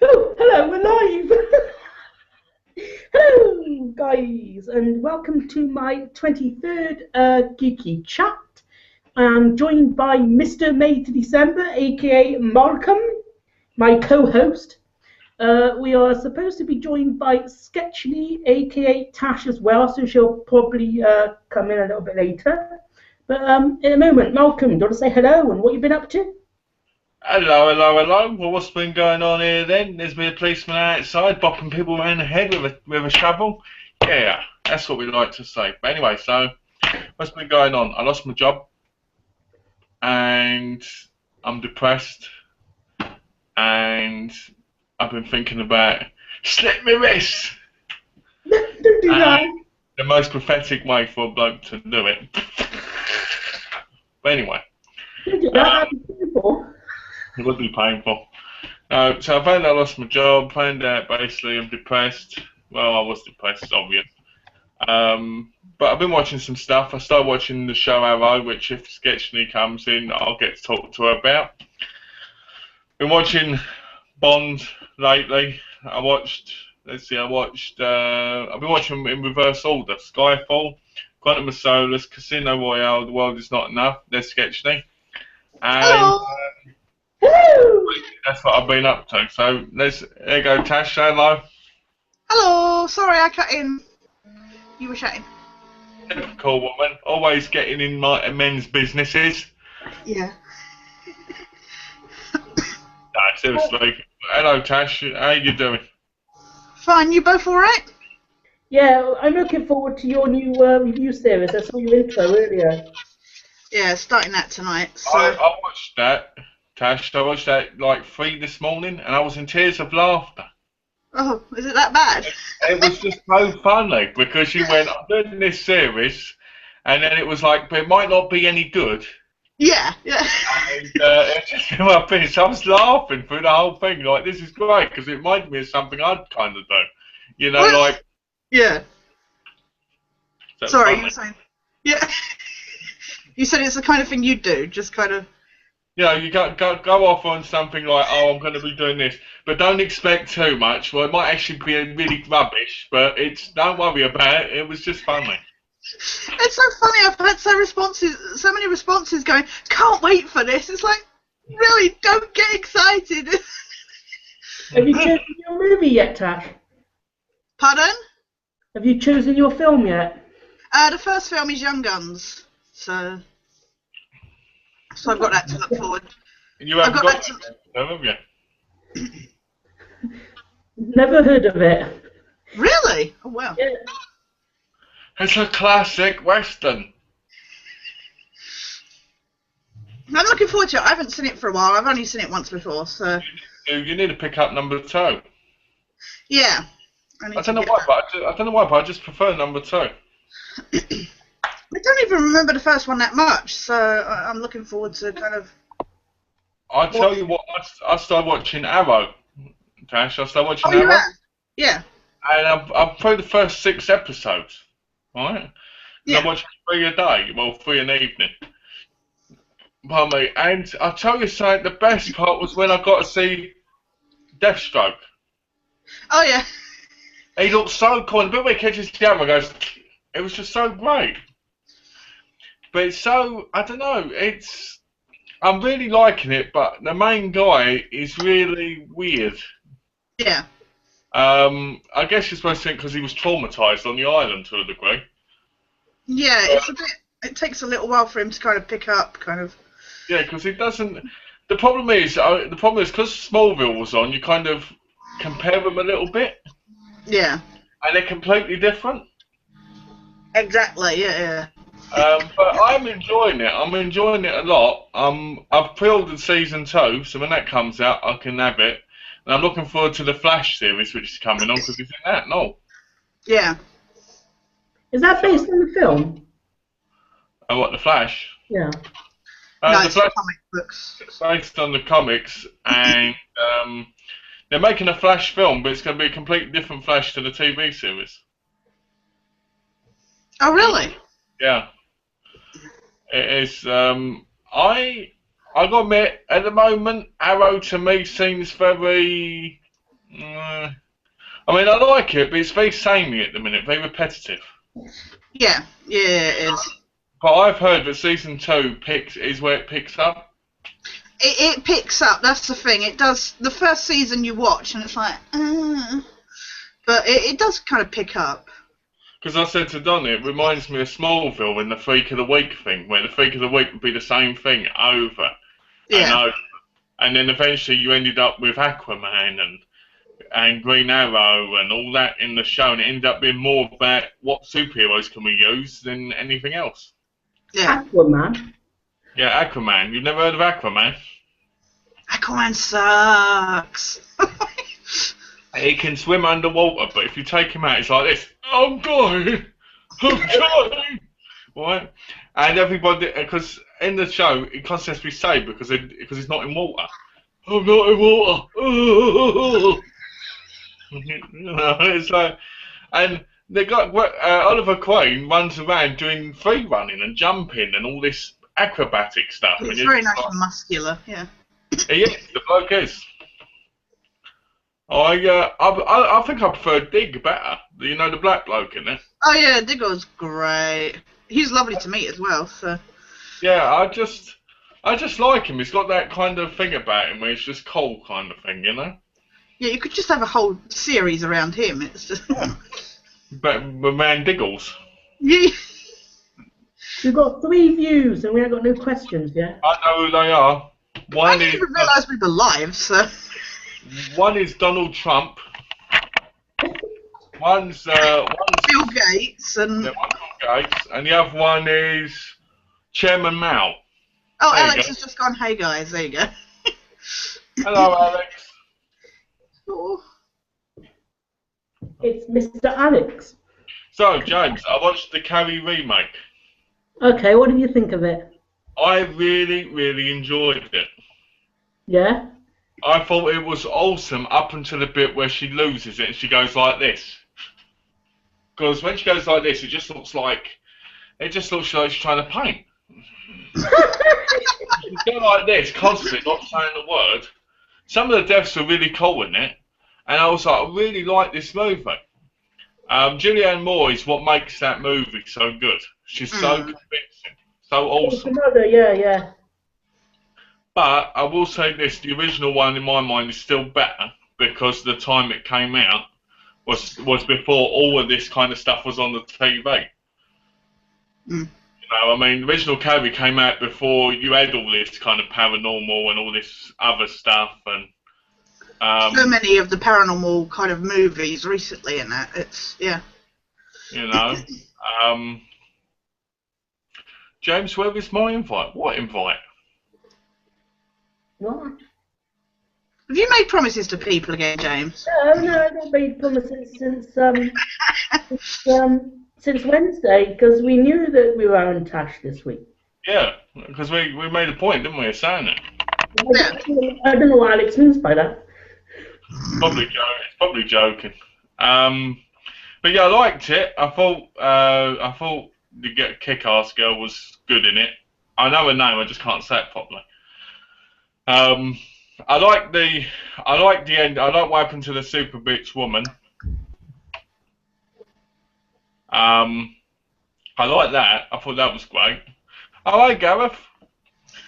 Oh, hello, we're live! Hello, guys, and welcome to my 23rd Geeky-Chat. I'm joined by Mr. May to December, aka Malcolm, my co-host. We are supposed to be joined by Sketchly, aka Tash, as well, so she'll probably come in a little bit later. But in a moment, Malcolm, do you want to say hello and what you've been up to? Hello. Well, what's been going on here then? There's been a policeman outside bopping people around the head with a shovel. Yeah, that's what we like to say. But anyway, so what's been going on? I lost my job and I'm depressed and I've been thinking about slit my wrist. Don't do that. The most pathetic way for a bloke to do it. But anyway. Don't do that. That'd be painful. It would be painful. So I found out I lost my job, found out basically I'm depressed. Well, I was depressed, it's obvious. But I've been watching some stuff. I started watching the show Arrow, which if Sketchly comes in, I'll get to talk to her about. Been watching Bond lately. I've been watching in reverse order. Skyfall, Quantum of Solace, Casino Royale, The World Is Not Enough, there's Sketchly. And that's what I've been up to. So there you go, Tash, say hello. Hello, sorry I cut in. You were chatting. Typical woman, always getting in men's businesses. Yeah. No, seriously. Hello, Tash, how you doing? Fine, you both alright? Yeah, I'm looking forward to your new review series. I saw your intro earlier. Yeah, starting that tonight. So. I watched that, Tash. I watched that like 3 this morning, and I was in tears of laughter. Oh, is it that bad? It was just so funny because you went, I'm doing this series, and then it was like, but it might not be any good. Yeah. And it just came up finished. I was laughing through the whole thing, like, this is great, because it reminded me of something I'd kind of do. You know, like... Yeah. Sorry, funny. you were saying... Yeah. You said it's the kind of thing you'd do, just kind of... You know, you go off on something like, oh, I'm going to be doing this, but don't expect too much. Well, it might actually be really rubbish, but don't worry about it. It was just funny. It's so funny. I've had so many responses going, can't wait for this. It's like, really, don't get excited. Have you chosen your movie yet, Tash? Pardon? Have you chosen your film yet? The first film is Young Guns, so I've got that to look forward. You haven't got that, have you? Never heard of it. Really? Oh, wow. Yeah. It's a classic Western. I'm looking forward to it. I haven't seen it for a while. I've only seen it once before, so... You need to pick up number 2. Yeah. I don't know why, but I just prefer number 2. I don't even remember the first one that much, so I'm looking forward to kind of... I'll tell you what, I started watching Arrow, Tash. I started watching Arrow. Yeah. And I've played the first 6 episodes, right? Yeah. I'm watching 3 a day, well, 3 an evening. Pardon me. And I'll tell you something, the best part was when I got to see Deathstroke. Oh, yeah. He looked so cool. And the bit where he catches the camera goes, it was just so great. But it's so, I don't know, I'm really liking it, but the main guy is really weird. Yeah. I guess you're supposed to think because he was traumatised on the island to a degree. Yeah, it's a bit, it takes a little while for him to kind of pick up, kind of. Yeah, because he doesn't, the problem is because Smallville was on, you kind of compare them a little bit. Yeah. And they're completely different. Exactly, yeah. But I'm enjoying it. I'm enjoying it a lot. I've pre-ordered season 2, so when that comes out, I can have it. And I'm looking forward to the Flash series, which is coming on, because it's in that, no? Yeah. Is that based on the film? Oh, what, the Flash? Yeah. No, the it's Flash comic books. is based on the comics, and they're making a Flash film, but it's going to be a completely different Flash to the TV series. Oh, really? Yeah. It is. I got to admit, at the moment, Arrow to me seems very I mean, I like it, but it's very samey at the minute, very repetitive. Yeah, it is. But I've heard that season 2 is where it picks up. It picks up. That's the thing. It does. The first season you watch, and it's like, but it does kind of pick up. Because I said to Don, it reminds me of Smallville and the Freak of the Week thing, where the Freak of the Week would be the same thing over and over. And then eventually you ended up with Aquaman and Green Arrow and all that in the show, and it ended up being more about what superheroes can we use than anything else. Yeah. Aquaman. Yeah, Aquaman. You've never heard of Aquaman? Aquaman sucks. He can swim underwater, but if you take him out, it's like this. I'm dying. I'm dying. Right? And everybody, because in the show, it constantly has to be saved because he's not in water. I'm not in water. You know, it's like, and they got Oliver Queen runs around doing free running and jumping and all this acrobatic stuff. It's and very nice and muscular. Yeah. He is, the bloke is. I think I prefer Dig better. You know, the black bloke in it. Oh yeah, Diggle's great. He's lovely to meet as well. So. Yeah, I just like him. He's got that kind of thing about him where he's just cool kind of thing, you know. Yeah, you could just have a whole series around him. It's just. But man Diggles. Yeah. We've got 3 views and we haven't got no questions yet. I know who they are. I didn't even realise we were live, so. One is Donald Trump. One's Bill Gates and. Yeah, one's Bill Gates, and the other one is Chairman Mao. Oh, There you Alex go. has just gone. Hey guys, there you go. Hello, Alex. Oh. It's Mr. Alex. So, James, I watched the Carrie remake. Okay, what did you think of it? I really, really enjoyed it. Yeah? I thought it was awesome up until the bit where she loses it and she goes like this. Because when she goes like this, it just looks like she's trying to paint. She's going like this constantly, not saying a word. Some of the deaths are really cool in it, and I was like, I really like this movie. Julianne Moore is what makes that movie so good. She's so convincing, so awesome. Yeah. But I will say this, the original one in my mind is still better because the time it came out was before all of this kind of stuff was on the TV. You know, I mean, the original Carrie came out before you had all this kind of paranormal and all this other stuff. And so many of the paranormal kind of movies recently in that. It's, yeah. You know. James, where is my invite? What invite? What? Have you made promises to people again, James? No, I haven't made promises since Wednesday because we knew that we were on Tash this week. Yeah, because we made a point, didn't we, of saying it? I don't know what Alex means by that. Probably joking. But yeah, I liked it. I thought the kick-ass girl was good in it. I know her name, I just can't say it properly. I like the end. I like what happened to the super bitch woman. I like that. I thought that was great. I like Gareth.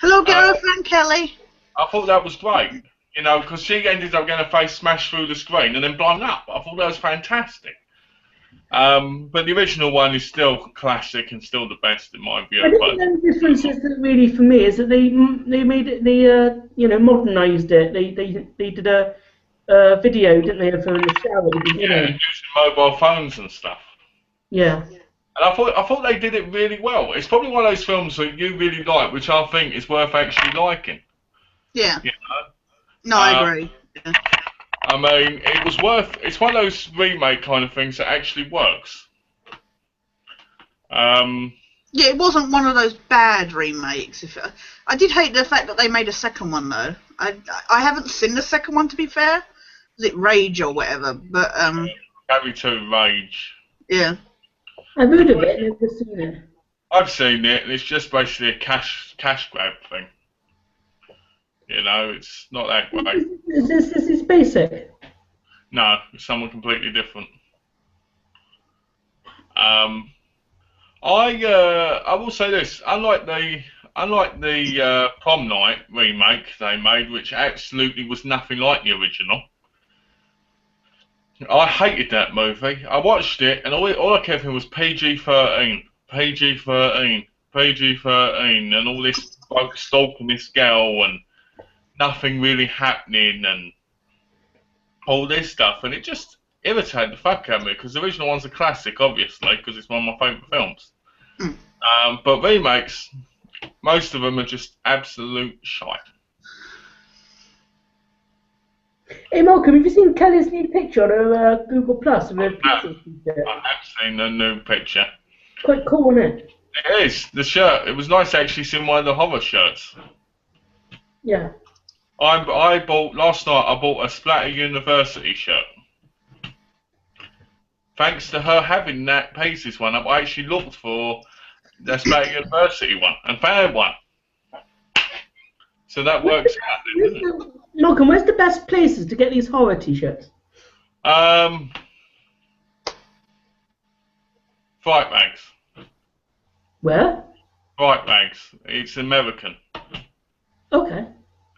Hello, Gareth and Kelly. I thought that was great. You know, because she ended up getting her face smashed through the screen and then blown up. I thought that was fantastic. But the original one is still classic and still the best in my view. I think the difference is that really for me is that they made it, they modernised it. They did a video, didn't they, of her in the shower at the beginning? Yeah, using mobile phones and stuff. Yeah. And I thought they did it really well. It's probably one of those films that you really like, which I think is worth actually liking. Yeah. You know? No, I agree. Yeah. I mean, it's one of those remake kind of things that actually works. Yeah, it wasn't one of those bad remakes. I did hate the fact that they made a second one though. I haven't seen the second one, to be fair. Is it Rage or whatever? But Carrie 2 Rage. Yeah. I've heard of it, never seen it. I've seen it, and it's just basically a cash grab thing. You know, it's not that great. Is this basic? No, it's someone completely different. I will say this: unlike the Prom Night remake they made, which absolutely was nothing like the original. I hated that movie. I watched it, and all I kept thinking was PG-13, PG-13, PG-13, and all this bloke stalking this girl, and nothing really happening, and all this stuff, and it just irritated the fuck out of me, because the original one's a classic, obviously, because it's one of my favourite films. But remakes, most of them are just absolute shite. Hey Malcolm, have you seen Kelly's new picture on Google Plus of her pizza? I have seen the new picture. Quite cool, isn't it? It is. The shirt. It was nice to actually see one of the horror shirts. Yeah. I bought last night. I bought a Splatter University shirt. Thanks to her having that Pacers one up, I actually looked for the Splatter University one and found one. So that works out then, doesn't it? Malcolm, where's the best places to get these horror t-shirts? Fright Bags. Where? Fright Bags. It's American. Okay.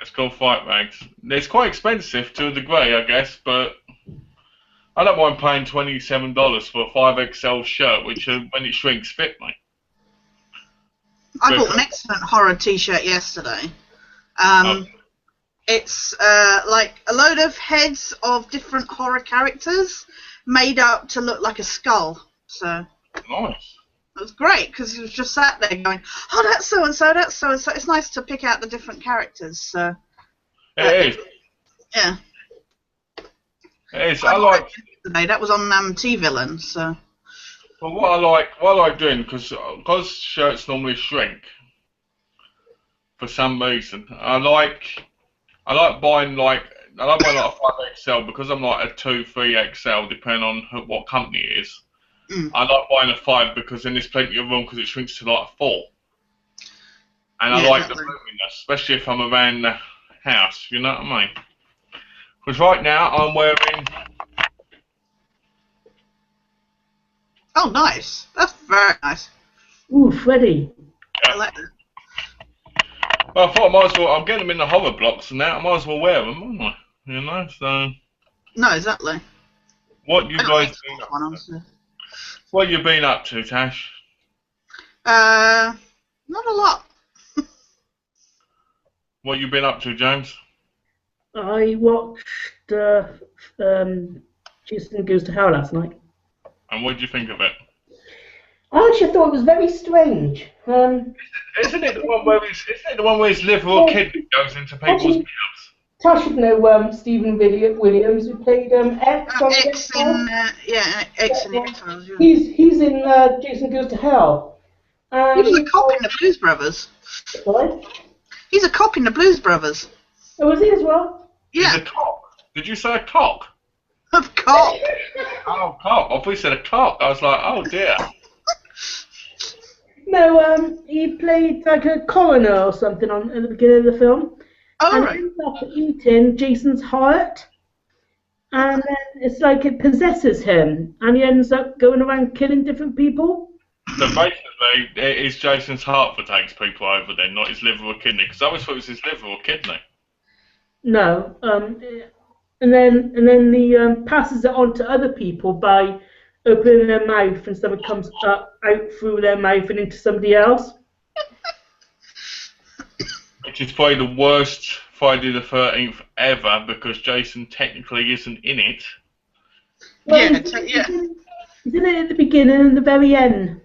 It's called Fright Bags. It's quite expensive to a degree, I guess, but I don't mind paying $27 for a 5XL shirt, which when it shrinks fit me. I bought an excellent horror t-shirt yesterday. It's like a load of heads of different horror characters made up to look like a skull. So Nice. it was great because he was just sat there going, "Oh, that's so and so, that's so and so." It's nice to pick out the different characters. So It is. yeah, It is. I like. yesterday. That was on T-Villain. So Well, what I like doing, because shirts normally shrink for some reason. I like buying like a 5XL because I'm like a 2, 3XL depending on what company it is. I like buying a 5 because then there's plenty of room because it shrinks to like a 4. And I like the roominess, especially if I'm around the house. You know what I mean? Because right now I'm wearing. oh, nice. That's very nice. Ooh, Freddie. I like that. Well, I thought I might as well. I'm getting them in the horror blocks and that. I might as well wear them, wouldn't I? You know. So. No, exactly. What you I don't guys like been this up one, to? honestly. What you been up to, Tash? Not a lot. What you been up to, James? I watched Jason Goes to Hell last night. And what did you think of it? I actually thought it was very strange. Isn't it the one where his liver or kidney goes into people's mouths? Tash should know Stephen Williams, who played X on X in X in the X-Files. Yeah. He's in Jason Goes to Hell. He was a cop in the Blues Brothers. What? He's a cop in the Blues Brothers. Oh, was he as well? He's Yeah, a cock. Did you say a cock? a cop. Oh, cock. I thought you said a cock. I was like, oh dear. No, he played like a coroner or something at the beginning of the film. Oh, and right. he ends up eating Jason's heart. And then it's like it possesses him. And he ends up going around killing different people. So basically, it is Jason's heart that takes people over then, not his liver or kidney. Because I always thought it was his liver or kidney. No. And then he passes it on to other people by opening their mouth and something comes out through their mouth and into somebody else. Which is probably the worst Friday the 13th ever because Jason technically isn't in it. Well, Yeah, he's in it at the beginning and the very end.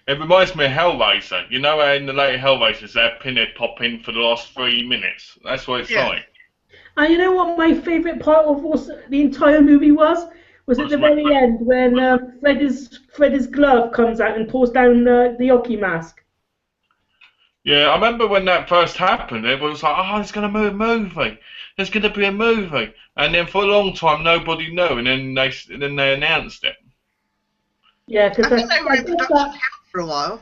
It reminds me of Hellraiser. You know how in the later Hellraisers they have Pinhead pop in for the last 3 minutes? That's what it's like. And you know what my favourite part of the entire movie was? Was at the very end when Freddy's glove comes out and pulls down the hockey mask. Yeah, I remember when that first happened, everyone was like, oh, there's going to be a movie. There's going to be a movie. And then for a long time, nobody knew, and then they announced it. Yeah, because I think they were in production for a while.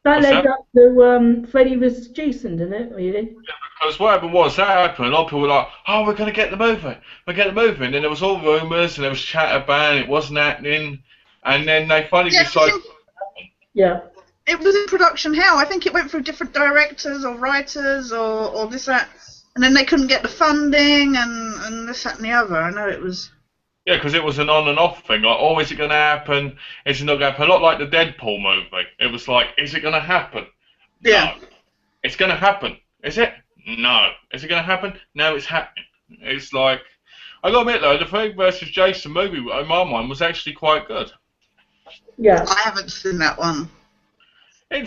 That What's led that? up to Freddy vs. Jason, didn't it? Really? Because what happened was that happened. A lot of people were like, "Oh, we're gonna get the movie. We're getting the movie." And then there was all rumours and there was chatter about it. It wasn't happening. And then they finally Yeah, decided. Yeah. it was in production hell. I think it went through different directors or writers or this, that. And then they couldn't get the funding and this, that, and the other. I know it was. Yeah, because it was an on and off thing. Like, oh, is it going to happen? Is it not going to happen? A lot like the Deadpool movie. It was like, is it going to happen? Yeah. No. It's going to happen. Is it? No. Is it going to happen? No, it's happening. It's like, I got to admit though, the Freddy versus Jason movie, in my mind, was actually quite good. Yeah. I haven't seen that one. In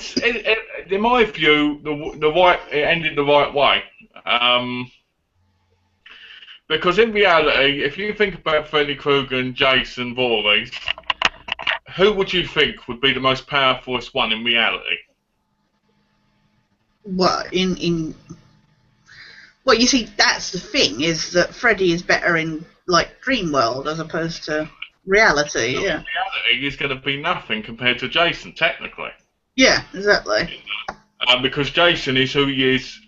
my view, it ended the right way. Because in reality, if you think about Freddy Krueger and Jason Voorhees, who would you think would be the most powerful one in reality? What well, you see, that's the thing, is that Freddy is better in like dream world as opposed to reality. Yeah. Reality is going to be nothing compared to Jason, technically. Yeah, exactly. Because Jason is who he is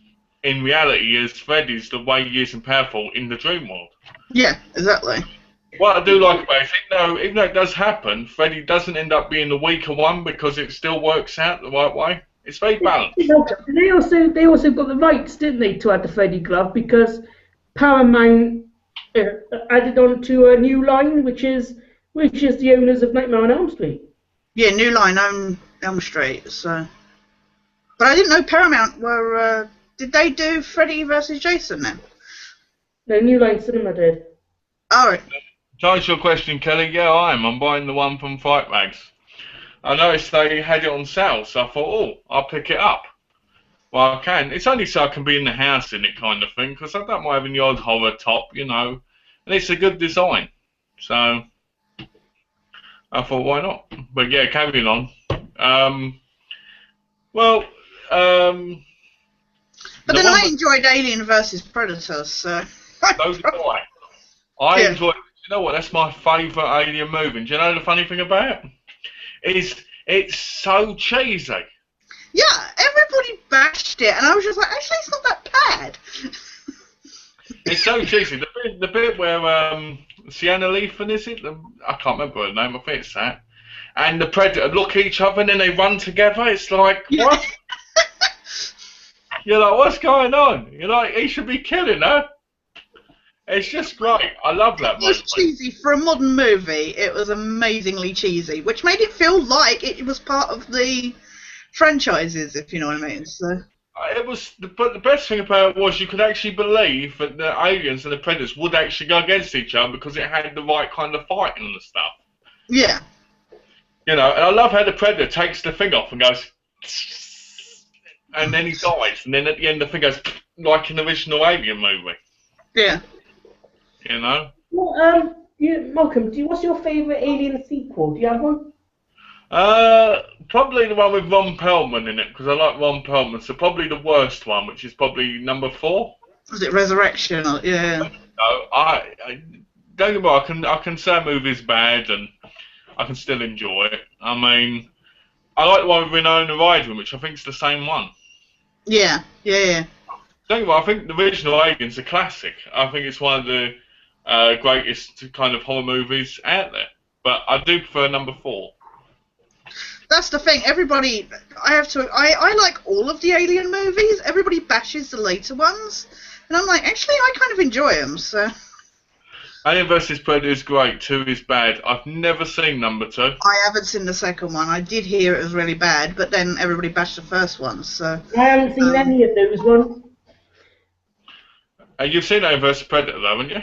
in reality, as Freddy's the way he is and powerful in the dream world. Yeah, exactly. What I do like about it, even though it does happen, Freddy doesn't end up being the weaker one because it still works out the right way. It's very balanced. They also got the rights, didn't they, to add the Freddy glove, because Paramount added on to a new line, which is the owners of Nightmare on Elm Street. Yeah, New Line own Elm Street. So, but I didn't know Paramount were. Did they do Freddy versus Jason then? No, New Line Cinema did. Oh, right. To answer your question, Kelly, yeah, I am. I'm buying the one from Fright Mags. I noticed they had it on sale, so I thought, oh, I'll pick it up. Well, I can. It's only so I can be in the house in it kind of thing, because I don't mind having the odd horror top, you know. And it's a good design. So, I thought, why not? But yeah, carrying on. But then I enjoyed Alien versus Predator, so. So did I. I Yeah. enjoyed. You know what? That's my favourite Alien movie. And do you know the funny thing about it? It's so cheesy. Yeah, everybody bashed it, and I was just like, actually, it's not that bad. It's so cheesy. The bit where Sienna Leafan, is it? I can't remember her name. I think it's that. And the Predator look at each other and then they run together. It's like, what? You're like, what's going on? You're like, he should be killing her. It's just great. I love that movie. It was cheesy for a modern movie. It was amazingly cheesy, which made it feel like it was part of the franchises, if you know what I mean. So. It was, but the best thing about it was you could actually believe that the aliens and the predators would actually go against each other because it had the right kind of fighting and stuff. Yeah. You know, and I love how the predator takes the thing off and goes, and then he dies, and then at the end the thing goes like an original Alien movie. Yeah. You know. Well, Malcolm, what's your favourite Alien sequel? Do you have one? Probably the one with Ron Perlman in it, because I like Ron Perlman. So probably the worst one, which is probably number 4. Was it Resurrection? Or, yeah. No, I don't get me wrong. I can say a movie's bad, and I can still enjoy it. I mean, I like the one with Winona Ryder, which I think is the same one. Yeah. Yeah. Don't get me wrong, I think the original Alien's a classic. I think it's one of the greatest kind of horror movies out there. But I do prefer number 4. That's the thing. Everybody, I like all of the Alien movies. Everybody bashes the later ones, and I'm like, actually, I kind of enjoy them. So. Alien vs Predator is great. 2 is bad. I've never seen number 2. I haven't seen the second one. I did hear it was really bad, but then everybody bashed the first one. So. I haven't seen any of those ones. You've seen Alien vs Predator, though, haven't you?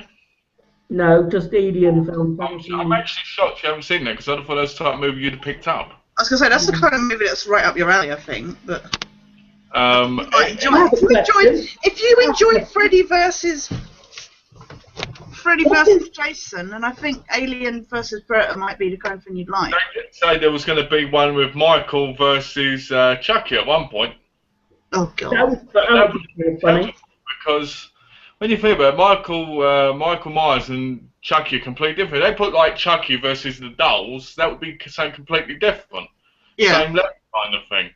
No, just Alien films. I'm actually shocked you haven't seen that, because I thought that was the type of movie you'd have picked up. I was gonna say that's the kind of movie that's right up your alley, I think. But if you enjoyed Freddy versus Jason, then I think Alien versus Predator might be the kind of thing you'd like. They did say there was going to be one with Michael versus Chucky at one point. Oh god. That was really funny. Because when you think about it, Michael Myers and Chucky are completely different. They put like Chucky versus the dolls, that would be something completely different. Yeah. Same level kind of thing.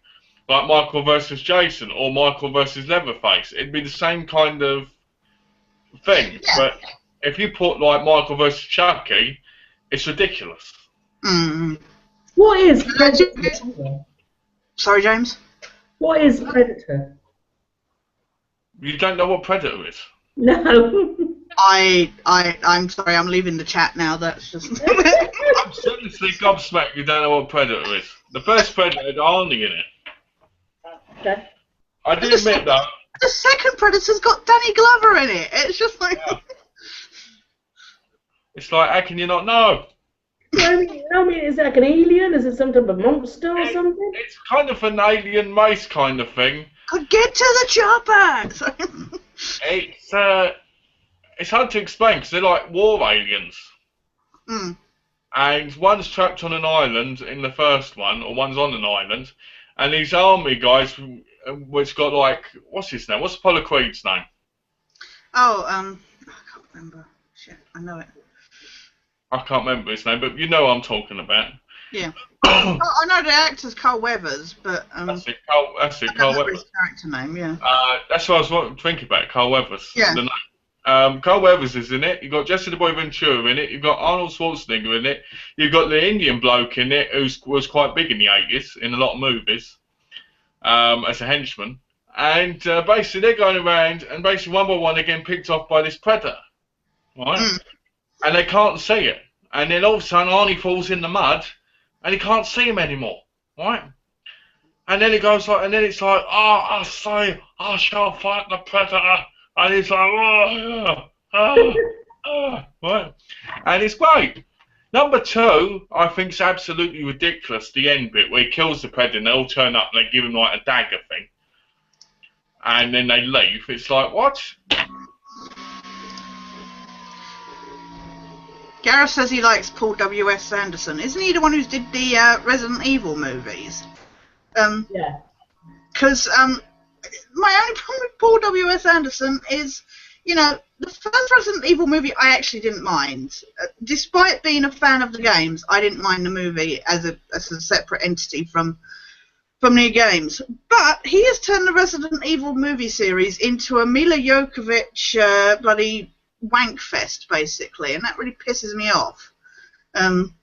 like Michael versus Jason or Michael versus Leatherface. It'd be the same kind of thing. Yeah. But if you put like Michael versus Chucky, it's ridiculous. Mm. What is Predator? Sorry, James? What is Predator? You don't know what Predator is? No. I'm sorry, I'm leaving the chat now. That's just. I'm seriously gobsmacked you don't know what Predator is. The first Predator had Arnie in it. Okay. I do admit that. The second Predator's got Danny Glover in it. It's just like. Yeah. It's like, how can you not know? I mean, is it like an alien? Is it some type of monster or something? It's kind of an alien race kind of thing. Could get to the chopper. It's hard to explain because they're like war aliens. Mm. And one's trapped on an island in the first one, or one's on an island, and these army guys, which got like, what's his name? What's Apollo Creed's name? Oh, I can't remember. Shit, I know it. I can't remember his name, but you know what I'm talking about. Yeah. I know the actor's Carl Weathers, but That's it, Carl I don't Weathers. know his character name. Yeah. That's what I was thinking about, Carl Weathers. Yeah. The name. Carl Weathers is in it. You've got Jesse the Boy Ventura in it. You've got Arnold Schwarzenegger in it. You've got the Indian bloke in it who was quite big in the 80s in a lot of movies as a henchman. And basically they're going around and basically one by one they're getting picked off by this predator. Right? Mm. And they can't see it. And then all of a sudden Arnie falls in the mud and he can't see him anymore. Right? And then it goes like, and then it's like, oh, I say, I shall fight the predator. And he's like, right? And it's great. Number two, I think is absolutely ridiculous, the end bit where he kills the predator and they all turn up and they give him like a dagger thing. And then they leave. It's like, what? Gareth says he likes Paul W.S. Anderson. Isn't he the one who did the Resident Evil movies? Yeah. Because my only problem with Paul W.S. Anderson is, you know, the first Resident Evil movie I actually didn't mind. Despite being a fan of the games, I didn't mind the movie as a separate entity from the games. But he has turned the Resident Evil movie series into a Mila Jovovich bloody wank fest, basically, and that really pisses me off.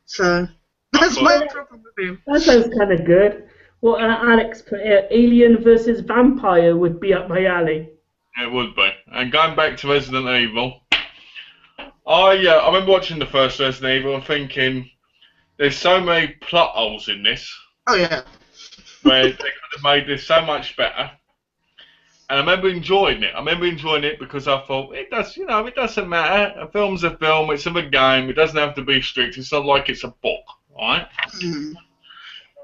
So that's my problem with him. That sounds kind of good. Well, Alex put Alien versus Vampire would be up my alley. It would be. And going back to Resident Evil, I remember watching the first Resident Evil and thinking, there's so many plot holes in this. Oh yeah. Where they could have made this so much better. And I remember enjoying it. I remember enjoying it because I thought, it doesn't matter. A film's a film, it's a game, it doesn't have to be strict, it's not like it's a book, alright? Mm.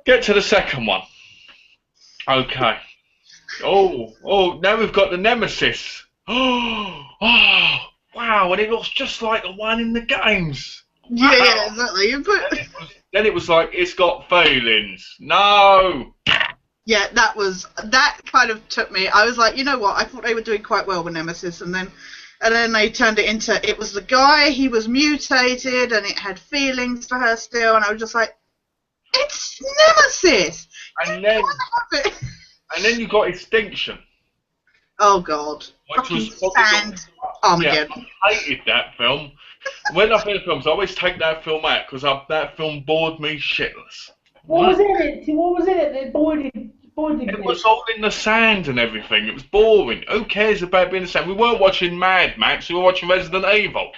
Get to the second one. Okay. Oh, now we've got the Nemesis. Oh, wow, and it looks just like the one in the games. Wow. Yeah, exactly. Then it was like, it's got feelings. No! Yeah, that kind of took me. I was like, you know what? I thought they were doing quite well with Nemesis, and then they turned it into it was the guy. He was mutated, and it had feelings for her still, and I was just like, it's Nemesis. And then you got Extinction. Oh God! Which was Sand Armageddon. Yeah, I hated that film. When I finish films, I always take that film out because that film bored me shitless. What was it? What was it that bored you? It was all in the sand and everything. It was boring. Who cares about being in the sand? We weren't watching Mad Max. We were watching Resident Evil.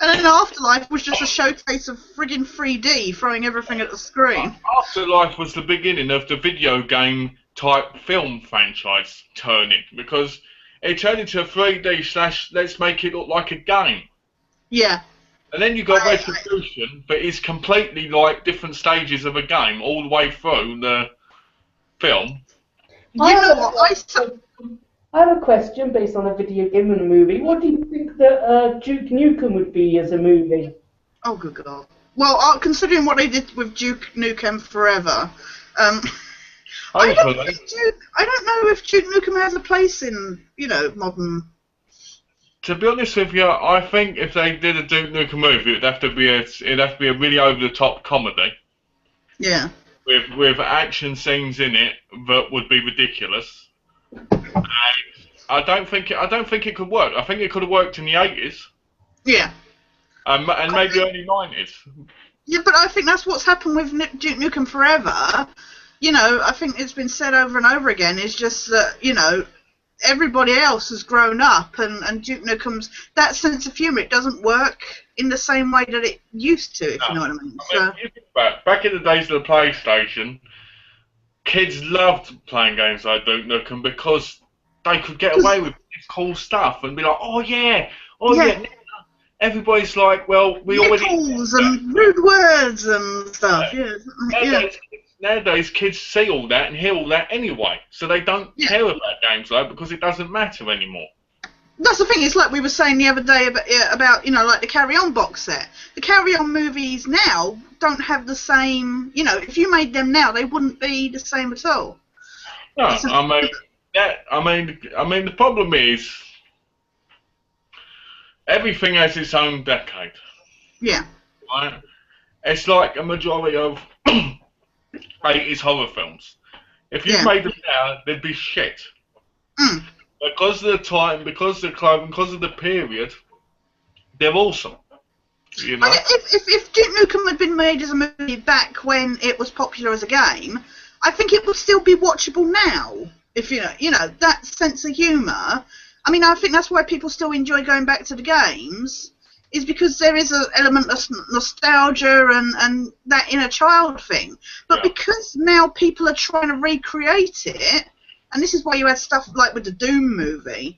And then Afterlife was just a showcase of friggin' 3D, throwing everything at the screen. Afterlife was the beginning of the video game type film franchise turning, because it turned into a 3D / let's make it look like a game. Yeah. And then you got Retribution, but it's completely like different stages of a game all the way through the film. You know what? I have a question based on a video game and a movie. What do you think that Duke Nukem would be as a movie? Oh, good God. Well, considering what they did with Duke Nukem Forever, I don't know if Duke Nukem has a place in, modern... To be honest with you, I think if they did a Duke Nukem movie, it'd have to be a really over-the-top comedy. Yeah. with action scenes in it that would be ridiculous. And I don't think it could work. I think it could have worked in the 80s. Yeah. And maybe early 90s. Yeah, but I think that's what's happened with Duke Nukem Forever. You know, I think it's been said over and over again. It's just that, you know, everybody else has grown up, and Duke Nukem's that sense of humour, it doesn't work in the same way that it used to, if you know what I mean. You think back in the days of the PlayStation, kids loved playing games like Duke Nukem because they could get away with cool stuff and be like, oh yeah. Everybody's like, well, we already and rude words and stuff. Nowadays, kids see all that and hear all that anyway, so they don't care about games like because it doesn't matter anymore. That's the thing. It's like we were saying the other day about you know, like the Carry On box set. The Carry On movies now don't have the same. You know, if you made them now, they wouldn't be the same at all. No, I mean, the problem is everything has its own decade. Yeah. Right? It's like a majority of 80s horror films. If you made them now, they'd be shit. Mm. Because of the time, because of the clothing, because of the period, they're awesome. You know? If Duke Nukem had been made as a movie back when it was popular as a game, I think it would still be watchable now. If you know that sense of humour. I mean, I think that's why people still enjoy going back to the games, is because there is an element of nostalgia and that inner child thing. But because now people are trying to recreate it, and this is why you had stuff like with the Doom movie,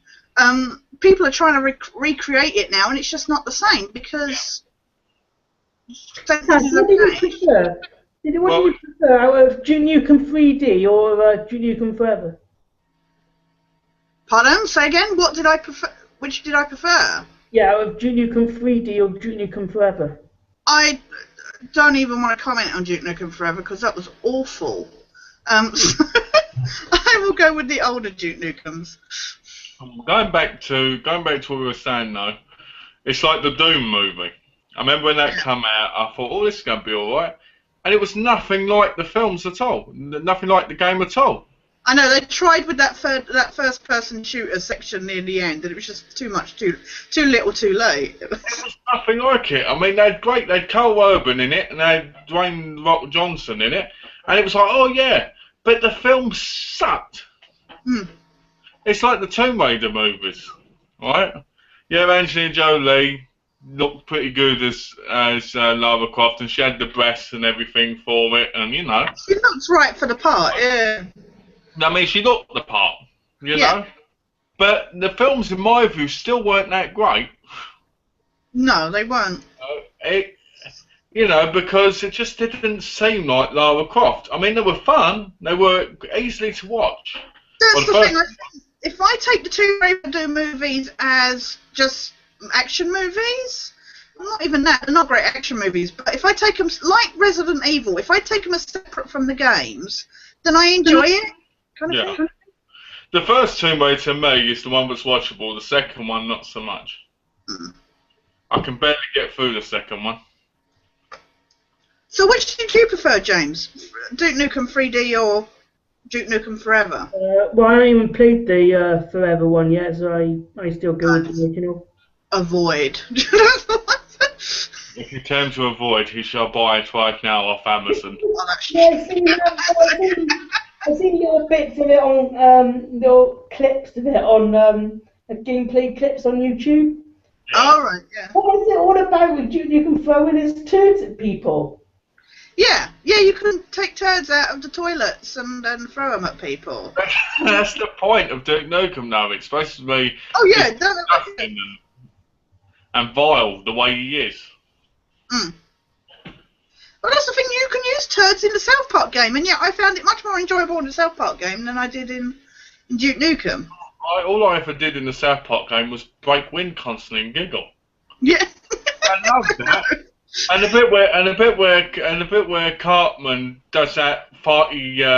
people are trying to recreate it now, and it's just not the same because... What do you prefer? What do you prefer out of Duke Nukem 3D or Duke Nukem Forever? Pardon? Say again? What did I prefer? Which did I prefer? Yeah, out of Duke Nukem 3D or Duke Nukem Forever. I don't even want to comment on Duke Nukem Forever because that was awful. I will go with the older Duke Nukems. Going back to what we were saying though, it's like the Doom movie. I remember when that came out, I thought, oh, this is going to be alright. And it was nothing like the films at all. Nothing like the game at all. I know, they tried with that first-person shooter section near the end, and it was just too much, too little, too late. It was nothing like it. I mean, they had Carl Urban in it, and they had Dwayne Rock Johnson in it, and it was like, oh yeah, but the film sucked. Mm. It's like the Tomb Raider movies, right? Yeah, Angelina Jolie looked pretty good as Lara Croft, and she had the breasts and everything for it, and you know. She looks right for the part, yeah. I mean, she looked the part, you know. But the films, in my view, still weren't that great. No, they weren't. You know, because it just didn't seem like Lara Croft. I mean, they were fun. They were easily to watch. That's the thing. If I take the two Doom movies as just action movies, not even that, they're not great action movies, but if I take them, like Resident Evil, if I take them as separate from the games, then I enjoy it. Kind of thing. The first Tomb Raider to me is the one that's watchable. The second one, not so much. Mm. I can barely get through the second one. So which did you prefer, James? Duke Nukem 3D or Duke Nukem Forever? Well, I haven't even played the Forever one yet, so I still go with the original. Avoid. If you turn to avoid, he shall buy it right now off Amazon. I've seen little bits of it on little clips of it on gameplay clips on YouTube. All right, yeah. What is it all about with Duke Nukem throwing his turds at people? Yeah, you can take turds out of the toilets and then throw them at people. That's the point of Duke Nukem, though. It's supposed to be disgusting and vile the way he is. Mm. Well, that's the thing, you can use turds in the South Park game, and yet I found it much more enjoyable in the South Park game than I did in Duke Nukem. All I ever did in the South Park game was break wind constantly and giggle. Yeah. I loved that. And the bit where Cartman does that fiery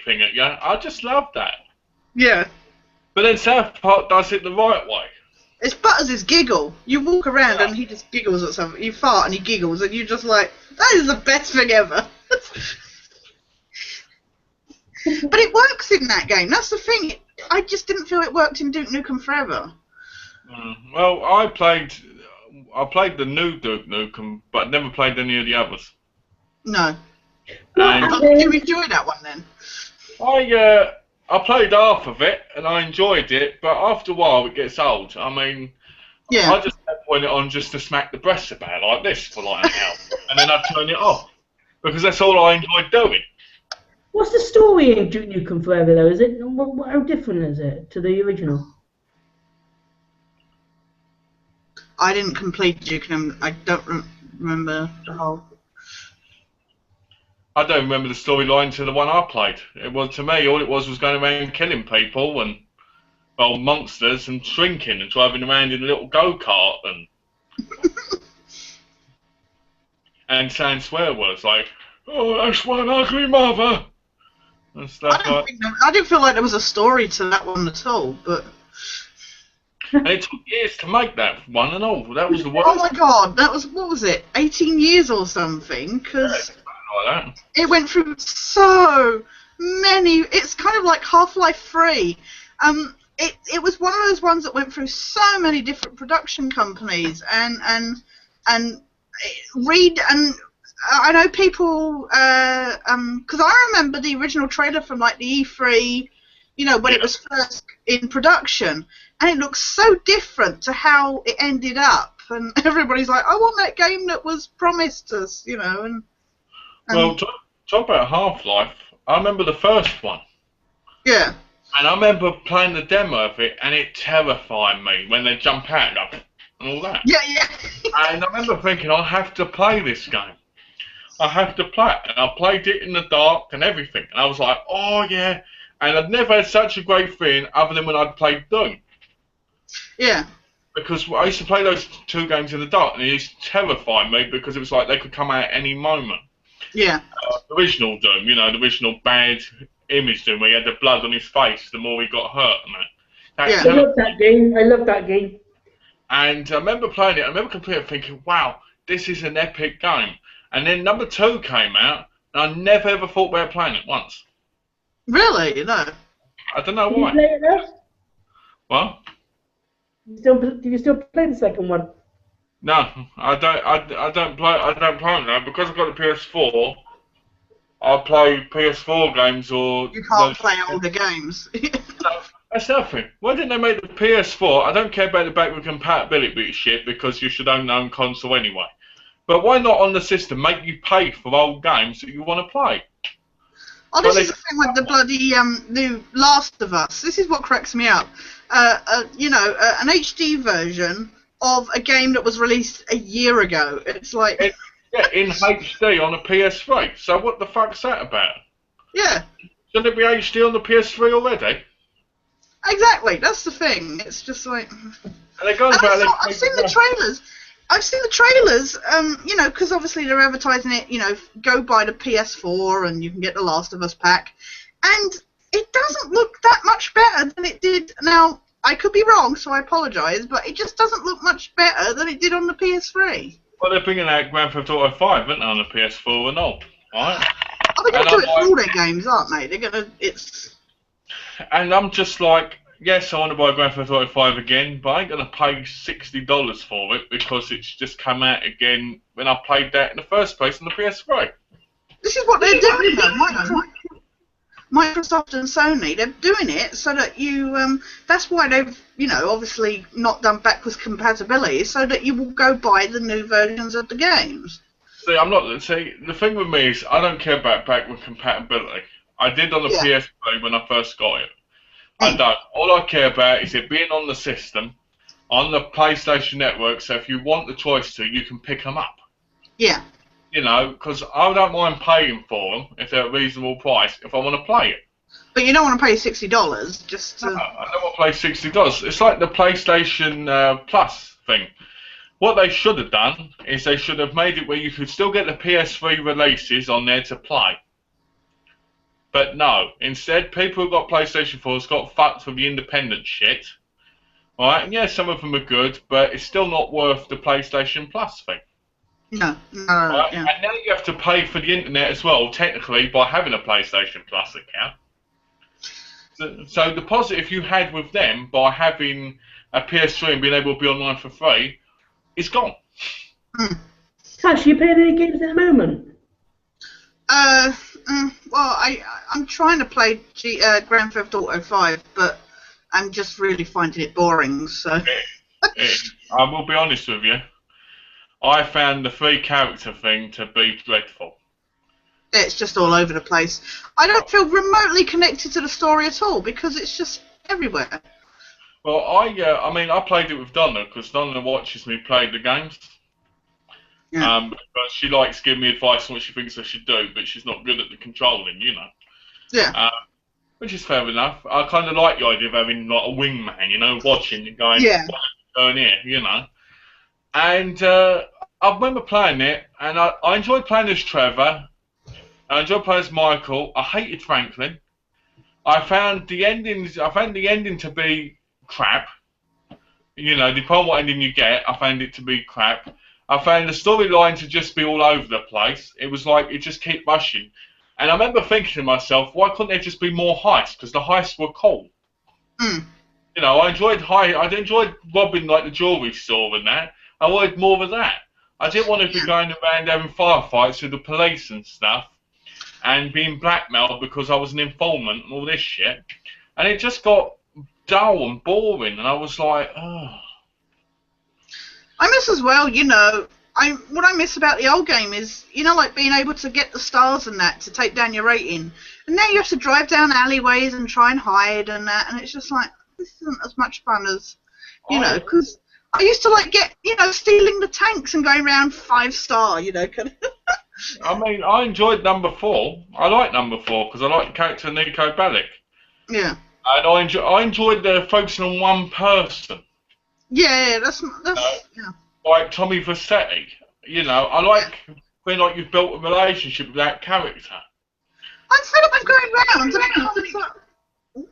thing at you, I just love that. Yeah. But then South Park does it the right way. It's Butters' giggle. You walk around and he just giggles at something. You fart and he giggles and you're just like, that is the best thing ever. But it works in that game. That's the thing. I just didn't feel it worked in Duke Nukem Forever. Well, I played the new Duke Nukem, but never played any of the others. No. And Did you enjoy that one then? I played half of it and I enjoyed it, but after a while it gets old. I mean, Yeah. I just put it on just to smack the breasts about like this for like an hour, and then I'd turn it off because that's all I enjoyed doing. What's the story in Duke Nukem Forever though? Is it how different is it to the original? I didn't complete Duke Nukem. I don't remember the whole. I don't remember the storyline to the one I played. It was, to me, all it was going around killing people and, well, monsters and shrinking and driving around in a little go-kart and saying swear words like, "Oh, that's one ugly mother," and stuff like that. I didn't feel like there was a story to that one at all, but... And it took years to make that one and all. That was the worst. Oh my god, that was, what was it, 18 years or something? Because like that. it went through so many... It's kind of like Half-Life 3. It was one of those ones that went through so many different production companies and I know people because I remember the original trailer from like the E3, you know, when it was first in production, and it looks so different to how it ended up, and everybody's like, I want that game that was promised us, you know. And well, talk about Half-Life. I remember the first one. Yeah. And I remember playing the demo of it, and it terrified me when they jump out and all that. Yeah, yeah. And I remember thinking, I have to play this game. I have to play it. And I played it in the dark and everything. And I was like, oh yeah. And I'd never had such a great feeling other than when I'd played Doom. Yeah. Because I used to play those two games in the dark, and it used to terrify me because it was like they could come out at any moment. Yeah. The original Doom, you know, the original bad image Doom, where he had the blood on his face the more he got hurt and that. Yeah. I love that game. I love that game. And I remember playing it, I remember completely thinking, wow, this is an epic game. And then number 2 came out, and I never ever thought about playing it once. Really? No. I don't know Did you why. play it now? What? Do you still play the second one? No, I don't play it now because I've got the PS4. I play PS4 games or... You can't play older games. No, that's nothing. Why didn't they make the PS4? I don't care about the backward compatibility shit because you should own your own console anyway. But why not on the system make you pay for old games that you want to play? Oh, this is the thing with the bloody new Last of Us. This is what cracks me up. You know, an HD version of a game that was released a year ago. It's like... in HD on a PS3. So what the fuck's that about? Yeah. Shouldn't it be HD on the PS3 already? Exactly. That's the thing. It's just like... And they're going about I've seen the trailers. I've seen the trailers, you know, because obviously they're advertising it, you know, go buy the PS4 and you can get the Last of Us pack. And it doesn't look that much better than it did. Now, I could be wrong, so I apologise, but it just doesn't look much better than it did on the PS3. Well, they're bringing out Grand Theft Auto 5, aren't they, on the PS4 and all, right? Oh, they're going to do it for all their games, aren't they? They're going to, it's... And I'm just like, yes, I want to buy Grand Theft Auto 5 again, but I ain't going to pay $60 for it because it's just come out again when I played that in the first place on the PS3. This is what they're doing, though. Microsoft and Sony, they're doing it so that you, that's why they've, you know, obviously not done backwards compatibility, so that you will go buy the new versions of the games. See, the thing with me is I don't care about backward compatibility. I did on the PS3 when I first got it. I don't. All I care about is it being on the system, on the PlayStation Network, so if you want the choice to, you can pick them up. Yeah. You know, because I don't mind paying for them if they're at a reasonable price if I want to play it. But you don't want to pay $60 just to... No, I don't want to pay $60. It's like the PlayStation Plus thing. What they should have done is they should have made it where you could still get the PS3 releases on there to play. But no, instead, people who got PlayStation 4s got fucked with the independent shit. Alright, and yeah, some of them are good, but it's still not worth the PlayStation Plus thing. No, Right? yeah. And now you have to pay for the internet as well, technically, by having a PlayStation Plus account. So the positive you had with them by having a PS3 and being able to be online for free is gone. Cash, you playing any games at the moment? Well, I'm trying to play Grand Theft Auto 5, but I'm just really finding it boring. So I will be honest with you. I found the free character thing to be dreadful. it's just all over the place. I don't feel remotely connected to the story at all because it's just everywhere. Well, I mean, I played it with Donna because Donna watches me play the games. Yeah. But she likes giving me advice on what she thinks I should do, but she's not good at the controlling, you know. Yeah. Which is fair enough. I kind of like the idea of having like a wingman, you know, watching and going, Yeah. going here, you know. And I remember playing it, and I enjoyed playing as Trevor. I enjoyed playing as Michael. I hated Franklin. I found the ending to be crap. You know, depending on what ending you get, I found it to be crap. I found the storyline to just be all over the place. It was like it just kept rushing. And I remember thinking to myself, why couldn't there just be more heists? Because the heists were cool. Mm. You know, I enjoyed robbing like the jewelry store and that. I wanted more of that. I didn't want to be going around having firefights with the police and stuff, and being blackmailed because I was an informant and all this shit. And it just got dull and boring, and I was like, oh. I miss as well, you know. What I miss about the old game is, you know, like being able to get the stars and that to take down your rating. And now you have to drive down alleyways and try and hide and that, and it's just like, this isn't as much fun as, you know, because I used to like stealing the tanks and going around 5-star, you know. I mean, I enjoyed number 4. I like number 4 because I like the character Nico Bellic. Yeah. And I enjoyed focusing on one person. Yeah, that's yeah. Like Tommy Vercetti. You know, I like when like you've built a relationship with that character. I'm fed up of going round and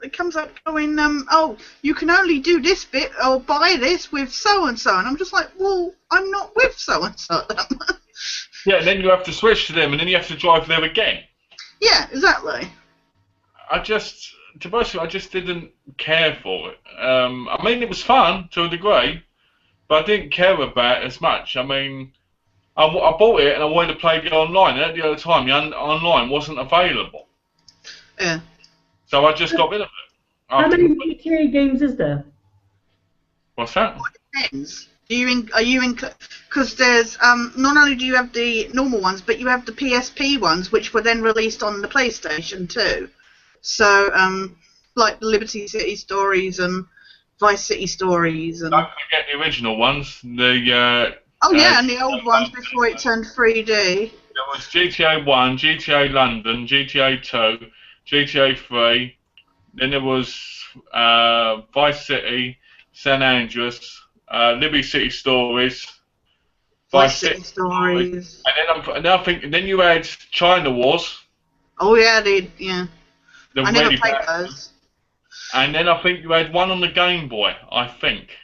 it comes up going, oh, you can only do this bit or buy this with so and so, and I'm just like, well, I'm not with so and so. Yeah, and then you have to switch to them, and then you have to drive them again. Yeah, exactly. To be honest, I just didn't care for it. I mean, it was fun to a degree, but I didn't care about it as much. I mean, I bought it and I wanted to play it online, and at the other time, the online wasn't available. Yeah. So I just got rid of it. How many GTA games is there? What's that? Well, it depends. Are you in? Because there's not only do you have the normal ones, but you have the PSP ones, which were then released on the PlayStation too. So like Liberty City Stories and Vice City Stories and. Don't forget the original ones. And the old ones before it turned 3D. There was GTA 1, GTA London, GTA 2, GTA 3. Then there was Vice City, San Andreas, Liberty City Stories, Vice City Stories. And then you had China Wars. Oh yeah, yeah. I never played those. And then I think you had one on the Game Boy, I think.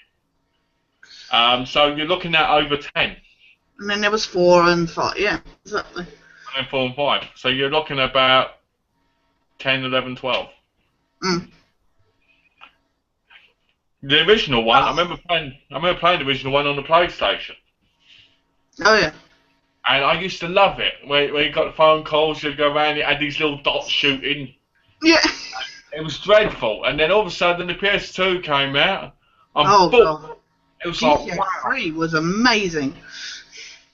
So you're looking at over 10. And then there was 4 and 5, yeah, exactly. And then 4 and 5. So you're looking at about 10, 11, 12. Mm. The original one, I remember playing the original one on the PlayStation. Oh yeah. And I used to love it. Where you got the phone calls, you'd go around, it had these little dots shooting. Yeah. It was dreadful. And then all of a sudden the PS2 came out. God. It was GTA like, wow. 3 was amazing.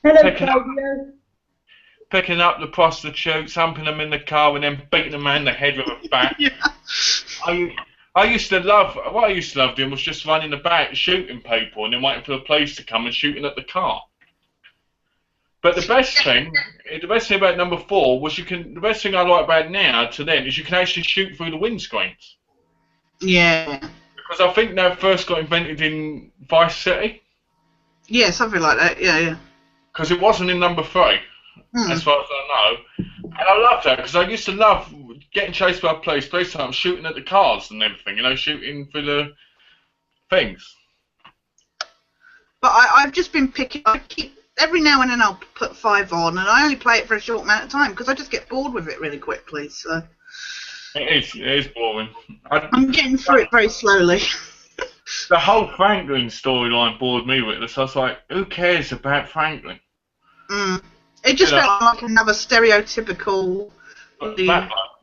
Hello, Claudia. Picking up the prostitutes, humping them in the car, and then beating them around the head with a bat. Yeah. I used to love, what I used to love doing was just running about, shooting people, and then waiting for the police to come and shooting at the car. But the best thing about number 4 was the best thing I like about now to then is you can actually shoot through the windscreens. Yeah. Because I think that first got invented in Vice City. Yeah, something like that. Yeah. Because it wasn't in number 3, as far as I know. And I love that because I used to love getting chased by police time, shooting at the cars and everything, you know, shooting through the things. But I've just been I keep every now and then I'll put 5 on, and I only play it for a short amount of time because I just get bored with it really quickly. So It is boring. I'm getting through it very slowly. The whole Franklin storyline bored me with this. I was like, who cares about Franklin? It just felt like another stereotypical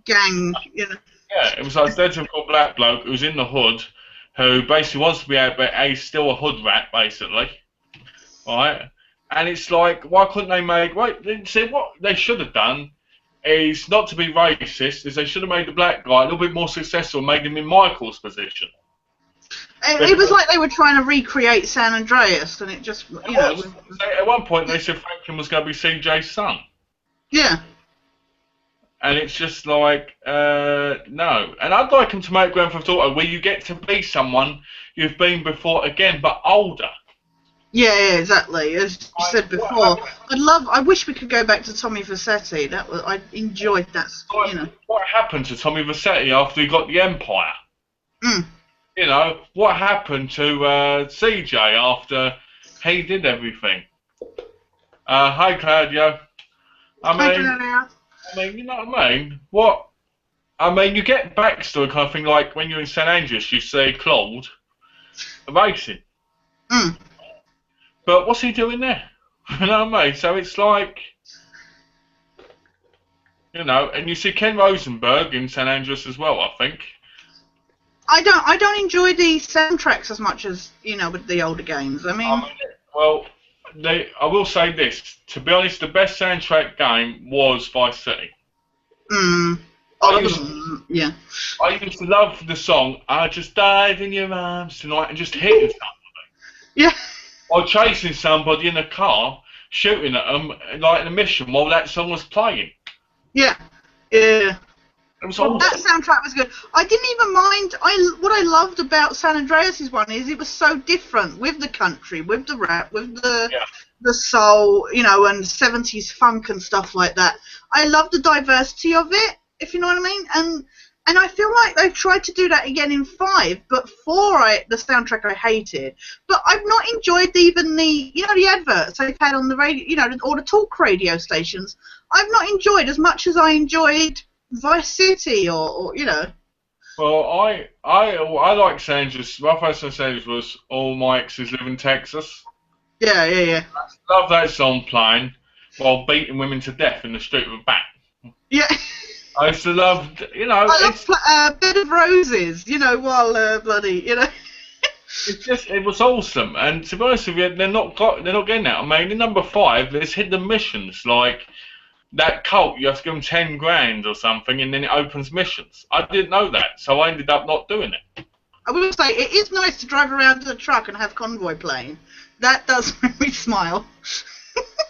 gang, you know. Yeah, it was like a stereotypical black bloke who's in the hood, who basically wants to be out, but he's still a hood rat, basically. Right? And it's like, why couldn't they make... Wait, see, what they should have done is, not to be racist, is they should have made the black guy a little bit more successful and made him in Michael's position. It was like they were trying to recreate San Andreas, and it just, you know... At one point, they said Franklin was going to be CJ's son. Yeah. And it's just like, no. And I'd like him to make Grand Theft Auto where you get to be someone you've been before again, but older. Yeah, exactly. As you said before, I wish we could go back to Tommy Vercetti. I enjoyed that. You know. What happened to Tommy Vercetti after he got the Empire? You know, what happened to CJ after he did everything? Hi, Claudio. I mean, you know what I mean? What? I mean, you get backstory kind of thing, like when you're in San Andreas, you see Claude racing. But what's he doing there? You know what I mean? So it's like, you know, and you see Ken Rosenberg in San Andreas as well, I think. I don't enjoy the soundtracks as much as, you know, with the older games. I mean, well, I will say this. To be honest, the best soundtrack game was Vice City. I used to love the song "I Just Died in Your Arms Tonight" and just hitting somebody. Yeah. Or chasing somebody in a car, shooting at them like in a mission while that song was playing. Yeah. Yeah. It was awesome. That soundtrack was good. I didn't even mind. What I loved about San Andreas' one is it was so different with the country, with the rap, with the soul, you know, and 70s funk and stuff like that. I love the diversity of it, if you know what I mean. And I feel like they've tried to do that again in 5, but 4, the soundtrack I hated. But I've not enjoyed even the, you know, the adverts they've had on the radio, you know, or the talk radio stations. I've not enjoyed as much as I enjoyed Vice City or you know. Well, I like San Andreas. My first San Andreas was All My Exes Live in Texas. Yeah. I love that song playing while beating women to death in the street with a bat. Yeah. I used to love, you know. I love Bed of Roses, you know, while bloody, you know. It was awesome, and to be honest with you, they're not getting that. I mean, in number 5, there's hidden missions like that cult. You have to give them 10 grand or something, and then it opens missions. I didn't know that, so I ended up not doing it. I will say it is nice to drive around in a truck and have convoy playing. That does make me smile.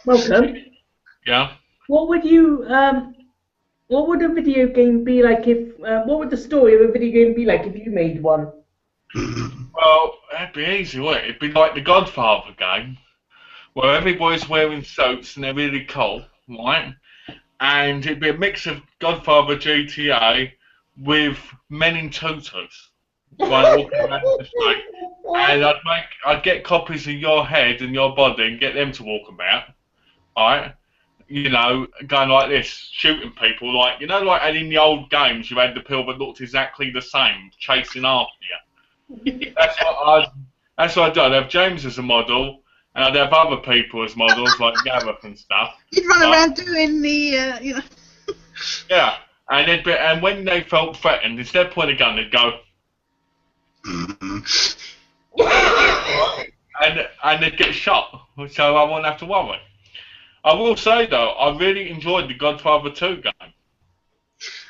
Welcome. Yeah. What would you what would a video game be like if? What would the story of a video game be like if you made one? Well, that'd be easy, wouldn't it? It'd be like the Godfather game, where everybody's wearing suits and they're really cool, right? And it'd be a mix of Godfather GTA with men in tutus, right, walking around the street. And I'd get copies of your head and your body and get them to walk about, right? You know, going like this, shooting people, like, you know, like in the old games, you had the people that looked exactly the same, chasing after you. That's what I'd do. I'd have James as a model, and I'd have other people as models, like Gareth and stuff. You'd run around doing the, you know. Yeah, and when they felt threatened, instead of pointing a gun, they'd go. and they'd get shot, so I wouldn't have to worry. I will say though, I really enjoyed the Godfather 2 game.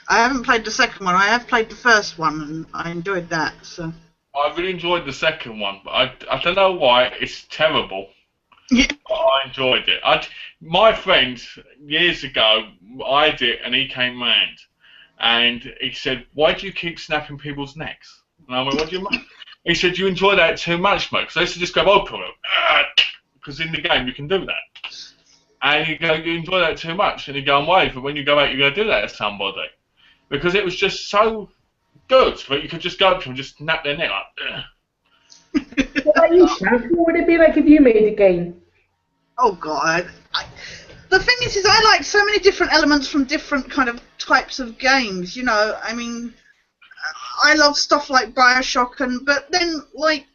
I haven't played the second one. I have played the first one, and I enjoyed that. So. I really enjoyed the second one, but I don't know why. It's terrible. Yeah. But I enjoyed it. My friend years ago, I did it, and he came round, and he said, "Why do you keep snapping people's necks?" And I went, "What do you mean?" He said, "You enjoy that too much, mate." So I used to just grab open it, because in the game you can do that. And you go, "You enjoy that too much," and you go, "Wait, but when you go out, you're going to do that to somebody," because it was just so good that you could just go up to them and just snap their neck like. What about you, Shaq? What would it be like if you made a game? Oh God. The thing is I like so many different elements from different kind of types of games. You know, I mean, I love stuff like Bioshock, but then like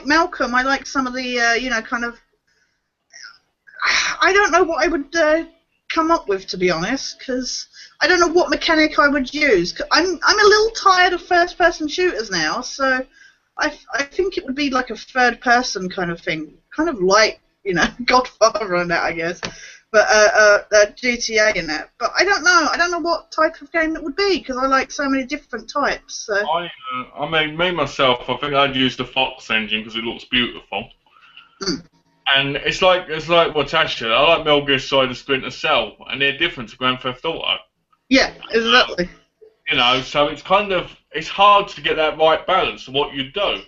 Malcolm, I like some of the you know, kind of. I don't know what I would come up with, to be honest, because I don't know what mechanic I would use. I'm a little tired of first-person shooters now, so I think it would be like a third-person kind of thing, kind of like, you know, Godfather and that, I guess, but GTA and that. But I don't know what type of game it would be, because I like so many different types. So. I mean, me myself, I think I'd use the Fox engine because it looks beautiful. Mm. And it's like what Tash said. I like Metal Gear Solid and Splinter Cell, and they're different to Grand Theft Auto. Yeah, exactly. You know, so it's hard to get that right balance of what you do.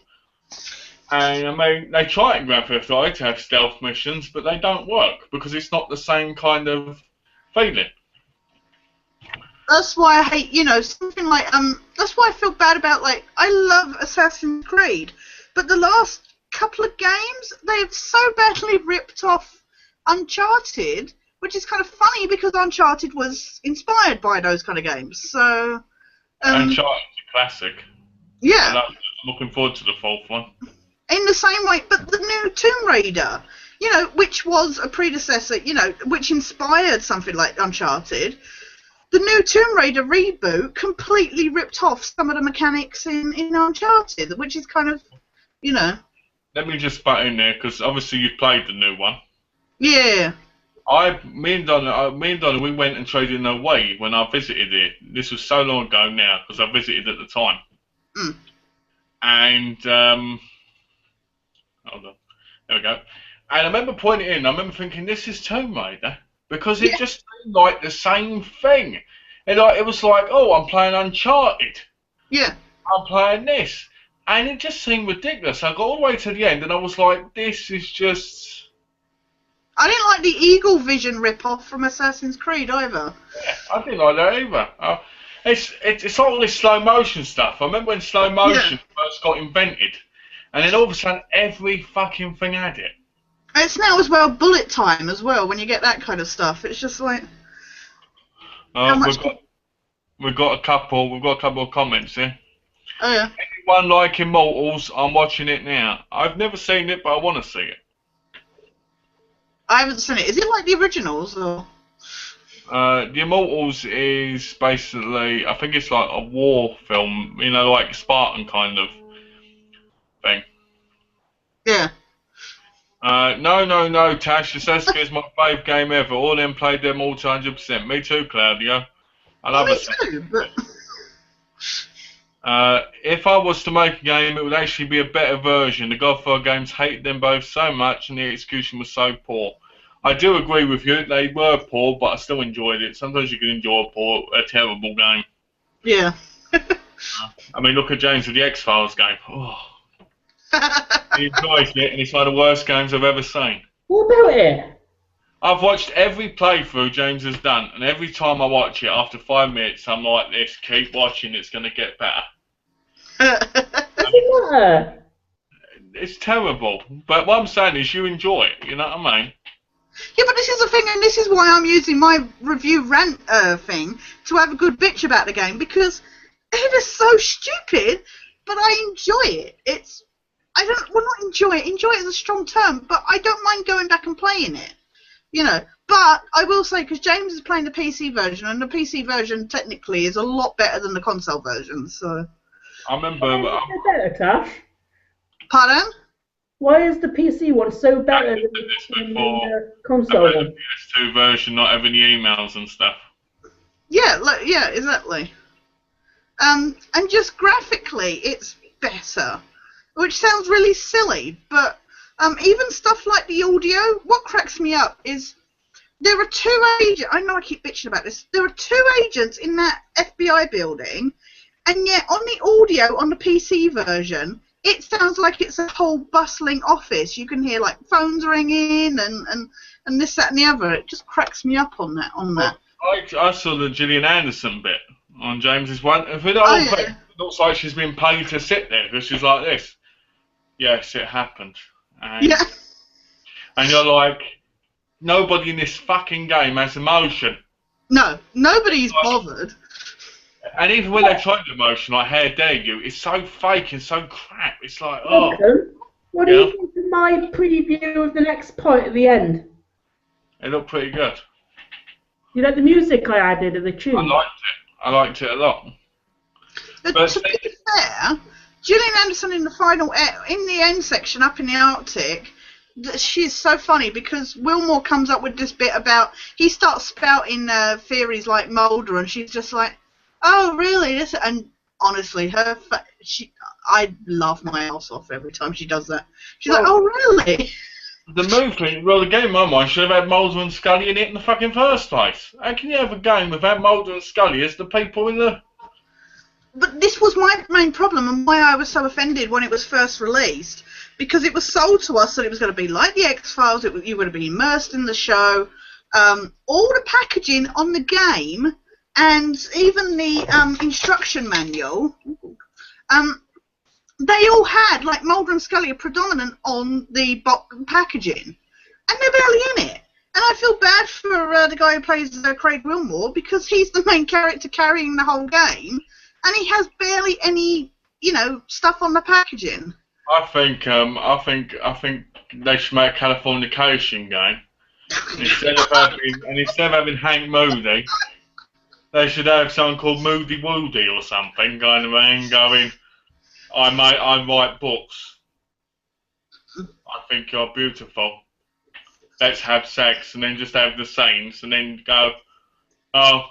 And I mean, they try in Grand Theft Auto to have stealth missions, but they don't work because it's not the same kind of feeling. That's why I hate, you know, something like that's why I feel bad about, like, I love Assassin's Creed, but the last couple of games they've so badly ripped off Uncharted, which is kind of funny because Uncharted was inspired by those kind of games. So Uncharted's a classic. Yeah. And I'm looking forward to the fourth one. In the same way, but the new Tomb Raider, you know, which was a predecessor, you know, which inspired something like Uncharted. The new Tomb Raider reboot completely ripped off some of the mechanics in Uncharted, which is kind of, you know. Let me just butt in there, because obviously you've played the new one. Yeah. Me and Donna, we went and traded away when I visited it. This was so long ago now, because I visited at the time. Mm. And, hold on, there we go. And I remember pointing in, I remember thinking, this is Tomb Raider, because it just seemed like the same thing. And it was like, oh, I'm playing Uncharted. Yeah. I'm playing this. And it just seemed ridiculous. I got all the way to the end, and I was like, this is just... I didn't like the Eagle Vision rip-off from Assassin's Creed either. Yeah, I didn't like that either. It's all this slow motion stuff. I remember when slow motion first got invented, and then all of a sudden every fucking thing had it. It's now as well bullet time as well when you get that kind of stuff. It's just like... We've got a couple of comments here. Oh yeah. Anyone like Immortals? I'm watching it now. I've never seen it, but I want to see it. I haven't seen it. Is it like the originals or? The Immortals is basically, I think it's like a war film, you know, like Spartan kind of thing. Yeah. No, Tash. Assassin's is my favourite game ever. All them played them all to 100%. Me too, Claudia. I love it. Me too, but... If I was to make a game, it would actually be a better version. The Godfather games hated them both so much, and the execution was so poor. I do agree with you. They were poor, but I still enjoyed it. Sometimes you can enjoy a terrible game. Yeah. I mean, look at James with the X-Files game. Oh. He enjoys it, and it's one of the worst games I've ever seen. What about it? I've watched every playthrough James has done, and every time I watch it, after 5 minutes, I'm like this, keep watching, it's going to get better. Does it matter? It's terrible, but what I'm saying is you enjoy it, you know what I mean? Yeah, but this is the thing, and this is why I'm using my review rant thing to have a good bitch about the game, because it is so stupid, but I enjoy it. Not enjoy it is a strong term, but I don't mind going back and playing it. You know, but I will say, because James is playing the PC version, and the PC version technically is a lot better than the console version, so... I remember... Why is it better, Tash? Pardon? Why is the PC one so better than the console one? The PS2 version not having the emails and stuff. Yeah, yeah, exactly. And just graphically, it's better, which sounds really silly, but... even stuff like the audio, what cracks me up is there are two agents, I know I keep bitching about this, there are two agents in that FBI building, and yet on the audio on the PC version, it sounds like it's a whole bustling office. You can hear like phones ringing and this, that and the other. It just cracks me up on that. I saw the Gillian Anderson bit on James's one. For the whole thing, it looks like she's been paid to sit there because she's like this. Yes, it happened. And you're like, Nobody in this fucking game has emotion. No, nobody's bothered. And even when they try the emotion, like how dare you, it's so fake and so crap. It's like, oh. Welcome. What do you think of my preview of the next part at the end? It looked pretty good. You like the music I added and the tune? I liked it. I liked it a lot. But to be fair, Gillian Anderson in the end section up in the Arctic, she's so funny because Wilmore comes up with this bit about, he starts spouting theories like Mulder, and she's just like, oh really? And honestly, I laugh my ass off every time she does that. She's like, oh really? The movie, well, the game in my mind should have had Mulder and Scully in it in the fucking first place. How can you have a game without Mulder and Scully as the people in the... But this was my main problem and why I was so offended when it was first released, because it was sold to us that it was going to be like the X-Files, you were going to be immersed in the show, all the packaging on the game, and even the instruction manual, they all had, like, Mulder and Scully are predominant on the packaging, and they're barely in it. And I feel bad for the guy who plays Craig Wilmore, because he's the main character carrying the whole game, and he has barely any, stuff on the packaging. I think they should make a Californication game. Instead of having Hank Moody, they should have someone called Moody Woody or something, kind of thing, going, I write books. I think you're beautiful. Let's have sex, and then just have the scenes, and then go, oh.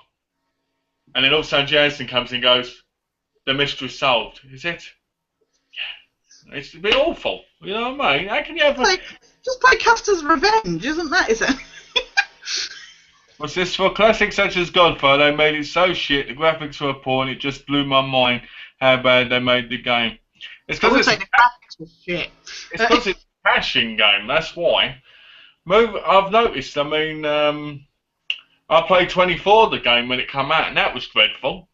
And then also Jansen comes in and goes, the mystery's solved. Is it? Yeah. It's a bit awful. You know what I mean? How can you ever... Just play Custer's Revenge, isn't that, is it? What's this for? Classics such as Godfather, they made it so shit, the graphics were poor, and it just blew my mind how bad they made the game. It's because the graphics were shit. It's because it's a crashing game, that's why. I've noticed, I mean, I played 24 the game when it came out, and that was dreadful.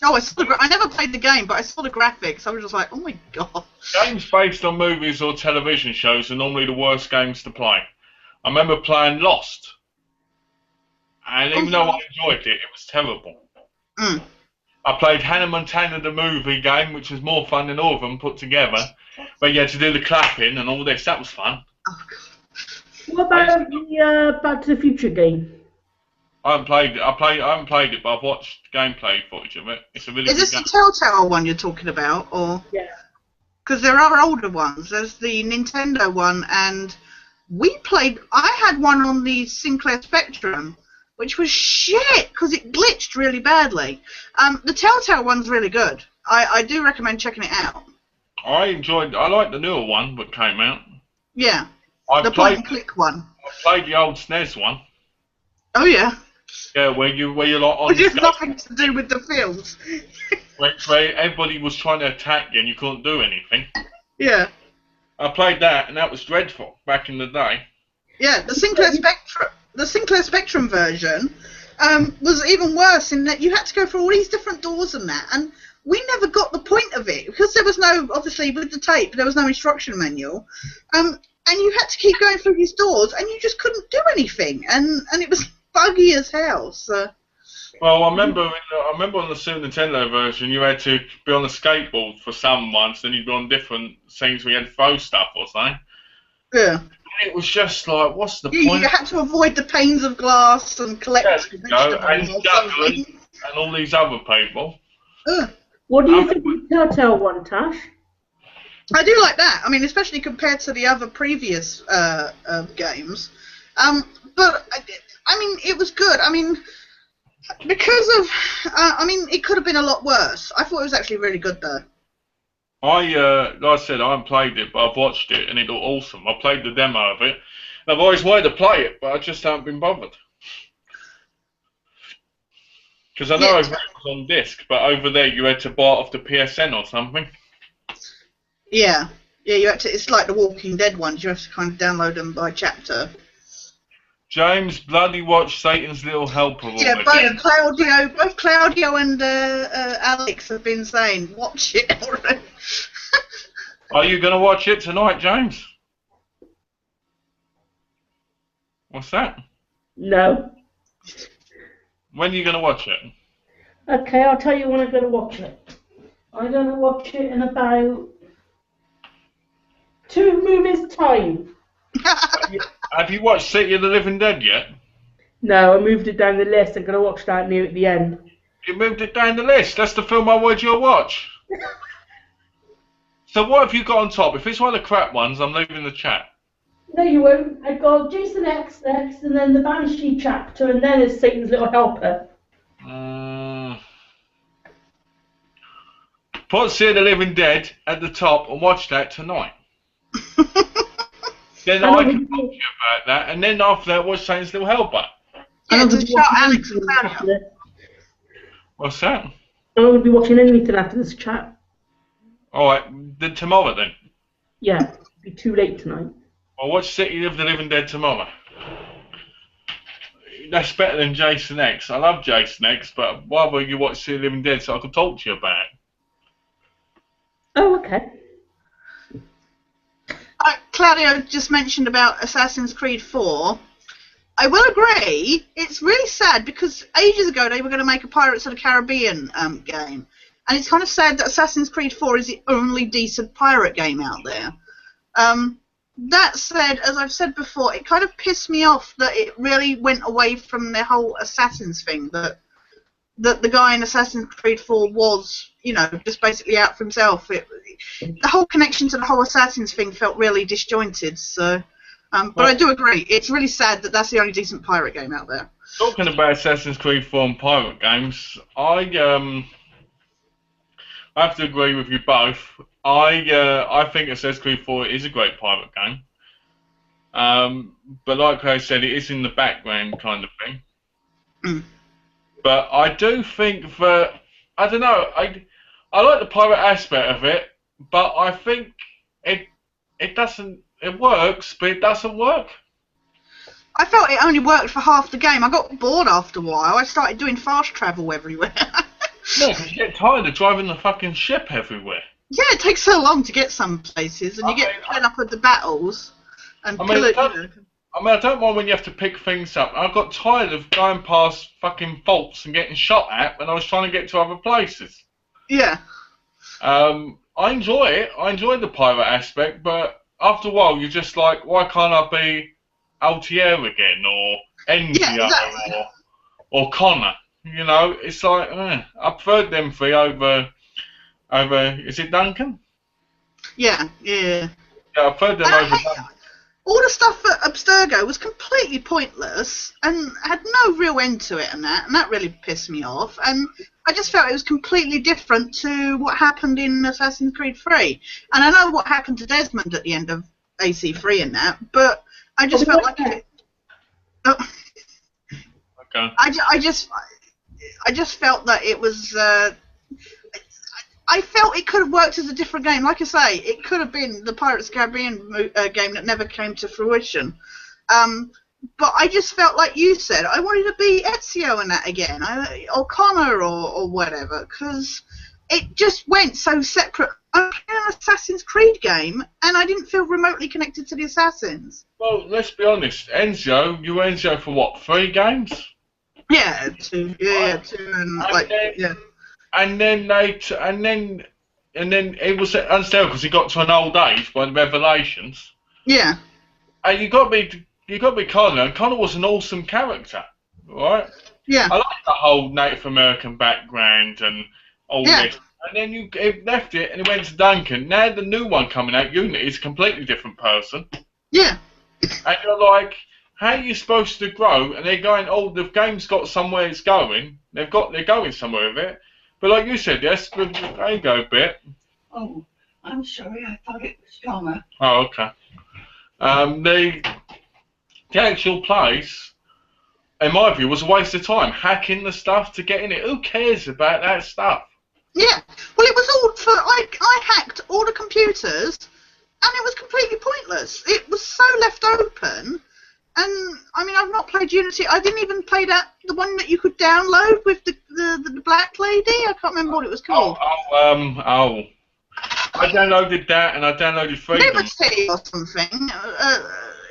Oh, I never played the game, but I saw the graphics. I was just like, oh my god. Games based on movies or television shows are normally the worst games to play. I remember playing Lost, and even though I enjoyed it, it was terrible. Mm. I played Hannah Montana the movie game, which was more fun than all of them put together, but you had to do the clapping and all this. That was fun. Oh, god. What about the Back to the Future game? I haven't played it. I haven't played it, but I've watched gameplay footage of it. It's a really Is good this game. the Telltale one you're talking about, or? Yeah. Because there are older ones. There's the Nintendo one, and I had one on the Sinclair Spectrum, which was shit because it glitched really badly. The Telltale one's really good. I do recommend checking it out. I like the newer one that came out. Yeah. The point-and-click one. I played the old SNES one. Oh yeah. Yeah, where you're like on. Which has nothing to do with the films. where everybody was trying to attack you and you couldn't do anything. Yeah. I played that and that was dreadful back in the day. Yeah, the Sinclair Spectrum version was even worse in that you had to go through all these different doors and that, and we never got the point of it because there was obviously with the tape there was no instruction manual, and you had to keep going through these doors and you just couldn't do anything, and it was buggy as hell. So. Well, I remember on the Super Nintendo version you had to be on a skateboard for some months, then you'd be on different scenes where you had to throw stuff or something. Yeah. It was just like, what's the point? You had to avoid the panes of glass and collect vegetables and all these other people. What do you think of the Telltale one, Tash? I do like that. I mean, especially compared to the other previous games. But I mean, it was good. I mean, because of, it could have been a lot worse. I thought it was actually really good though. Like I said, I haven't played it, but I've watched it and it looked awesome. I played the demo of it. And I've always wanted to play it, but I just haven't been bothered. Because I know it was on disc, but over there you had to buy it off the PSN or something. Yeah, you had to. It's like the Walking Dead ones. You have to kind of download them by chapter. James, bloody watch Satan's Little Helper. Yeah, both Claudio and Alex have been saying, watch it already. Are you going to watch it tonight, James? What's that? No. When are you going to watch it? Okay, I'll tell you when I'm going to watch it. I'm going to watch it in about 2 movies' time. Have you watched City of the Living Dead yet? No, I moved it down the list. I'm going to watch that near at the end. You moved it down the list. That's the film I wanted you to watch. So what have you got on top? If it's one of the crap ones, I'm leaving the chat. No, you won't. I've got Jason X next, and then the Banshee chapter, and then it's Satan's Little Helper. Put City of the Living Dead at the top and watch that tonight. Then I can talk to you about that, and then after that, watch Satan's Little Helper. Yeah, to shout Alex and Claudia. What's that? I'm not going to be watching anything after this chat. Alright, then tomorrow then. Yeah, it'll be too late tonight. I'll watch City of the Living Dead tomorrow. That's better than Jason X. I love Jason X, but I'd rather you watch City of the Living Dead so I can talk to you about it. Oh, okay. Claudio just mentioned about Assassin's Creed 4. I will agree, it's really sad because ages ago they were going to make a Pirates of the Caribbean game. And it's kind of sad that Assassin's Creed 4 is the only decent pirate game out there. That said, as I've said before, it kind of pissed me off that it really went away from the whole Assassins thing. That the guy in Assassin's Creed 4 was, you know, just basically out for himself. The whole connection to the whole Assassins thing felt really disjointed. So, but I do agree, it's really sad that that's the only decent pirate game out there. Talking about Assassin's Creed 4 and pirate games, I have to agree with you both. I think Assassin's Creed 4 is a great pirate game. But like I said, it is in the background kind of thing. Mm. But I do think that, I don't know, I like the pirate aspect of it, but I think it doesn't, it works, but it doesn't work. I felt it only worked for half the game. I got bored after a while. I started doing fast travel everywhere. No, because you get tired of driving the fucking ship everywhere. Yeah, it takes so long to get some places, and you get fed up with the battles. And I don't mind when you have to pick things up. I got tired of going past fucking faults and getting shot at when I was trying to get to other places. Yeah. I enjoy it. I enjoy the pirate aspect, but after a while you're just like, why can't I be Altier again, or Enzio, exactly. or Connor? You know, it's like, I preferred them three over, is it Duncan? Yeah. Yeah, I preferred them over Duncan. All the stuff at Abstergo was completely pointless and had no real end to it, and that really pissed me off. And I just felt it was completely different to what happened in Assassin's Creed 3. And I know what happened to Desmond at the end of AC3 and that, but I just felt like it. Okay. I just felt that it was. I felt it could have worked as a different game. Like I say, it could have been the Pirates of the Caribbean game that never came to fruition. But I just felt, like you said, I wanted to be Ezio in that again, or Connor, or whatever, because it just went so separate. I'm playing an Assassin's Creed game, and I didn't feel remotely connected to the Assassins. Well, let's be honest. Enzo, you were Enzo for what, 3 games? Yeah, 2. Yeah, 2, yeah. And then it was unstable because he got to an old age by the Revelations. Yeah. And you got to be Connor, and Connor was an awesome character, right? Yeah. I like the whole Native American background and all this. And then you left it and it went to Duncan. Now the new one coming out, Unity, is a completely different person. Yeah. And you're like, how are you supposed to grow? And they're going, oh, the game's got somewhere it's going. They're going somewhere with it. But like you said, yes, there you go, bit. Oh, I'm sorry, I thought it was Connor. Oh, okay. The actual place, in my view, was a waste of time. Hacking the stuff to get in it. Who cares about that stuff? Yeah. Well, it was all for, I hacked all the computers, and it was completely pointless. It was so left open. And I mean, I've not played Unity. I didn't even play the one that you could download with the black lady. I can't remember what it was called. I downloaded that, and I downloaded Freedom. Liberty or something.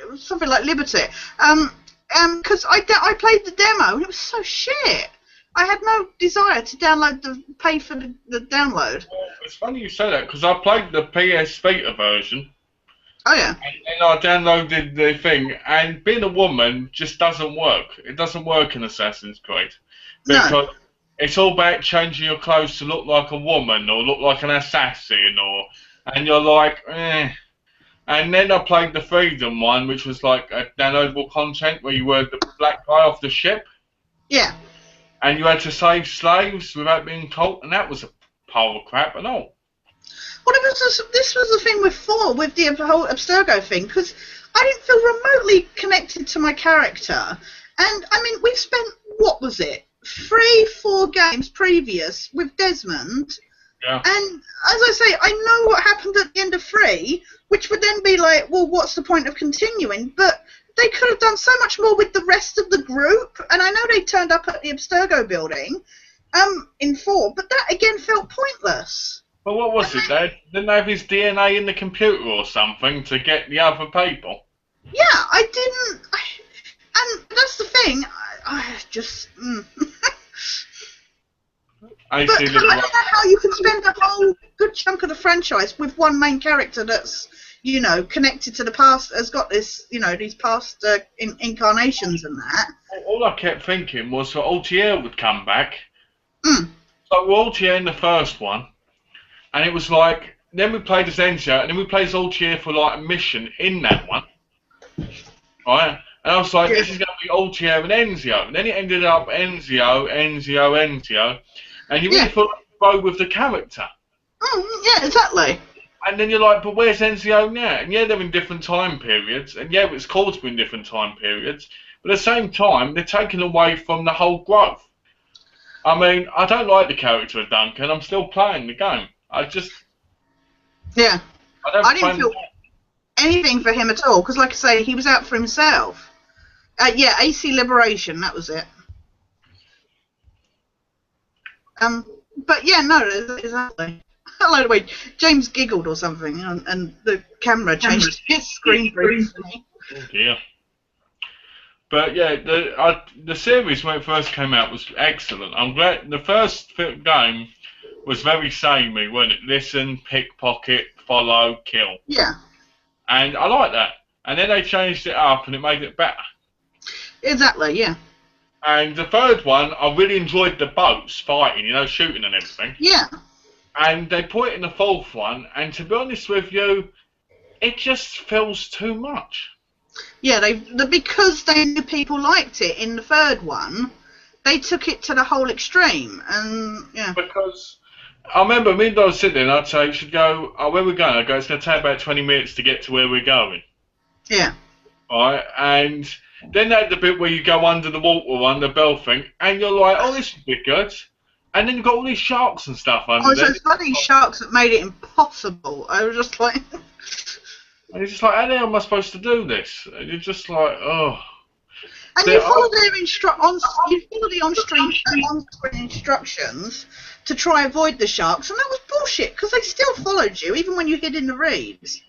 It was something like Liberty. because I played the demo and it was so shit. I had no desire to pay for the download. It's funny you say that because I played the PS Vita version. Oh yeah. And I downloaded the thing, and being a woman just doesn't work. It doesn't work in Assassin's Creed because it's all about changing your clothes to look like a woman or look like an assassin, and you're like, eh. And then I played the Freedom one, which was like a downloadable content where you were the black guy off the ship. Yeah. And you had to save slaves without being caught, and that was a pile of crap and all. Well, this was the thing with 4, with the whole Abstergo thing, because I didn't feel remotely connected to my character. And, I mean, we've spent, what was it, 3-4 games previous with Desmond. Yeah. And, as I say, I know what happened at the end of 3, which would then be like, well, what's the point of continuing? But they could have done so much more with the rest of the group. And I know they turned up at the Abstergo building in 4, but that, again, felt pointless. Well, what was it? Didn't they have his DNA in the computer or something to get the other people? Yeah, I didn't. And that's the thing. I just. But I don't know how you can spend a whole good chunk of the franchise with one main character that's, you know, connected to the past, has got this, you know, these past incarnations and that. All I kept thinking was that Altier would come back. Mm. So Altier in the first one. And it was like, then we played as Enzio, and then we played as Altier for like a mission in that one. Right? And I was like, this is going to be Altier and Enzio. And then it ended up Enzio. And you really thought you go with the character. Yeah, exactly. And then you're like, but where's Enzio now? And yeah, they're in different time periods. And yeah, it's called to be in different time periods. But at the same time, they're taking away from the whole growth. I mean, I don't like the character of Duncan. I'm still playing the game. I didn't feel anything for him at all, because like I say, he was out for himself. Yeah, AC Liberation, that was it. But yeah, no, exactly. By the way, James giggled or something, and the camera changed his screen briefly. Oh dear. But yeah, the series when it first came out was excellent. I'm glad the first game was very samey, wasn't it? Listen, pickpocket, follow, kill. Yeah. And I like that. And then they changed it up and it made it better. Exactly, yeah. And the third one, I really enjoyed the boats fighting, you know, shooting and everything. Yeah. And they put it in the fourth one, and to be honest with you, it just feels too much. Yeah, because they knew people liked it in the third one, they took it to the whole extreme, and yeah. Because I remember me and I was sitting there and I'd say, you should go, oh, where are we going? I'd go, it's going to take about 20 minutes to get to where we're going. Yeah. Right, and then they had the bit where you go under the water on the bell thing, and you're like, oh, this would be good. And then you've got all these sharks and stuff under there. Oh, so it's not these sharks that made it impossible. I was just like... And you're just like, how the hell am I supposed to do this? And you're just like, oh. And you follow the on-screen instructions to try and avoid the sharks, and that was bullshit, because they still followed you, even when you hid in the reeds.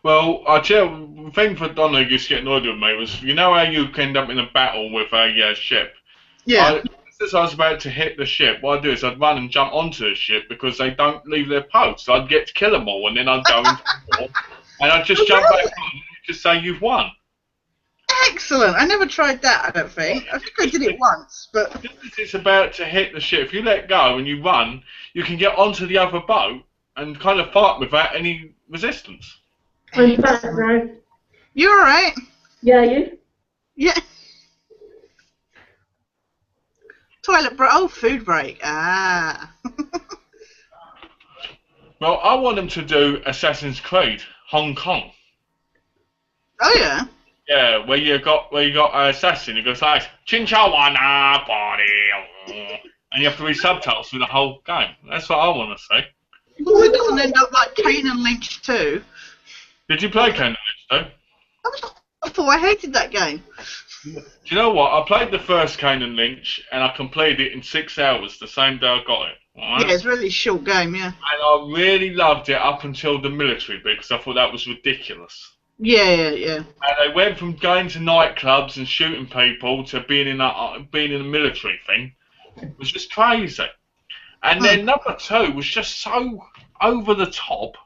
Well, I tell you, the thing for Donna used to get annoyed with me was, you know how you end up in a battle with a ship? Yeah. As I was about to hit the ship, what I'd do is I'd run and jump onto the ship because they don't leave their posts. So I'd get to kill them all, and then I'd go into the door, and I'd just jump back on and just say, you've won. Excellent. I never tried that, I don't think. I think I did it once, but... It's about to hit the ship. If you let go and you run, you can get onto the other boat and kind of fight without any resistance. I'm back now. You alright? Yeah, you? Yeah. Toilet break. Oh, food break. Ah. Well, I want them to do Assassin's Creed Hong Kong. Oh yeah. Yeah, where you got an assassin who goes like Chin Chow Wana body, and you have to read subtitles through the whole game. That's what I want to say. Well, it doesn't end up like Kane and Lynch 2. Did you play Kane and Lynch though? That was awful. I hated that game. Do you know what? I played the first Kane and Lynch, and I completed it in 6 hours, the same day I got it. Right? Yeah, it's a really short game, yeah. And I really loved it up until the military bit, because I thought that was ridiculous. Yeah. And they went from going to nightclubs and shooting people to being in a military thing. It was just crazy. And then number 2 was just so over the top.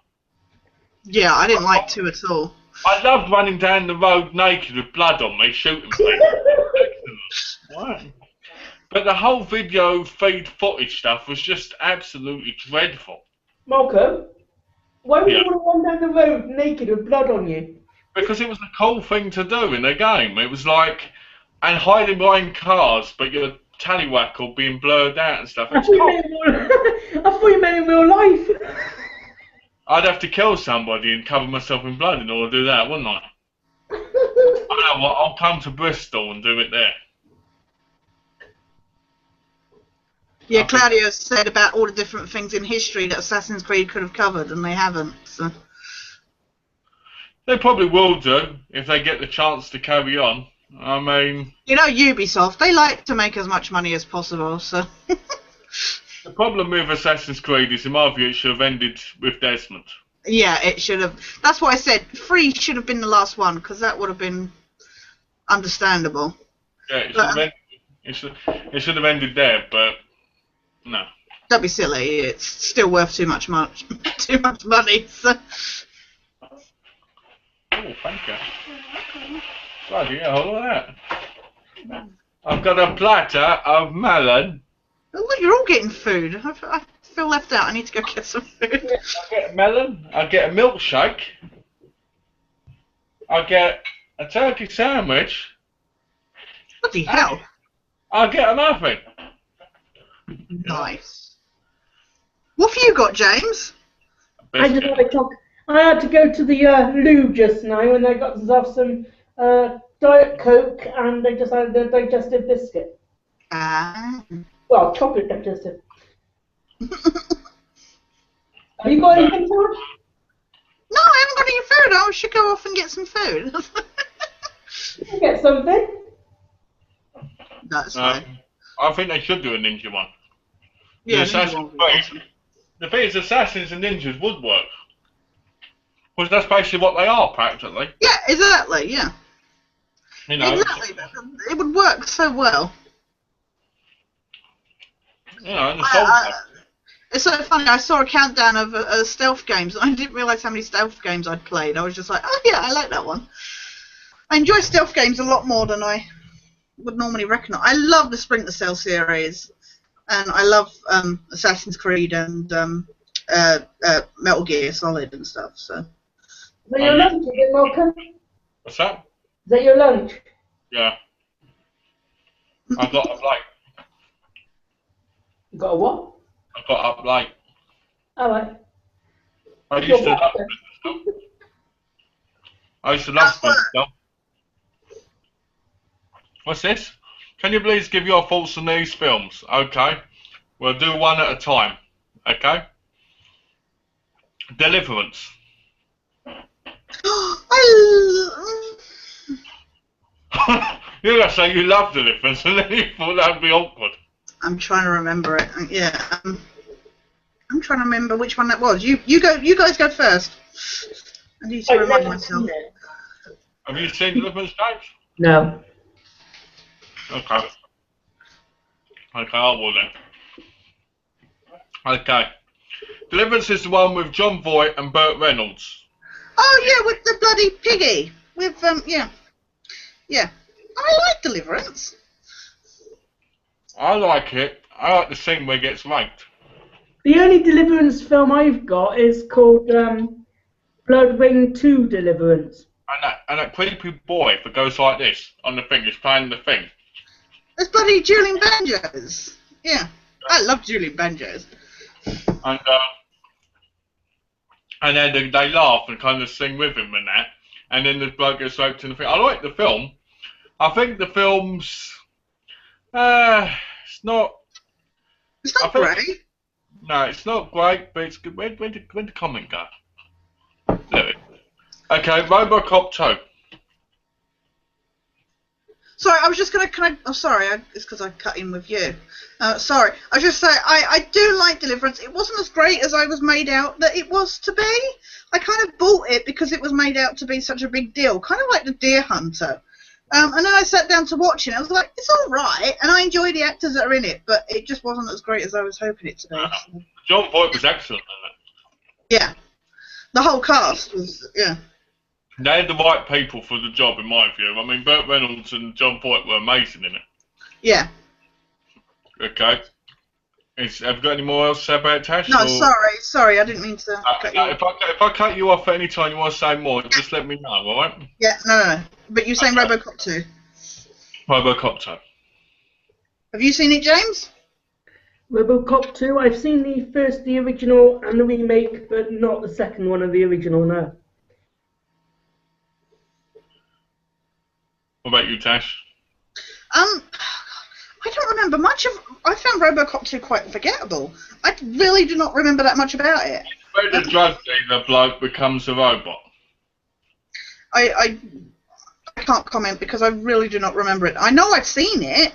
Yeah, I didn't like 2 at all. I loved running down the road naked with blood on me, shooting people. Right. But the whole video feed footage stuff was just absolutely dreadful. Malcolm, why would you want to run down the road naked with blood on you? Because it was a cool thing to do in the game. It was like, and hiding behind cars, but your tallywhackle being blurred out and stuff. I thought you meant in real life. I'd have to kill somebody and cover myself in blood in order to do that, wouldn't I? I know what, I'll come to Bristol and do it there. Yeah, Claudio said about all the different things in history that Assassin's Creed could have covered, and they haven't. So. They probably will do if they get the chance to carry on. I mean, you know, Ubisoft, they like to make as much money as possible. So. The problem with Assassin's Creed is, in my view, it should have ended with Desmond. Yeah, it should have. That's what I said. 3 should have been the last one, because that would have been understandable. Yeah, it should have ended there, but no. Don't be silly. It's still worth too much money. So. Oh, thank you. Bloody hell, look at that. I've got a platter of melon. Oh, look, you're all getting food. I feel left out. I need to go get some food. I get a melon. I get a milkshake. I get a turkey sandwich. Bloody hell. I get a muffin. Nice. What have you got, James? I had to go to the loo just now, and they got themselves some Diet Coke, and they just had a digestive biscuit. Ah. Well, chocolate digestive. Have you got anything, George? No, I haven't got any food. I should go off and get some food. You get something. That's fine. I think they should do a ninja one. Yeah, the thing is, assassins and ninjas would work. Because that's basically what they are, practically. Yeah, exactly, yeah. You know, exactly. It would work so well. You know, it's so funny. I saw a countdown of stealth games. I didn't realise how many stealth games I'd played. I was just like, oh yeah, I like that one. I enjoy stealth games a lot more than I would normally reckon. I love the Splinter Cell series, and I love Assassin's Creed and Metal Gear Solid and stuff. So. Is that your lunch, is it, Malcolm? What's that? Is that your lunch? Yeah. I got up late. You got a what? I got up late. Alright. I used to love Splinter Cell. What's this? Can you please give your thoughts on these films? Okay. We'll do one at a time. Okay? Deliverance. You're going to say you love Deliverance, and then you thought that would be awkward. I'm trying to remember it. Yeah. I'm trying to remember which one that was. You guys go first. I need to remind myself. Have you seen Deliverance, James? No. Okay. Okay, I will then. Okay. Deliverance is the one with John Voight and Burt Reynolds. Oh yeah, with the bloody piggy. With yeah. I like Deliverance. I like it. I like the scene where he gets raped. The only Deliverance film I've got is called Blood Rain 2 Deliverance. And that creepy boy that goes like this on the thing is playing the thing. It's bloody dueling banjos. Yeah, I love dueling banjos. And then they laugh and kind of sing with him and that. And then the bloke gets raped in the thing. I like the film. I think the film's... it's not... It's not great. No, it's not great, but it's good. Where'd the comment go? There it is. Okay, RoboCop 2. Sorry, I was just gonna. Sorry, it's because I cut in with you. Sorry, I was just saying I do like Deliverance. It wasn't as great as I was made out that it was to be. I kind of bought it because it was made out to be such a big deal, kind of like the Deer Hunter. And then I sat down to watch it. I was like, it's all right, and I enjoy the actors that are in it, but it just wasn't as great as I was hoping it to be. So. John Voight was excellent in it. Yeah, the whole cast was They had the right people for the job, in my view. I mean, Burt Reynolds and John Voight were amazing in it. Yeah. Okay. Have you got any more else to say about it, Tash? No, or... sorry, I didn't mean to cut you off. If I cut you off at any time you want to say more, just let me know, alright? Yeah, no. But you're saying RoboCop 2. RoboCop 2. Have you seen it, James? RoboCop 2, I've seen the original, and the remake, but not the second one of the original, no. What about you, Tash? I don't remember much of. I found RoboCop 2 quite forgettable. I really do not remember that much about it. Where the drug dealer bloke becomes a robot. I can't comment because I really do not remember it. I know I've seen it,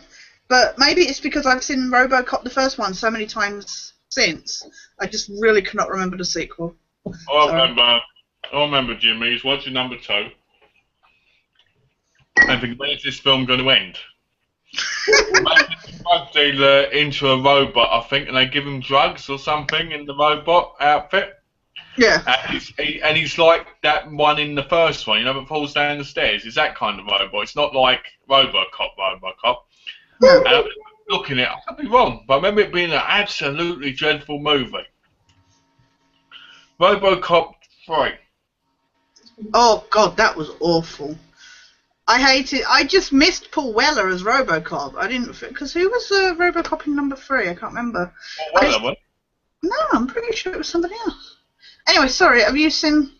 but maybe it's because I've seen RoboCop the first one so many times since. I just really cannot remember the sequel. I remember Jimmy. He's watching number 2. And think, where's this film going to end? Make the drug dealer into a robot, I think, and they give him drugs or something in the robot outfit. Yeah. And he's like that one in the first one, you know, that falls down the stairs. It's that kind of robot. It's not like RoboCop. No. And looking at it, I could be wrong, but I remember it being an absolutely dreadful movie. RoboCop 3. Oh God, that was awful. I hate it. I just missed Paul Weller as RoboCop. I didn't, because who was RoboCop in number 3? I can't remember. Paul Weller, what? No, I'm pretty sure it was somebody else. Anyway, sorry. Have you seen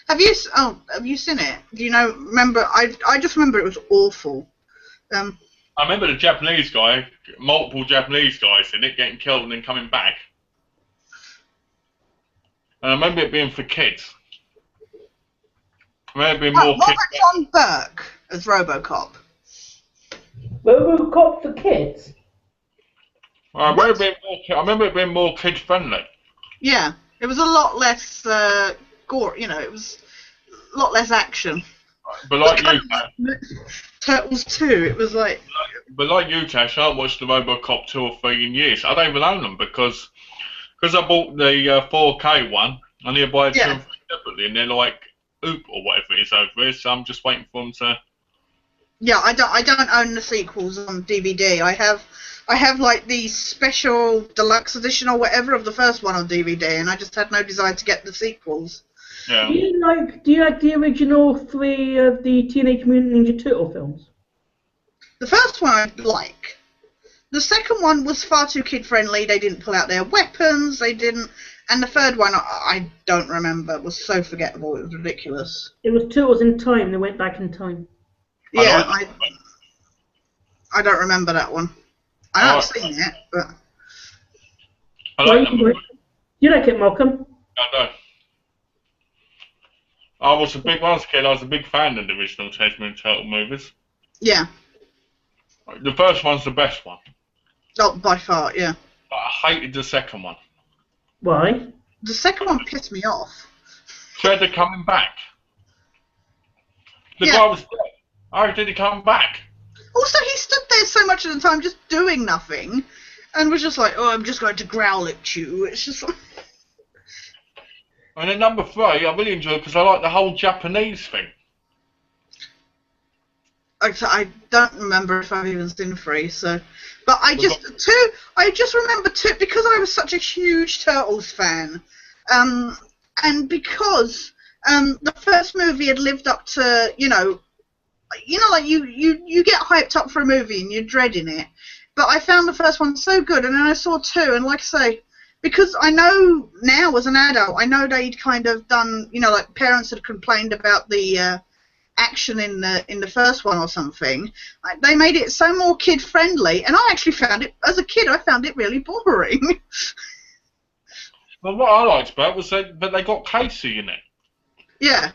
it? Do you know? Remember? I just remember it was awful. I remember the Japanese guy, multiple Japanese guys in it, getting killed and then coming back. And I remember it being for kids. I remember it being more kids. John Burke as RoboCop. RoboCop for kids? I remember it being more kid friendly. Yeah, it was a lot less gore. You know, it was a lot less action. But like you, Tash. Turtles 2. It was like. But like you, Tash, I haven't watched the RoboCop 2 or 3 in years. I don't even own them because I bought the 4K one. I need to buy 2 and 3 separately, and they're like oop or whatever it is over here. So I'm just waiting for them to. Yeah, I don't own the sequels on DVD. I have like the special deluxe edition or whatever of the first one on DVD, and I just had no desire to get the sequels. Yeah. Do you like the original 3 of the Teenage Mutant Ninja Turtle films? The first one I like. The second one was far too kid friendly. They didn't pull out their weapons. They didn't. And the third one I don't remember. It was so forgettable. It was ridiculous. It was Turtles in Time. They went back in time. Yeah, I don't remember that one. I haven't seen it, but. I like them. You like it, Malcolm? I know. When I was a kid, I was a big fan of the original Teenage Mutant Turtle movies. Yeah. The first one's the best one. Oh, by far, yeah. But I hated the second one. Why? The second one pissed me off. Shredder coming back. The guy was dead. How did he come back? Also, he stood there so much of the time just doing nothing, and was just like, "Oh, I'm just going to growl at you." It's just. And then number 3, I really enjoyed because I like the whole Japanese thing. I don't remember if I've even seen 3, so. But I just remember 2 because I was such a huge Turtles fan, and because the first movie had lived up to like you get hyped up for a movie and you're dreading it. But I found the first one so good, and then I saw 2, and like I say, because I know now as an adult, I know they'd kind of done, like parents had complained about the action in the first one or something. They made it so more kid friendly, and I actually found it, as a kid, I found it really boring. Well, what I liked about it was that they got Casey in it. Yeah.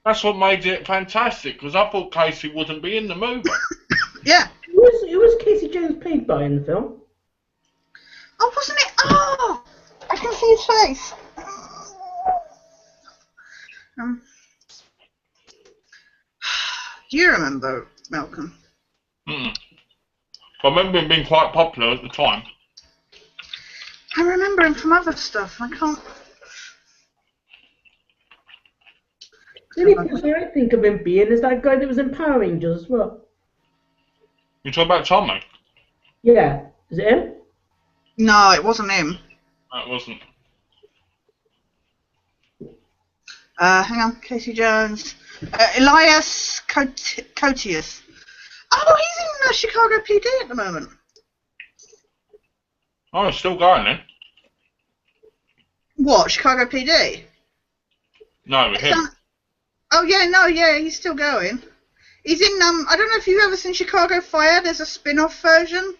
That's what made it fantastic, because I thought Casey wouldn't be in the movie. Yeah. Who was Casey Jones played by in the film? Oh, wasn't it? Oh, I can see his face. Do you remember, Malcolm? I remember him being quite popular at the time. I remember him from other stuff. I can't. The only person I think of him being is that guy that was in Power Rangers as well. You talking about Tommy? Yeah, is it him? No, it wasn't him. That wasn't. Hang on, Casey Jones. Elias Cotius. Oh, he's in the Chicago PD at the moment. Oh, it's still going then. What, Chicago PD? No, him. Oh yeah, no, yeah, he's still going. He's in I don't know if you've ever seen Chicago Fire. There's a spin-off version,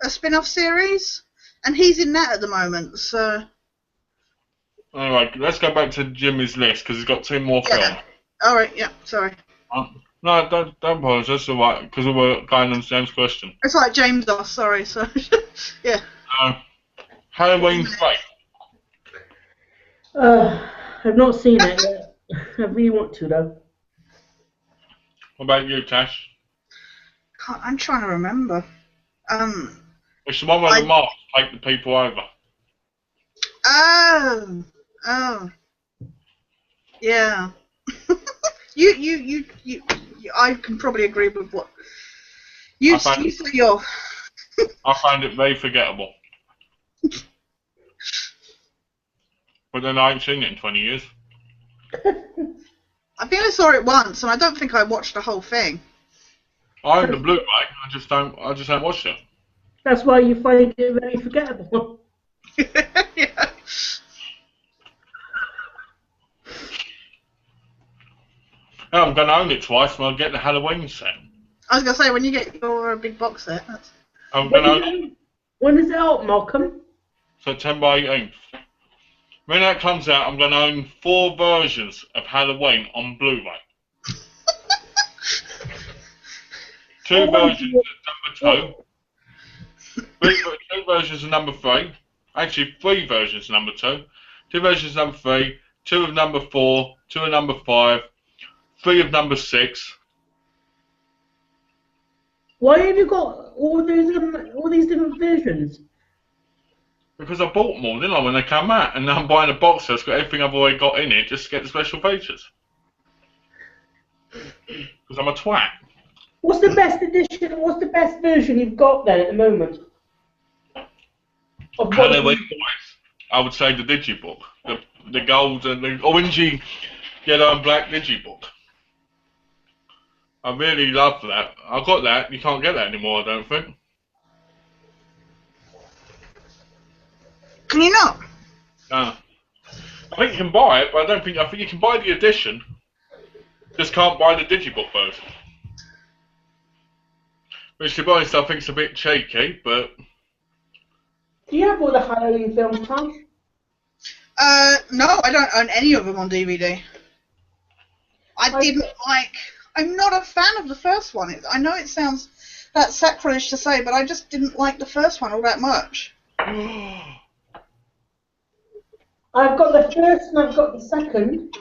a spin-off series, and he's in that at the moment. So. Anyway, let's go back to Jimmy's list because he's got 2 more films. All right, yeah, sorry. No, don't apologise. That's all right because we were going on James' question. It's like James Doss, sorry. So yeah. Halloween 3. I've not seen it yet. I really want to though. What about you, Tash? I'm trying to remember. It's the one where the masks take the people over. Oh, yeah. you. I can probably agree with what you say. I found it very forgettable. But then I ain't seen it in 20 years. I think I saw it once, and I don't think I watched the whole thing. I own the Blu-ray. I just haven't watched it. That's why you find it very forgettable. Yeah. Oh, I'm going to own it twice when I get the Halloween set. I was going to say, when you get your big box set. I'm going to own it When is it out, Malcolm? September 18th. When that comes out, I'm going to own 4 versions of Halloween on Blu-ray. 2 versions of number 2. 2 versions of number 3. Actually, 3 versions of number 2. 2 versions of number 3. 2 of number 4. 2 of number 5. 3 of number 6. Why have you got all these different versions? Because I bought them all, didn't I, when they come out? And now I'm buying a box that's got everything I've already got in it just to get the special features. Because I'm a twat. What's the best edition? What's the best version you've got then at the moment? Of Halloween Boys. I would say the Digibook. The gold and the orangey, yellow and black Digibook. I really love that. I got that. You can't get that anymore, I don't think. Can you not? No. I think you can buy it, but I think you can buy the edition. Just can't buy the Digibook version. Which, to be honest, I think it's a bit cheeky, but... Do you have all the Halloween films, Tom? No, I don't own any of them on DVD. I'm not a fan of the first one. I know it sounds that's sacrilege to say, but I just didn't like the first one all that much. I've got the first and I've got the second.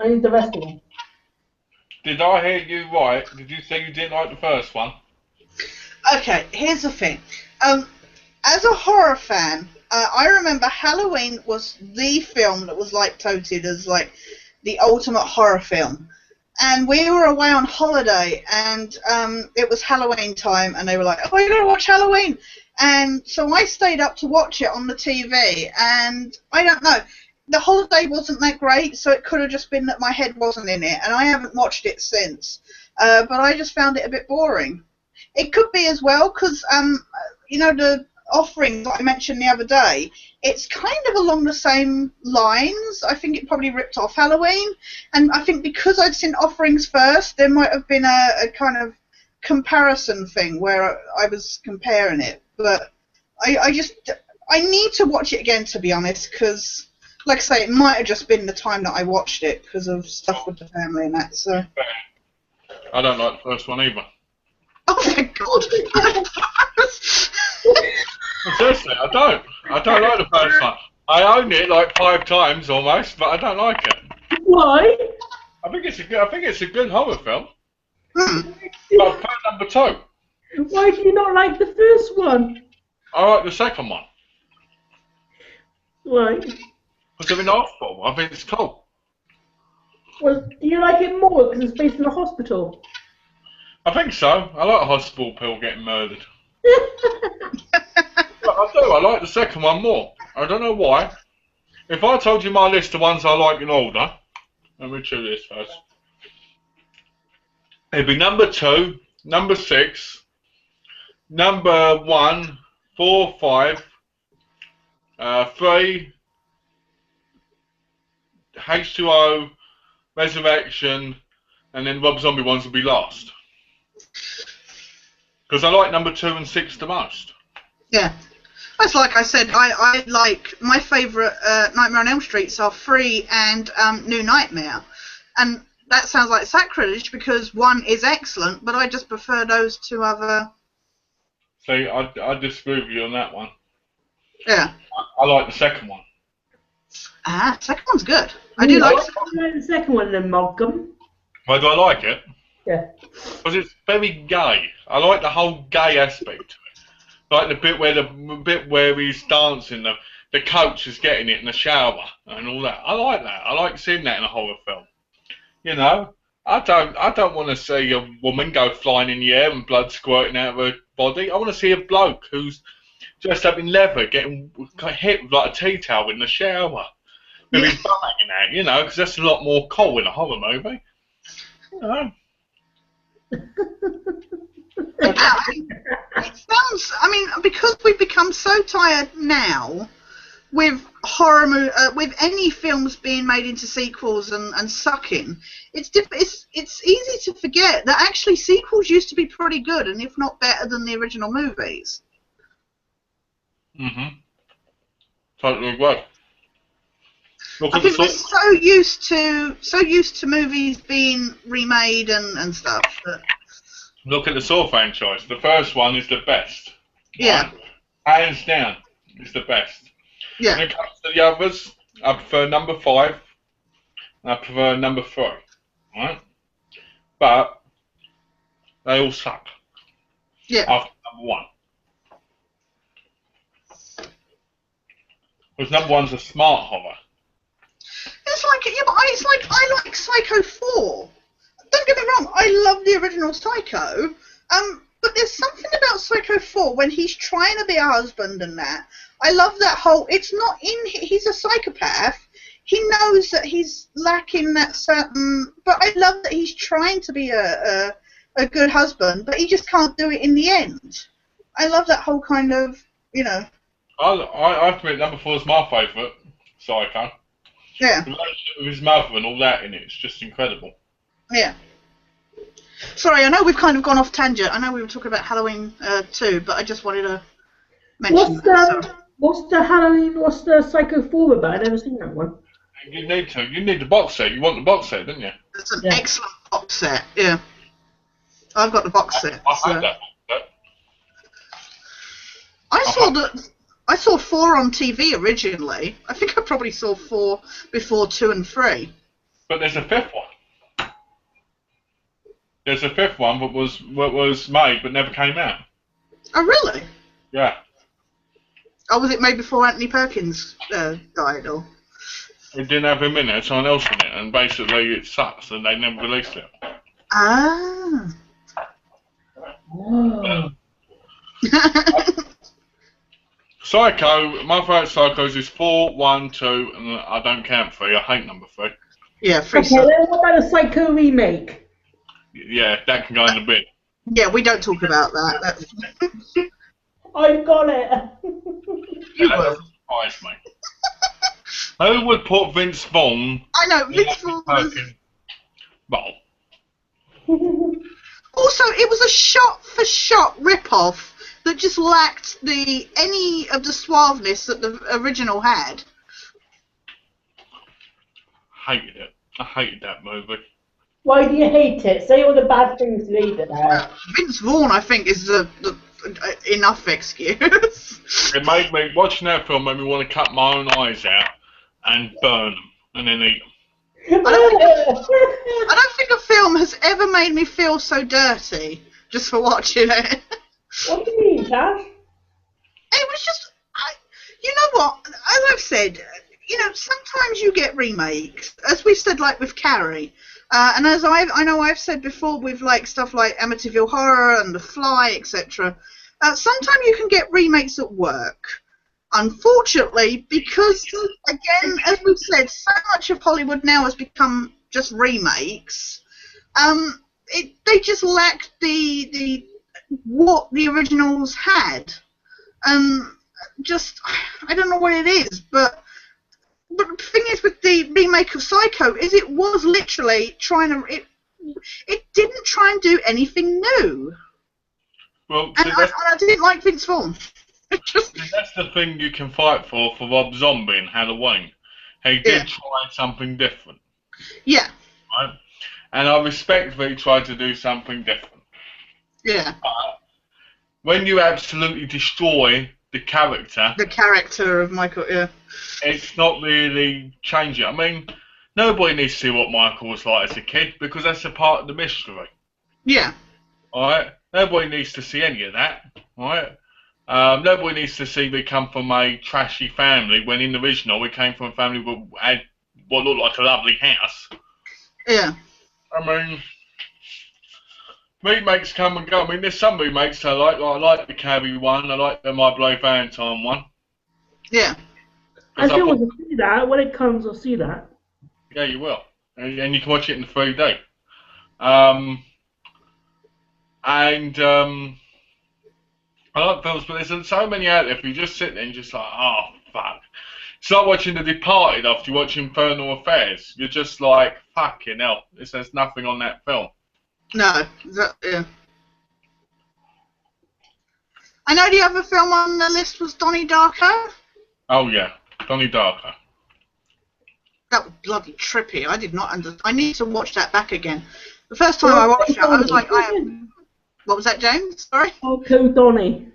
I need the rest of them. Did I hear you right? Did you say you didn't like the first one? Okay, here's the thing. As a horror fan, I remember Halloween was the film that was like touted as like the ultimate horror film. And we were away on holiday, and it was Halloween time, and they were like, "Oh, you're gonna watch Halloween," and so I stayed up to watch it on the TV. And I don't know, the holiday wasn't that great, so it could have just been that my head wasn't in it, and I haven't watched it since. But I just found it a bit boring. It could be as well because you know, the offering that I mentioned the other day, it's kind of along the same lines. I think it probably ripped off Halloween, and I think because I'd seen offerings first, there might have been a kind of comparison thing where I was comparing it. But I need to watch it again, to be honest, because like I say, it might have just been the time that I watched it because of stuff with the family and that. So I don't like the first one either. Oh my god! Seriously, I don't. I don't like the first one. I own it like 5 times almost, but I don't like it. Why? I think it's a good horror film. Hmm. But I prefer number 2. Why do you not like the first one? I like the second one. Why? Because they're in hospital. I think it's cool. Well, do you like it more because it's based in a hospital? I think so. I like a hospital pill getting murdered. But I do. I like the second one more. I don't know why. If I told you my list of ones I like in order, let me do this first. It'd be number 2, number 6, number 1, 4, 5, 3, H2O, Resurrection, and then Rob Zombie ones will be last. Because I like number 2 and 6 the most. Yeah. That's like I said, I like, my favourite Nightmare on Elm Streets are 3 and New Nightmare. And that sounds like sacrilege because 1 is excellent, but I just prefer those 2 other... See, I disagree with you on that one. Yeah. I like the second one. Ah, the second one's good. I do like the second one then, Malcolm. Why do I like it? Yeah. Because it's very gay. I like the whole gay aspect to it. Like the bit where he's dancing, the coach is getting it in the shower and all that. I like that. I like seeing that in a horror film. You know, I don't want to see a woman go flying in the air and blood squirting out of her body. I want to see a bloke who's dressed up in leather getting hit with like a tea towel in the shower with his butt hanging out. You know, because that's a lot more cool in a horror movie. You know. it sounds, I mean, because we've become so tired now with with any films being made into sequels and sucking, it's easy to forget that actually sequels used to be pretty good, and if not better than the original movies. Totally agree. I think we're so used to movies being remade and stuff that... Look at the Saw franchise. The first one is the best. Yeah. Right? Hands down, it's the best. Yeah. When it comes to the others, I prefer number 5. And I prefer number 3. Right? But they all suck. Yeah. After number 1. Because number 1's a smart horror. It's like, yeah, but I like Psycho 4. Don't get me wrong, I love the original Psycho. But there's something about Psycho 4 when he's trying to be a husband and that. I love that whole, it's not in, he's a psychopath. He knows that he's lacking that certain, but I love that he's trying to be a good husband, but he just can't do it in the end. I love that whole kind of, you know. I have to admit, number 4 is my favourite, Psycho. Yeah. The relationship with his mother and all that in it, it's just incredible. Yeah. Sorry, I know we've kind of gone off tangent. I know we were talking about Halloween 2, but I just wanted to mention that. What's the Psycho 4 about? I've never seen that one. You need to. You need the box set. You want the box set, don't you? It's an excellent box set, yeah. I've got the box set. I had that. I saw 4 on TV originally. I think I probably saw 4 before 2 and 3. But there's a 5th one. There's a 5th one that was made but never came out. Oh, really? Yeah. Oh, was it made before Anthony Perkins died, or? It didn't have him in it, someone else in it, and basically it sucks, and they never released it. Ah. Whoa. Psycho, my favourite Psychos is 4, 1, 2, and I don't count 3. I hate number 3. Yeah, 3. Okay, then what about a Psycho remake? Yeah, that can go in the bin. Yeah, we don't talk about that. I've got it. You that will. doesn't surprise me. Who would put Vince Vaughn? I know, Vince Vaughn was... Well. Also, it was a shot-for-shot rip-off that just lacked any of the suaveness that the original had. Hated it. I hated that movie. Why do you hate it? Say all the bad things you hate it there. Vince Vaughn, I think, is the enough excuse. It made me, watching that film made me want to cut my own eyes out and burn them and then eat them. I don't think a film has ever made me feel so dirty just for watching it. What do you mean, Tash? It was just, you know what? As I've said, sometimes you get remakes, as we said, like with Carrie, and as I know I've said before with like stuff like Amityville Horror and The Fly, etc. Sometimes you can get remakes that work. Unfortunately, because again, as we've said, so much of Hollywood now has become just remakes. They just lack the what the originals had. Just I don't know what it is, but the thing is with the remake of Psycho is it was literally trying to it didn't try and do anything new. Well, And I didn't like Vince Vaughn. that's the thing you can fight for Rob Zombie and Halloween. He did try something different. Yeah. Right? And I respect that he tried to do something different. Yeah. But when you absolutely destroy the character of Michael, yeah. It's not really changing. I mean, nobody needs to see what Michael was like as a kid because that's a part of the mystery. Yeah. Alright? Nobody needs to see any of that. Alright? Nobody needs to see we come from a trashy family when in the original we came from a family that had what looked like a lovely house. Yeah. I mean, remakes come and go. I mean, there's some remakes I like. I like the Carrie one. I like the My Bloody Valentine one. Yeah. I still want to see that. When it comes, I'll see that. Yeah, you will. And you can watch it in 3D. I like films, but there's so many out there. If you just sit there and just like, oh, fuck. It's like watching The Departed after you watch Infernal Affairs. You're just like, fucking hell. There's nothing on that film. No. Yeah. I know the other film on the list was Donnie Darko. Oh, yeah. Donnie Darko. That was bloody trippy. I did not understand. I need to watch that back again. The first time I watched it, I was like, what was that, James? Sorry? Oh, Donnie.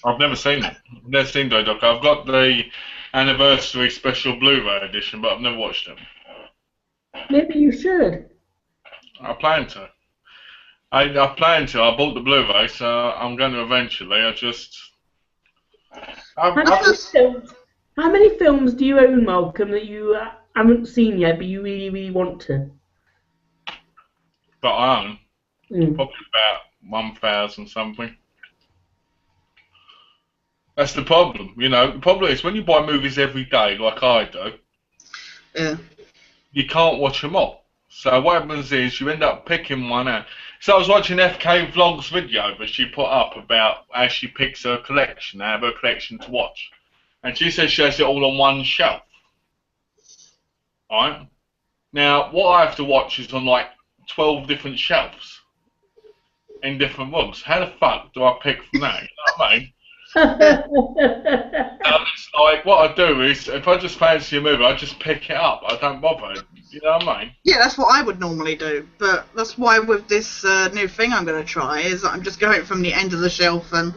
I've never seen it. I've never seen Donnie Darko. I've got the anniversary special Blu-ray edition, but I've never watched it. Maybe you should. I plan to. I plan to. I bought the Blu-ray, so I'm going to eventually. How many films do you own, Malcolm, that you haven't seen yet, but you really, really want to? But I own probably about 1,000 something. That's the problem, you know. The problem is when you buy movies every day, like I do, you can't watch them all. So what happens is you end up picking one out. So I was watching FK Vlog's video that she put up about how she picks her collection, out of her collection to watch. And she says she has it all on one shelf. Alright? Now, what I have to watch is on like 12 different shelves in different rooms. How the fuck do I pick from that? You know what I mean? It's like, what I do is, if I just fancy a movie, I just pick it up. I don't bother. You know what I mean? Yeah, that's what I would normally do. But that's why with this new thing I'm going to try is I'm just going from the end of the shelf. And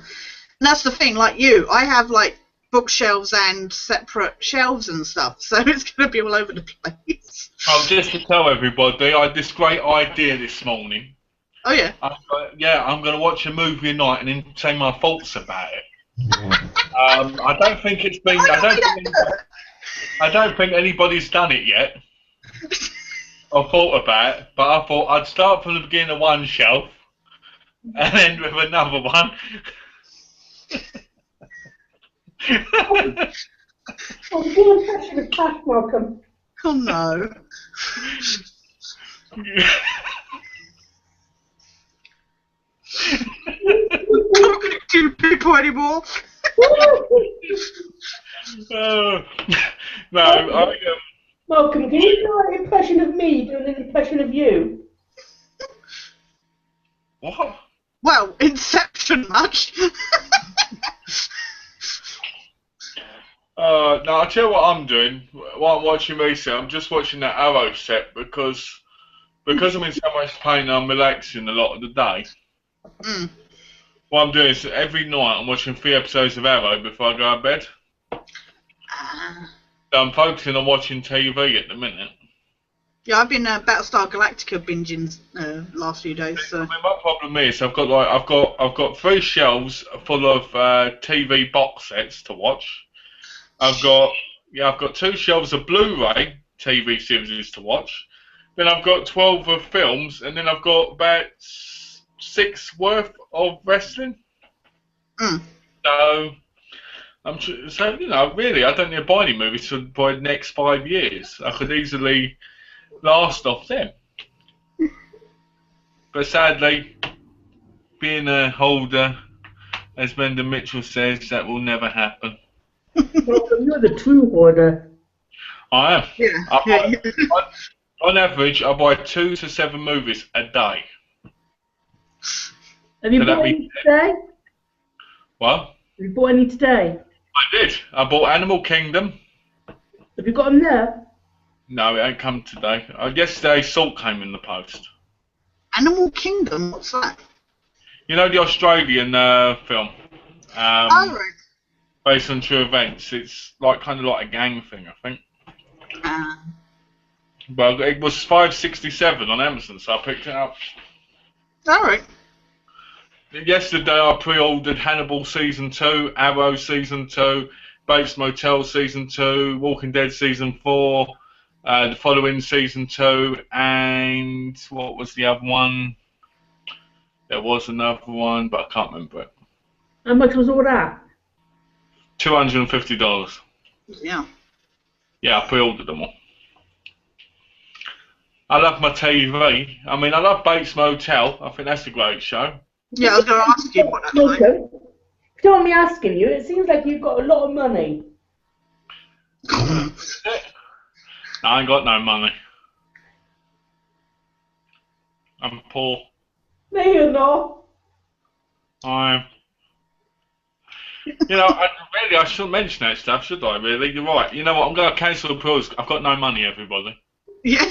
that's the thing, like you, I have like bookshelves and separate shelves and stuff. So it's going to be all over the place. Just to tell everybody, I had this great idea this morning. Oh, yeah? I'm going to watch a movie at night and then say my thoughts about it. I don't think it's been. I don't think anybody's done it yet. I thought about it, but I thought I'd start from the beginning of one shelf and end with another one. Oh, do an impression of Tash, Malcolm. Oh no. Talking to people anymore. No, Malcolm, can you do an impression of me doing an impression of you? What? Well, Inception much. No, I'll tell you what I'm doing. What I'm watching recently, I'm just watching that Arrow set because I'm in so much pain and I'm relaxing a lot of the day. Mm. What I'm doing is every night I'm watching 3 episodes of Arrow before I go to bed. So I'm focusing on watching TV at the minute. Yeah, I've been Battlestar Galactica binging last few days. So I mean, my problem is I've got 3 shelves full of TV box sets to watch. I've got 2 shelves of Blu-ray TV series to watch. Then I've got 12 of films, and then I've got about 6 worth of wrestling. Mm. So really, I don't need to buy any movies for the next 5 years. I could easily last off them. But sadly, being a holder, as Brenda Mitchell says, that will never happen. Well, you're the true hoarder. I am. Yeah. On average, I buy 2 to 7 movies a day. Have you So bought any today? What? Have you bought any today? I did. I bought Animal Kingdom. Have you got them there? No, it ain't come today. Yesterday, Salt came in the post. Animal Kingdom, what's that? You know the Australian film? Oh, right. Based on true events. It's kind of like a gang thing, I think. Well, it was $5.67 on Amazon, so I picked it up. All right. Yesterday, I pre-ordered Hannibal Season 2, Arrow Season 2, Bates Motel Season 2, Walking Dead Season 4, the following Season 2, and what was the other one? There was another one, but I can't remember it. How much was all that? $250. Yeah. Yeah, I pre-ordered them all. I love my TV. I mean, I love Bates Motel. I think that's a great show. Yeah, I was going to ask you what that's like. Okay. If you don't want me asking you, it seems like you've got a lot of money. I ain't got no money. I'm poor. No, you're not. I shouldn't mention that stuff, should I, really? You're right. You know what, I'm going to cancel the pros. I've got no money, everybody. Yeah.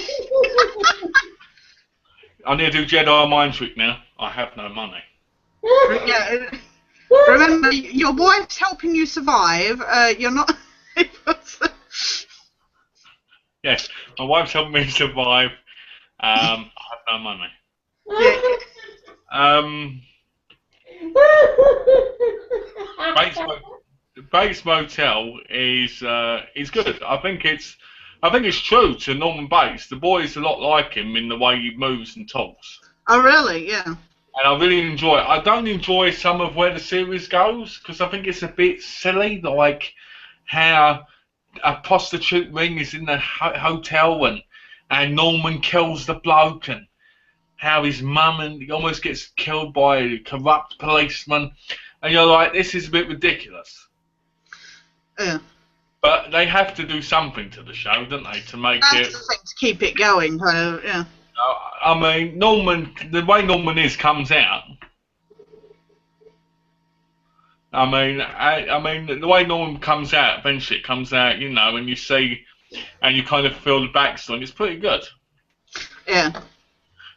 I need to do Jedi mind trick now. I have no money. Yeah. Remember, your wife's helping you survive. You're not. Yes, my wife's helping me survive. I have no money. Bates Motel is good. I think it's true to Norman Bates. The boy is a lot like him in the way he moves and talks. Oh, really? Yeah. And I really enjoy it. I don't enjoy some of where the series goes because I think it's a bit silly, like how a prostitute ring is in the hotel and Norman kills the bloke and how his mum and he almost gets killed by a corrupt policeman. And you're like, this is a bit ridiculous. Yeah. But they have to do something to the show, don't they, to make That's it... the thing, to keep it going, kind of, yeah. I mean, the way Norman comes out. I mean, the way Norman comes out, eventually it comes out, and you see, and you kind of feel the backstory. It's pretty good. Yeah.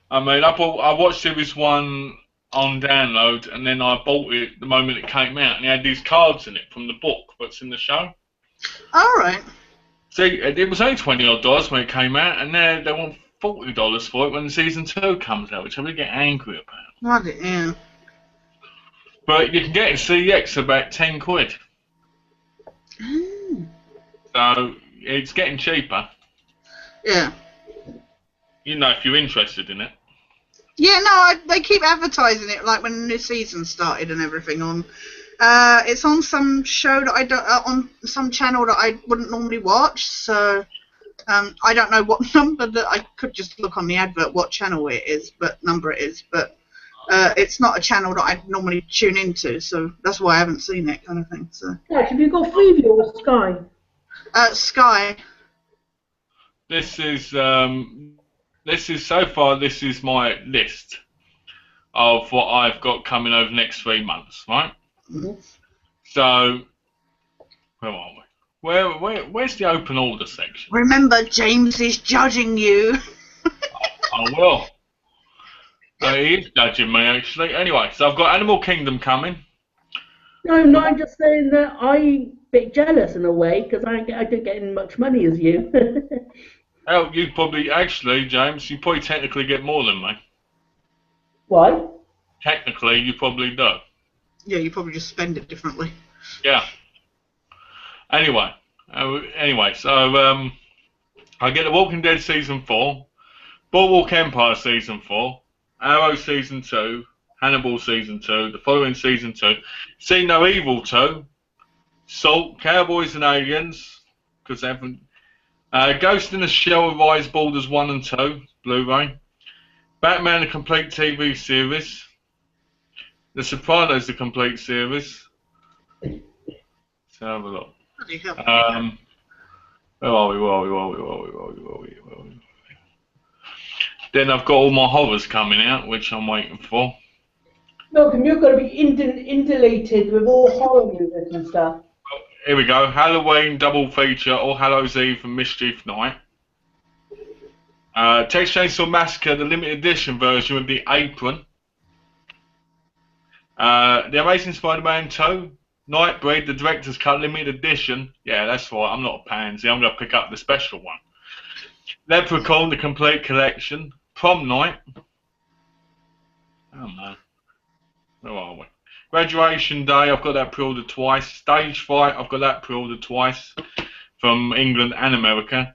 I mean, I watched Series 1 on download, and then I bought it the moment it came out, and it had these cards in it from the book that's in the show. All right. See, it was only $20 when it came out, and now they want $40 for it when Season 2 comes out, which I really get angry about. Right, yeah. But you can get it in CX about £10. So it's getting cheaper. Yeah. If you're interested in it. Yeah, no, they keep advertising it like when the new season started and everything on. It's on some show that I don't on some channel that I wouldn't normally watch. So I don't know what number that I could just look on the advert what channel it is, but number it is. But it's not a channel that I normally tune into, so that's why I haven't seen it, kind of thing. So. Yeah, have you got Freeview or Sky? Sky. This is so far. This is my list of what I've got coming over the next 3 months, right? Mm-hmm. So, where are we? Where's the open order section? Remember, James is judging you. Oh well. He is judging me actually. Anyway, so I've got Animal Kingdom coming. No, I'm just saying that I'm a bit jealous in a way because I don't get in much money as you. Oh, you probably actually, James, you probably technically get more than me. Why? Technically, you probably do. Yeah, you probably just spend it differently. Yeah. Anyway, so I get The Walking Dead season 4, Boardwalk Empire season 4, Arrow season 2, Hannibal season 2, the following season 2, See No Evil 2, Salt, Cowboys and Aliens, because they haven't. Ghost in the Shell Rise Borders 1 and 2, Blu-ray. Batman the Complete TV series. The Sopranos the Complete series. Let's have a look. Where are we? Then I've got all my horrors coming out, which I'm waiting for. Malcolm, you're going to be interlated with all horror music and stuff. Here we go. Halloween double feature, All Hallows Eve and Mischief Night. Texas Chainsaw Massacre, the limited edition version with the apron. The Amazing Spider-Man 2, Nightbreed, the Director's Cut limited edition. Yeah, that's right. I'm not a pansy. I'm going to pick up the special one. Leprechaun, the complete collection. Prom Night. Oh man. Where are we? Graduation Day, I've got that pre-ordered twice. Stage Fright, I've got that pre-ordered twice from England and America.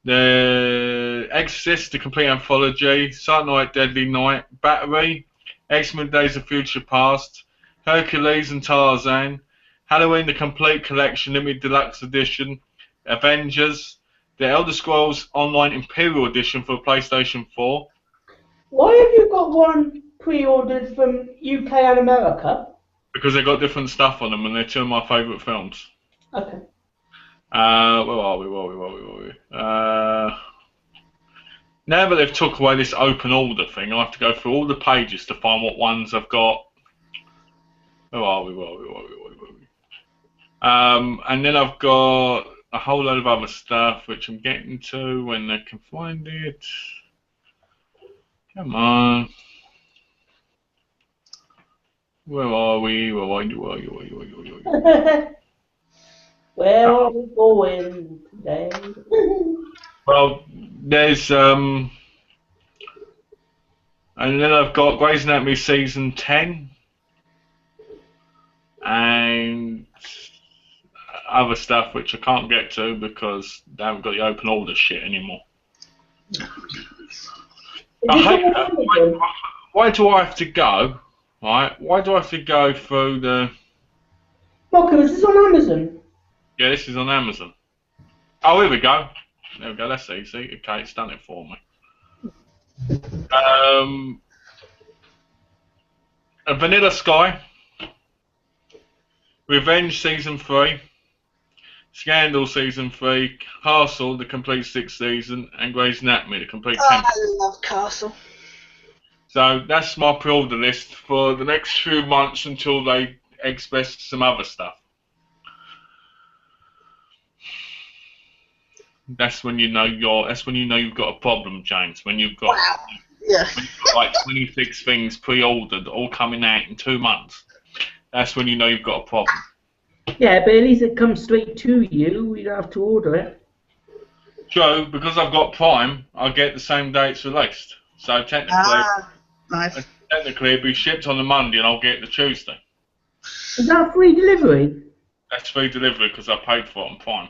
The Exorcist, the complete anthology. Silent Night, Deadly Night. Battery. X-Men Days of Future Past. Hercules and Tarzan. Halloween, the complete collection, limited deluxe edition. Avengers. The Elder Scrolls Online Imperial Edition for PlayStation 4. Why have you got one pre-ordered from UK and America? Because they've got different stuff on them and they're two of my favourite films. Okay. Where are we? Now that they've took away this open order thing, I have to go through all the pages to find what ones I've got. Where are we? And then I've got a whole load of other stuff which I'm getting to when I can find it. Come on. Where are we? Where are you? Where are we going today? Well, there's and then I've got Grey's Anatomy season 10 and other stuff which I can't get to because they haven't got the open order shit anymore. I hate that. Why do I have to go? Right? Why do I have to go through the? Malcolm, is this on Amazon? Yeah, this is on Amazon. Oh, here we go. There we go. That's easy. Okay, it's done it for me. A Vanilla Sky, Revenge season 3, Scandal season 3, Castle the complete 6th season, and Grey's Anatomy the complete 10th. I love Castle. So that's my pre-order list for the next few months until they express some other stuff. That's when you know you've got a problem, James. When you've got, wow. Yeah. When you've got like 26 things pre-ordered, all coming out in 2 months. That's when you know you've got a problem. Yeah, but at least it comes straight to you. You don't have to order it. True, because I've got Prime, I get the same day it's released. So technically, nice. It'll be shipped on the Monday and I'll get it the Tuesday. Is that free delivery? That's free delivery because I paid for it on Prime.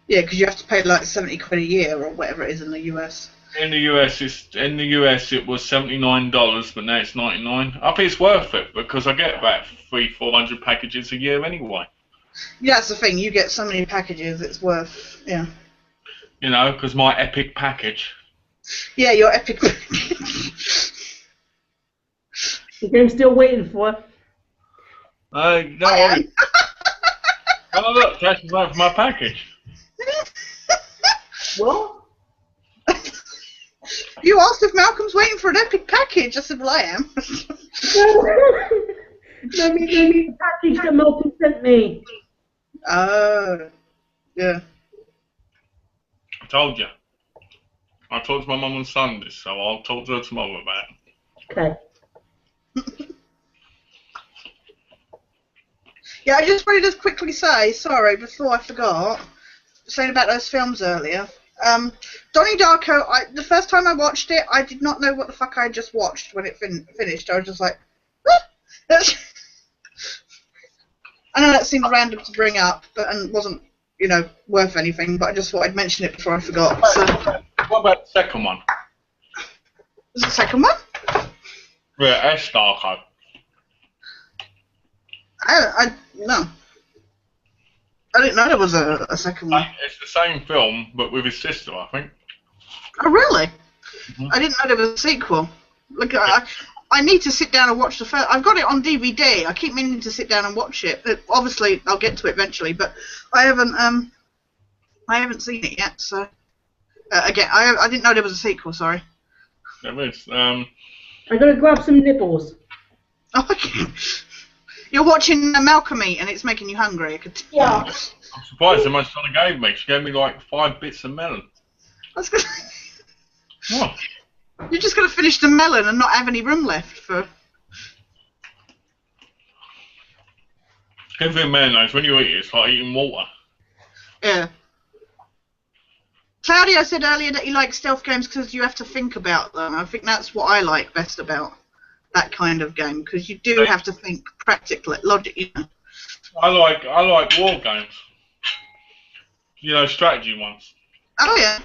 Yeah, because you have to pay like 70 quid a year or whatever it is in the US. In the US, it was $79, but now it's $99. I think it's worth it because I get about 300-400 packages a year anyway. Yeah, that's the thing. You get so many packages, it's worth. Yeah. You know, because my epic package. Yeah, your epic. The game's still waiting for it. No worries. Oh look, that's for my package. What? You asked if Malcolm's waiting for an epic package. I said, well, I am. Let me the package that Malcolm sent me. Oh. Yeah. I told you. I talked to my mum on Sunday, so I'll talk to her tomorrow about it. Okay. Yeah, I just wanted to quickly say, sorry, before I forgot, saying about those films earlier. Donnie Darko, the first time I watched it, I did not know what the fuck I had just watched when it finished. I was just like, what? I know that seems random to bring up, and wasn't, worth anything, but I just thought I'd mention it before I forgot. So, what about the second one? was the second one? Yeah, S. Darko. No. I didn't know there was a second one. It's the same film, but with his sister, I think. Oh, really? Mm-hmm. I didn't know there was a sequel. Look, I need to sit down and watch the first. I've got it on DVD. I keep meaning to sit down and watch it. Obviously, I'll get to it eventually, but I haven't seen it yet. So again, I didn't know there was a sequel. Sorry. There is. I'm gonna grab some nibbles. Oh, okay. You're watching Malcolm eat, and it's making you hungry. I could. Yeah. I'm surprised how much Donna gave me. She gave me like 5 bits of melon. That's good. What? You're just gonna finish the melon and not have any room left for. Give me mayonnaise. When you eat it, it's like eating water. Yeah. Claudio said earlier that he likes stealth games because you have to think about them. I think that's what I like best about that kind of game, because you do have to think practically, logic. I like war games. Strategy ones. Oh yeah.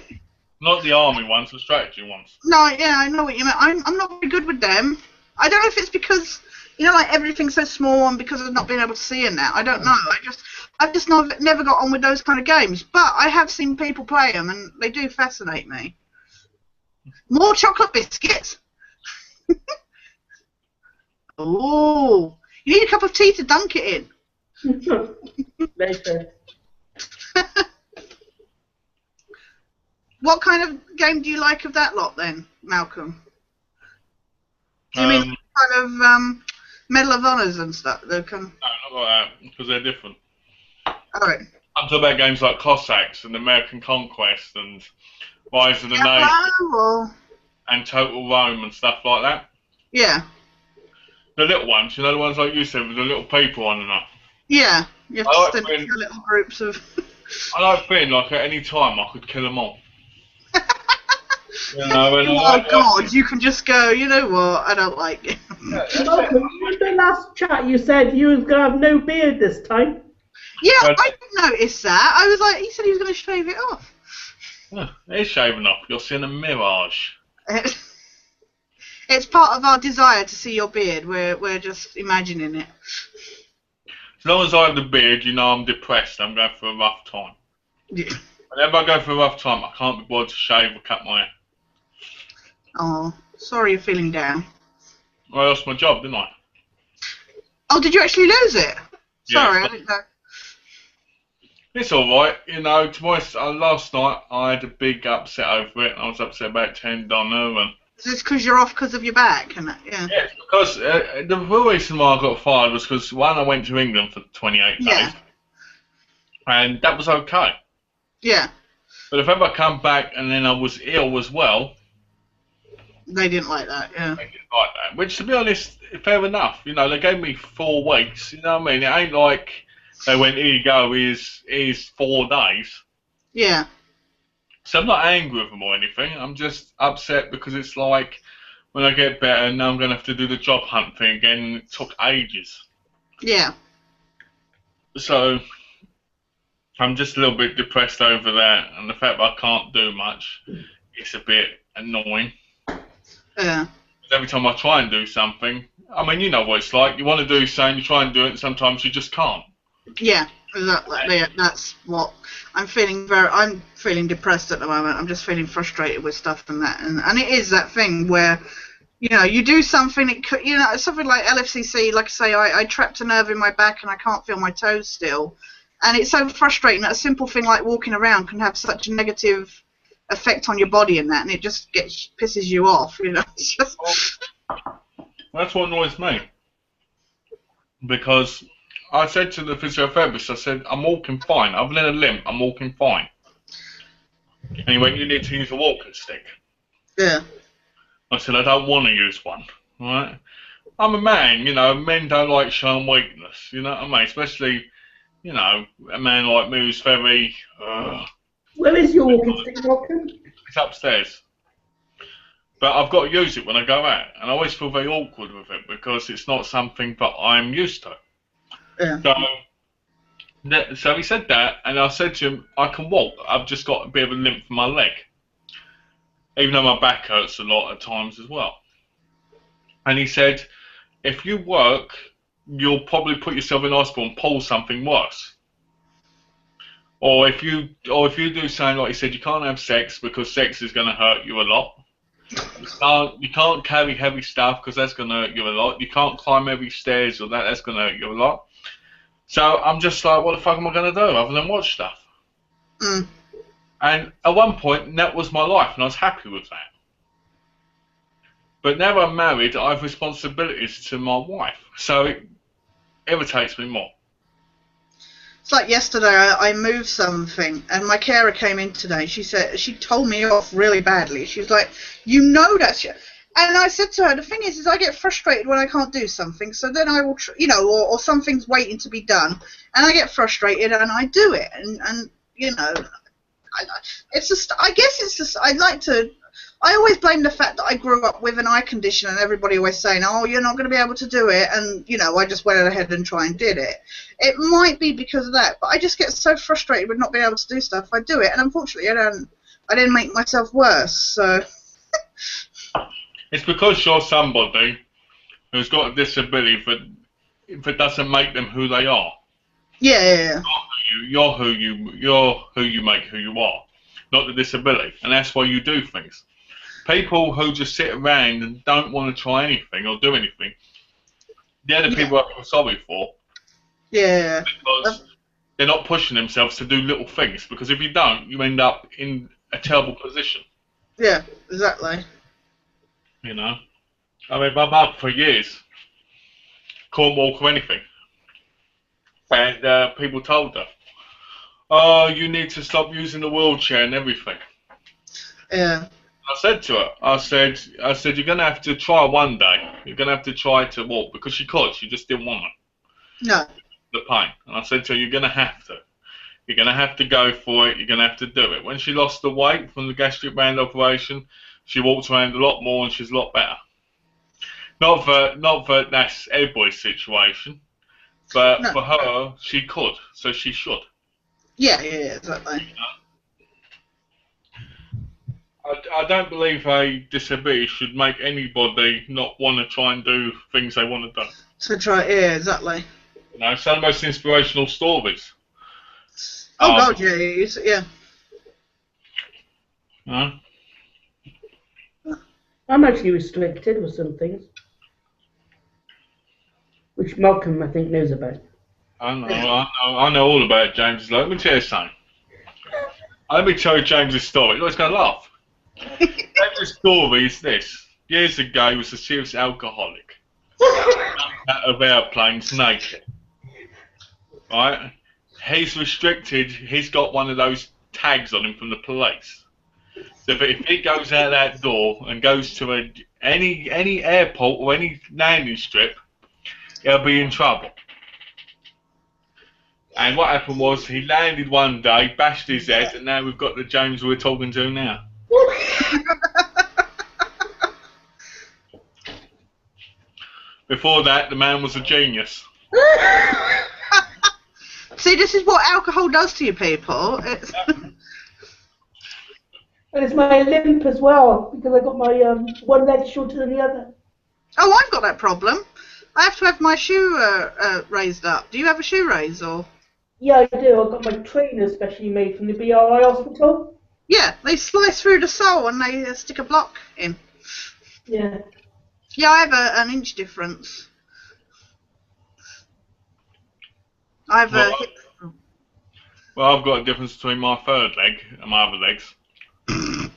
Not the army ones, the strategy ones. No, yeah, I know what you mean. I'm not very good with them. I don't know if it's because like everything's so small and because of not being able to see in that. I don't know. I've just never got on with those kind of games. But I have seen people play them, and they do fascinate me. More chocolate biscuits. Oh, you need a cup of tea to dunk it in. Later. What kind of game do you like of that lot then, Malcolm? Do you mean kind of Medal of Honors and stuff? No, not like that, because they're different. Alright. I'm talking about games like Cossacks and American Conquest and Rise of the Nation and Total Rome and stuff like that. Yeah. The little ones, the ones like you said, with the little people on and that. Yeah, you have to send in little groups of... I like feeling like at any time I could kill them all. Oh God, you can just go, you know what, I don't like it. Malcolm, in the last chat you said you was going to have no beard this time. Yeah, I didn't notice that. I was like, he said he was going to shave it off. Yeah, it's shaving off. You're seeing a mirage. It's part of our desire to see your beard. We're just imagining it. As long as I have the beard, I'm depressed. I'm going through a rough time. Yeah. Whenever I go through a rough time, I can't be bothered to shave or cut my hair. Oh, sorry you're feeling down. I lost my job, didn't I? Oh, did you actually lose it? Sorry, Yeah, I didn't know. It's alright. To be honest, last night I had a big upset over it. I was upset about $10 and... Is this because you're off because of your back? And yeah. Yeah, because the real reason why I got fired was because, one, I went to England for 28 days. And that was okay. Yeah. But if ever I come back and then I was ill as well... They didn't like that, yeah. They didn't like that. Which, to be honest, fair enough. They gave me 4 weeks. You know what I mean? It ain't like they went, here you go, here's 4 days. Yeah. So I'm not angry with them or anything. I'm just upset because it's like, when I get better, now I'm going to have to do the job hunt thing again, and it took ages. Yeah. So, I'm just a little bit depressed over that, and the fact that I can't do much, it's a bit annoying. Yeah. Every time I try and do something, I mean, you know what it's like. You want to do something, you try and do it, and sometimes you just can't. Yeah, exactly. That's what I'm feeling. I'm feeling depressed at the moment. I'm just feeling frustrated with stuff and that, and it is that thing where, you do something. It could, something like LFCC. Like I say, I trapped a nerve in my back and I can't feel my toes still, and it's so frustrating that a simple thing like walking around can have such a negative effect on your body and that, and it just pisses you off. It's just... That's what annoys me, because I said to the physiotherapist, I said, I'm walking fine. Other than a limp, I'm walking fine. And he went, you need to use a walking stick. Yeah. I said, I don't want to use one. Right? I'm a man, you know. Men don't like showing weakness. You know what I mean? Especially, you know, a man like me who's very. Where is your walking stick, Malcolm? It's upstairs. But I've got to use it when I go out, and I always feel very awkward with it because it's not something that I'm used to. Yeah. So he said that, and I said to him, I can walk. I've just got a bit of a limp in my leg, even though my back hurts a lot at times as well. And he said, if you work, you'll probably put yourself in hospital and pull something worse. Or if you do something like he said, you can't have sex because sex is going to hurt you a lot. You can't carry heavy stuff because that's going to hurt you a lot. You can't climb heavy stairs or that's going to hurt you a lot. So I'm just like, what the fuck am I going to do other than watch stuff? Mm. And at one point, that was my life, and I was happy with that. But now I'm married, I have responsibilities to my wife, so it irritates me more. It's like yesterday, I moved something, and my carer came in today. She told me off really badly. She was like, you know that's your... And I said to her, the thing is I get frustrated when I can't do something, so then I will, you know, or something's waiting to be done, and I get frustrated and I do it, and you know, it's just, I guess it's just, I always blame the fact that I grew up with an eye condition and everybody always saying, oh, you're not going to be able to do it, and, you know, I just went ahead and tried and did it. It might be because of that, but I just get so frustrated with not being able to do stuff. I do it, and unfortunately I didn't make myself worse, so... It's because you're somebody who's got a disability that doesn't make them who they are. Yeah. You're who you make who you are, not the disability, and that's why you do things. People who just sit around and don't want to try anything or do anything, they're the people I feel sorry for. Yeah. Because they're not pushing themselves to do little things. Because if you don't, you end up in a terrible position. Yeah, exactly. You know, I mean, my mum for years couldn't walk or anything, and people told her, "Oh, you need to stop using the wheelchair and everything." Yeah. I said to her, I said, you're gonna have to try one day. You're gonna have to try to walk because she could. She just didn't want it. No. The pain, and I said to her, you're gonna have to. You're gonna have to go for it. You're gonna have to do it. When she lost the weight from the gastric band operation, she walked around a lot more and she's a lot better. Not that that's everybody's situation, but for her, she could, so she should. Yeah, exactly. You know? I don't believe a disability should make anybody not want to try and do things they want to do. So try, yeah, exactly. You know, some of the most inspirational stories. Oh God, yeah. You know? I'm actually restricted with some things, which Malcolm, I think, knows about. I know all about James. Let me tell you something. Let me tell you James's story. You're just going to laugh. James's story is this. Years ago, he was a serious alcoholic. Out of airplanes naked. Right? He's restricted. He's got one of those tags on him from the police. So if he goes out that door and goes to any airport or any landing strip, he'll be in trouble. And what happened was he landed one day, bashed his head, and now we've got the James we're talking to now. Before that, the man was a genius. See, this is what alcohol does to you people. And it's my limp as well, because I got my one leg shorter than the other. Oh, I've got that problem. I have to have my shoe raised up. Do you have a shoe raise or? Yeah, I do. I've got my trainer specially made from the BRI hospital. Yeah, they slice through the sole and they stick a block in. Yeah. Yeah, I have an inch difference. I have a hip. Well, I've got a difference between my third leg and my other legs. Is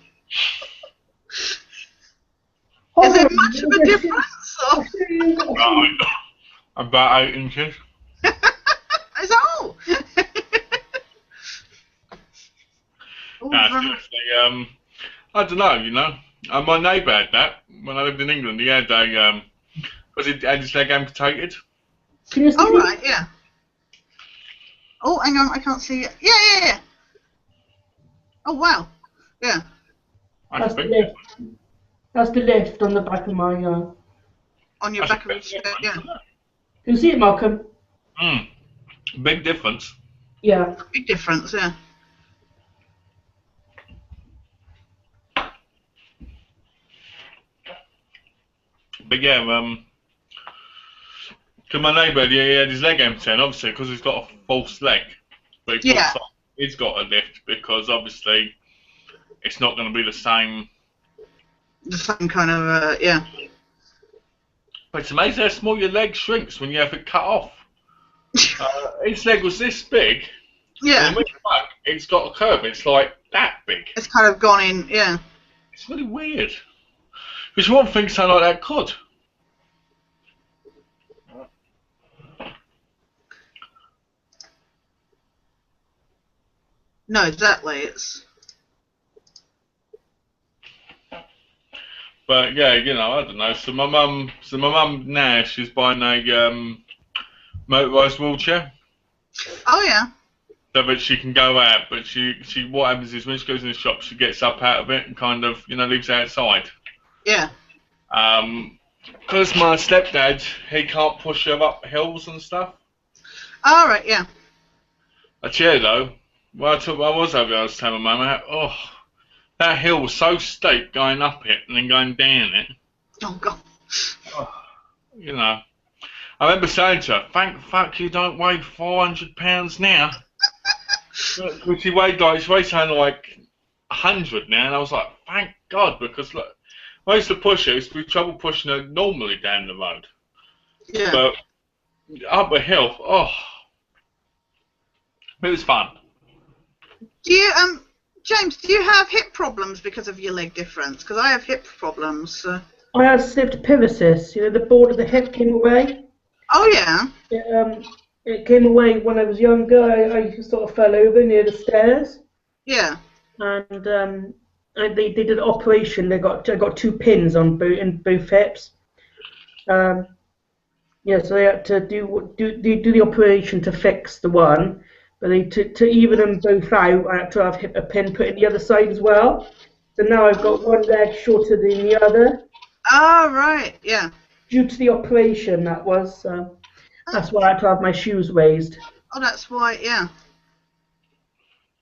there much of a difference? Or? About 8 inches. Oh, No, right. seriously. I don't know, you know. My neighbour had that when I lived in England. He had a because he had his leg amputated. Can you see Oh, me? right, yeah. Oh, hang on, I can't see it. Yeah, yeah, yeah. Oh, wow. Yeah. That's That's a the big lift. difference. That's the lift on the back of my. On your That's a back of big your shirt, difference, yeah. isn't it? Can you see it, Malcolm? Big difference. Yeah. Big difference, yeah. But yeah, because my neighbour, he had his leg amputated, obviously, because he's got a false leg. But he Yeah. thought he's got a lift because obviously it's not going to be the same. The same kind of, yeah. But it's amazing how small your leg shrinks when you have it cut off. His leg was this big, Yeah. and when you look, it's got a curve. It's like that big. It's kind of gone in, yeah. It's really weird. Because you wouldn't think something like that could. No, exactly. It's. But yeah, you know, I don't know. So my mum now she's buying a motorised wheelchair Oh, yeah. so that she can go out. But she what happens is when she goes in the shop, she gets up out of it and kind of leaves it outside. Yeah. Because my stepdad he can't push her up hills and stuff. All right, yeah. A chair though. Well, I was over there. I was telling my mum, oh, that hill was so steep going up it and then going down it. Oh, God. Oh, you know. I remember saying to her, thank fuck you don't weigh 400 pounds now. Because she weighs something like 100 now, and I was like, thank God, because look, I used to push her, it used to be trouble pushing her normally down the road. Yeah. But up a hill, oh, it was fun. Do you, James, do you have hip problems because of your leg difference? Because I have hip problems. So. I had epilepsis. You know, the board of the hip came away. Oh, yeah. It came away when I was younger. I sort of fell over near the stairs. Yeah. And they did an operation. I got 2 pins on both hips. Yeah, so they had to do the operation to fix the one, but to even them both out, I had to have a pin put in the other side as well. So now I've got one leg shorter than the other. Oh, right. Yeah. Due to the operation, that was. That's why I had to have my shoes raised. Oh, that's why. Yeah.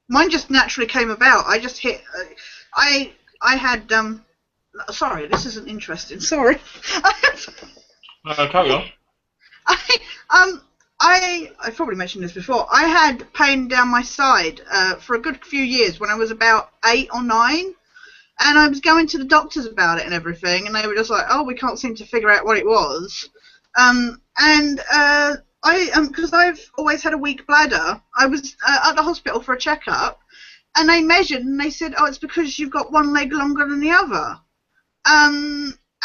Mine just naturally came about. I just hit. I had. Sorry, this isn't interesting. Sorry. Carry on. I probably mentioned this before. I had pain down my side for a good few years when I was about 8 or 9, and I was going to the doctors about it and everything, and they were just like, "Oh, we can't seem to figure out what it was." Because I've always had a weak bladder, I was at the hospital for a checkup, and they measured and they said, "Oh, it's because you've got one leg longer than the other."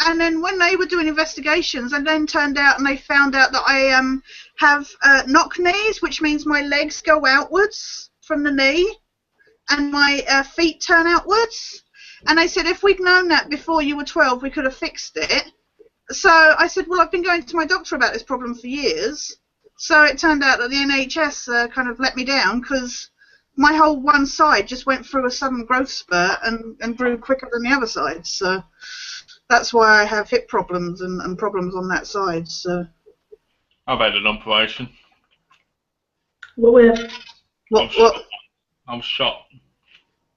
And then when they were doing investigations, and then turned out and they found out that I have knock knees, which means my legs go outwards from the knee, and my feet turn outwards. And they said if we'd known that before you were 12, we could have fixed it. So I said, well, I've been going to my doctor about this problem for years. So it turned out that the NHS kind of let me down because my whole one side just went through a sudden growth spurt and grew quicker than the other side. So that's why I have hip problems and problems on that side. So I've had an operation. What? I was shot.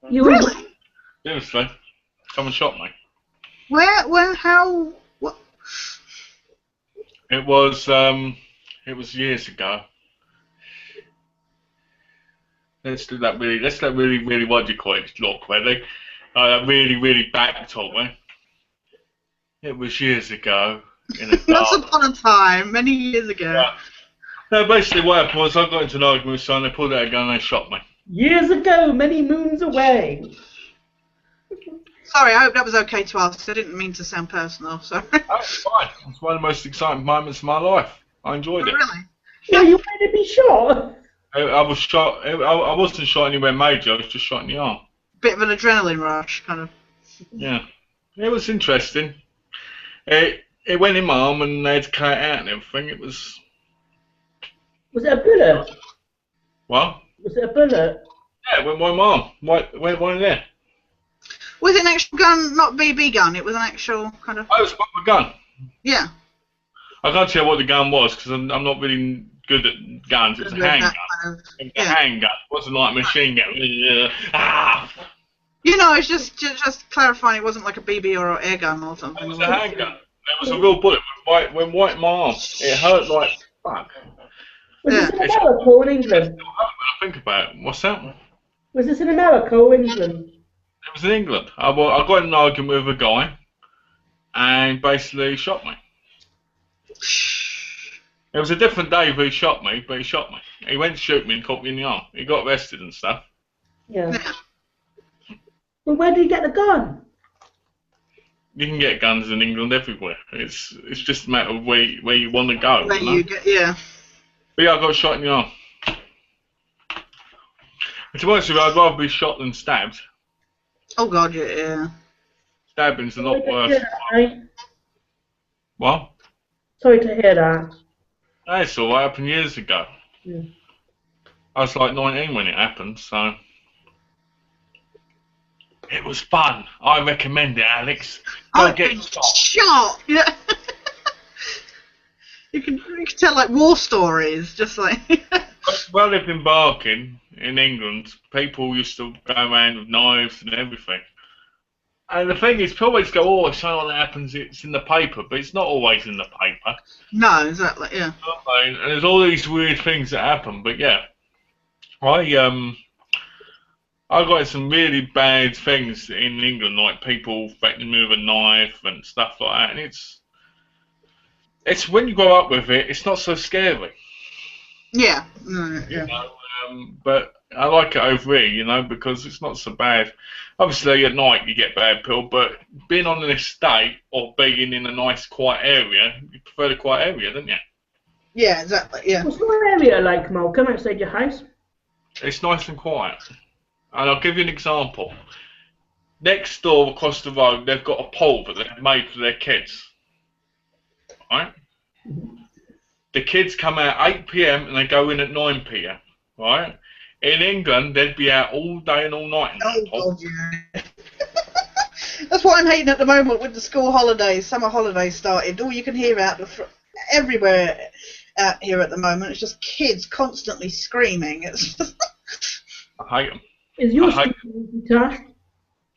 You were Really? Seriously. Someone shot me. Where, how, what? It was years ago. Let's do that really, what do you call it, look, really? Really back talk, me. It was years ago. In a Once dark. upon a time, many years ago. Yeah. No, basically what happened was I got into an argument with someone, they pulled out a gun and they shot me. years ago, many moons away. Sorry, I hope that was okay to ask. I didn't mean to sound personal. Sorry. Oh, it's fine. It's one of the most exciting moments of my life. I enjoyed it. Really? Yeah, you wanted to be shot. I was shot. I wasn't shot anywhere major. I was just shot in the arm. bit of an adrenaline rush, kind of. Yeah, it was interesting. It went in my arm and they had to cut it out and everything. It was. Was it a bullet? What? Was it a bullet? Yeah, it went by my arm. Went in there. Was it an actual gun, not BB gun? It was an actual kind of. I was got my gun. Yeah. I can't tell you what the gun was because I'm not really good at guns. It was a handgun. It was a handgun. It wasn't like a machine gun. Ah! You know, it's just clarifying. It wasn't like a BB or an air gun or something. It was a handgun. It was a real bullet. Went right in my arm. It hurt like fuck. Was this in America or in England? When I think about it, what's that? Was this in America or England? It was in England. I got in an argument with a guy, and basically he shot me. It was a different day where he shot me, but he shot me. He went to shoot me and caught me in the arm. He got arrested and stuff. Yeah. Well, where did you get the gun? You can get guns in England everywhere. It's just a matter of where you want to go. Where you get, yeah. But yeah, I got shot in the arm. And to be honest with you, I'd rather be shot than stabbed. Oh God, yeah. Stabbing's a lot worse. What? Sorry to hear that. That's all. That happened years ago. Yeah. I was like 19 when it happened, so it was fun. I recommend it, Alex. Go get shot. Yeah. you can tell like war stories, just like. Well, I lived in Barking in England. People used to go around with knives and everything. And the thing is, people always go, "Oh, if something like that happens, it's in the paper," but it's not always in the paper. No, exactly. Yeah. And there's all these weird things that happen, but yeah, I got some really bad things in England, like people threatening me with a knife and stuff like that. And it's when you grow up with it, it's not so scary. Yeah. Yeah. You know, but I like it over here, you know, because it's not so bad. Obviously, at night you get bad pill, but being on an estate or being in a nice, quiet area, you prefer the quiet area, don't you? Yeah, exactly. Yeah. What's your area like, Malcolm, outside your house? It's nice and quiet. And I'll give you an example. Next door, across the road, they've got a pool that they've made for their kids. Right? The kids come out 8 PM and they go in at 9 PM. Right? In England, they'd be out all day and all night in that pool. God, yeah. That's what I'm hating at the moment with the school holidays. Summer holidays started. All you can hear everywhere out here at the moment. It's just kids constantly screaming. It's just I hate them. Is your street noisy, Tash?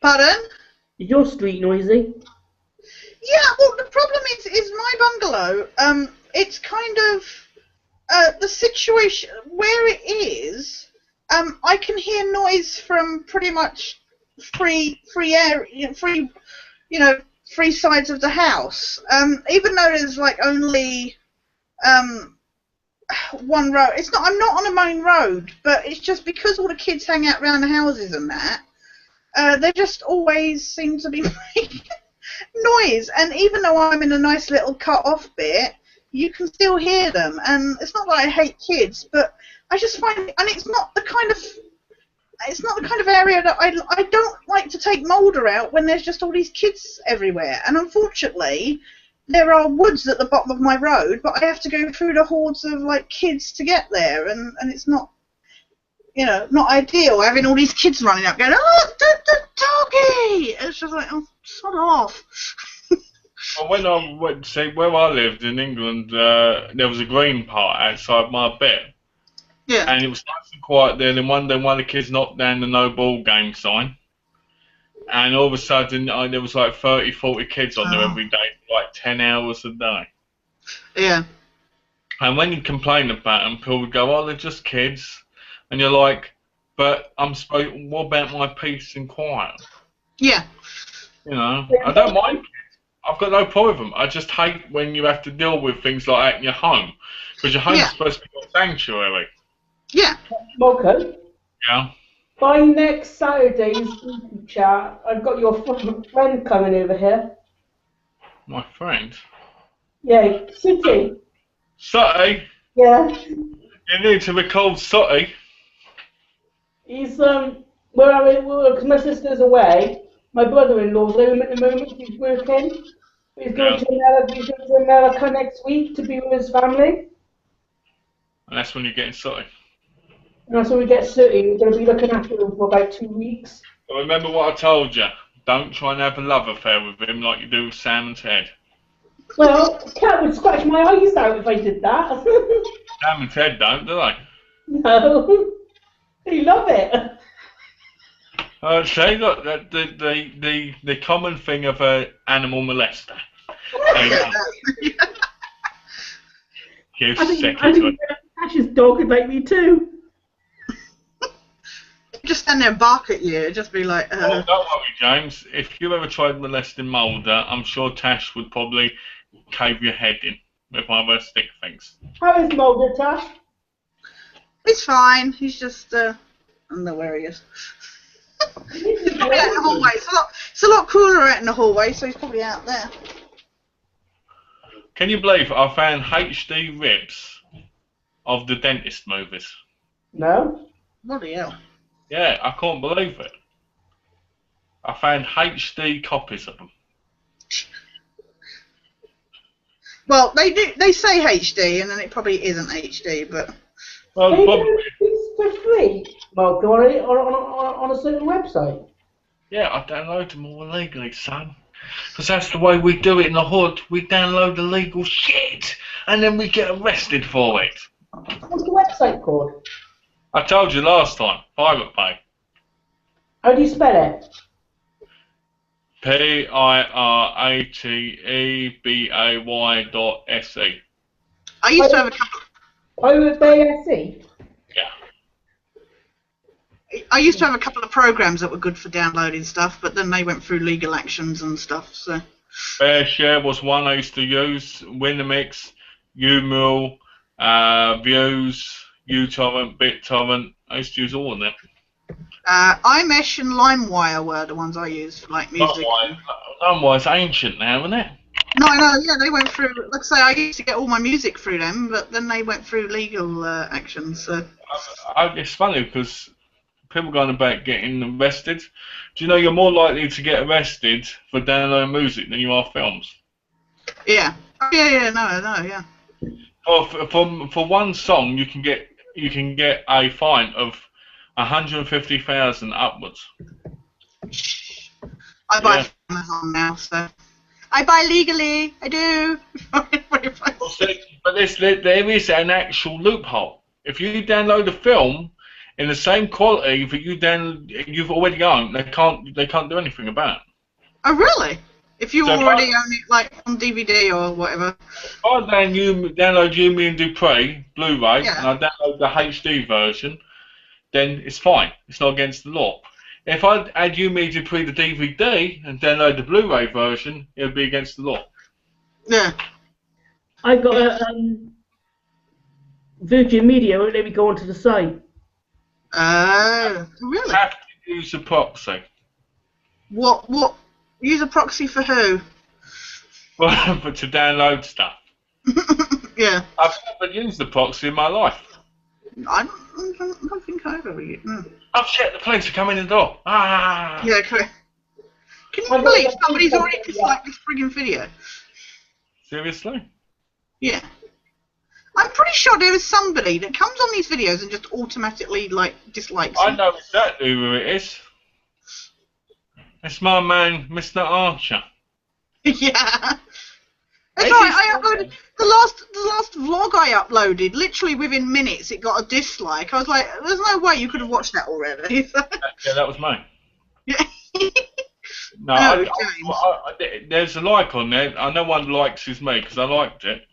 Pardon? Is your street noisy? Yeah, well, the problem is my bungalow, it's kind of, the situation where it is, I can hear noise from pretty much free sides of the house. Even though there's like only, one road. I'm not on a main road, but it's just because all the kids hang out around the houses and that, they just always seem to be making noise. And even though I'm in a nice little cut-off bit, you can still hear them. And it's not that I hate kids, but I just find, and it's not the kind of area that I don't like to take Moulder out when there's just all these kids everywhere. And unfortunately, there are woods at the bottom of my road, but I have to go through the hordes of like kids to get there, and it's not, not ideal having all these kids running up going, "Oh, the doggy!" It's just like, oh, sod off. Well, when I went to see where I lived in England, there was a green part outside my bed. Yeah. And it was nice and quiet there, and one day one of the kids knocked down the no ball game sign. And all of a sudden, there was like 30, 40 kids on there every day, for like 10 hours a day. Yeah. And when you complain about them, people would go, "Oh, they're just kids." And you're like, "But what about my peace and quiet?" Yeah. You know, I don't mind kids. I've got no problem with them. I just hate when you have to deal with things like that in your home. Because your home's supposed to be a sanctuary. Yeah. Malcolm? Yeah. By next Saturday's Geeky-Chat, I've got your friend coming over here. My friend? Yeah, Sooty. Sooty? Yeah. You need to record Sooty. He's, well, Because my sister's away. My brother-in-law's home at the moment. He's working. He's going to America. He's going to America next week to be with his family. And that's when you're getting sorted. And that's when we get sooty. We're going to be looking after him for about 2 weeks. But remember what I told you. Don't try and have a love affair with him like you do with Sam and Ted. Well, Cat would scratch my eyes out if I did that. Sam and Ted don't, do they? No. They love it. Say, look, the common thing of an animal molester. Give second to it. Ash's dog would like me too. Just stand there and bark at you. It'd just be like. Well, don't worry, James. If you ever tried molesting Mulder, I'm sure Tash would probably cave your head in with one of her stick things. How is Mulder, Tash? He's fine. He's just. I don't know where he is. He's probably out in the hallway. It's a lot cooler out in the hallway, so he's probably out there. Can you believe I found HD ribs of the dentist movies? No. Bloody hell. Yeah, I can't believe it. I found HD copies of them. Well, they do. They say HD, and then it probably isn't HD, but. Well, They Bob, do things for free, Mark, on a certain website. yeah, I download them all illegally, son. Because that's the way we do it in the hood. We download illegal shit, and then we get arrested for it. What's the website called? I told you last time, Pirate Bay. How do you spell it? PIRATEBAY.SE. I used to have a couple. Pirate Bay SE? Yeah. I used to have a couple of programs that were good for downloading stuff, but then they went through legal actions and stuff. So. Fair Share was one I used to use. Winamix, Umul, Views, uTorrent, BitTorrent. I used to use all of them. iMesh and LimeWire were the ones I used for like music. LimeWire's ancient now, isn't it? No, yeah, they went through. Like I say, I used to get all my music through them, but then they went through legal actions. So. It's funny because people going about getting arrested. Do you know you're more likely to get arrested for downloading music than you are films? Yeah. Oh, yeah, yeah. For one song, you can get a fine of 150,000 upwards. I buy from Amazon now, so I buy legally. I do. But there is an actual loophole. If you download a film in the same quality that you've already owned, they can't do anything about it. Oh, really? If you already own it, like on DVD or whatever. If I download You, Me and Dupree Blu-ray, Yeah. and I download the HD version, then it's fine. It's not against the law. If I add You, Me, Dupree the DVD and download the Blu-ray version, it'll be against the law. Yeah. I got a Virgin Media won't let me go onto the site. Oh, You really? have to use a proxy. What? Use a proxy for who? But to download stuff. Yeah. I've never used the proxy in my life. I don't think I've ever used. No. Oh shit, the police are coming in the door. Ah! Yeah, correct. Can you believe somebody's already disliked this friggin' video? Seriously? Yeah. I'm pretty sure there is somebody that comes on these videos and just automatically, like, dislikes I them. know exactly who it is. It's my man, Mr. Archer. Yeah. That's right, I uploaded the last vlog I uploaded, literally within minutes it got a dislike. I was like, there's no way you could have watched that already. Yeah, that was me. Yeah. No, there's a like on there. I know one likes is me because I liked it.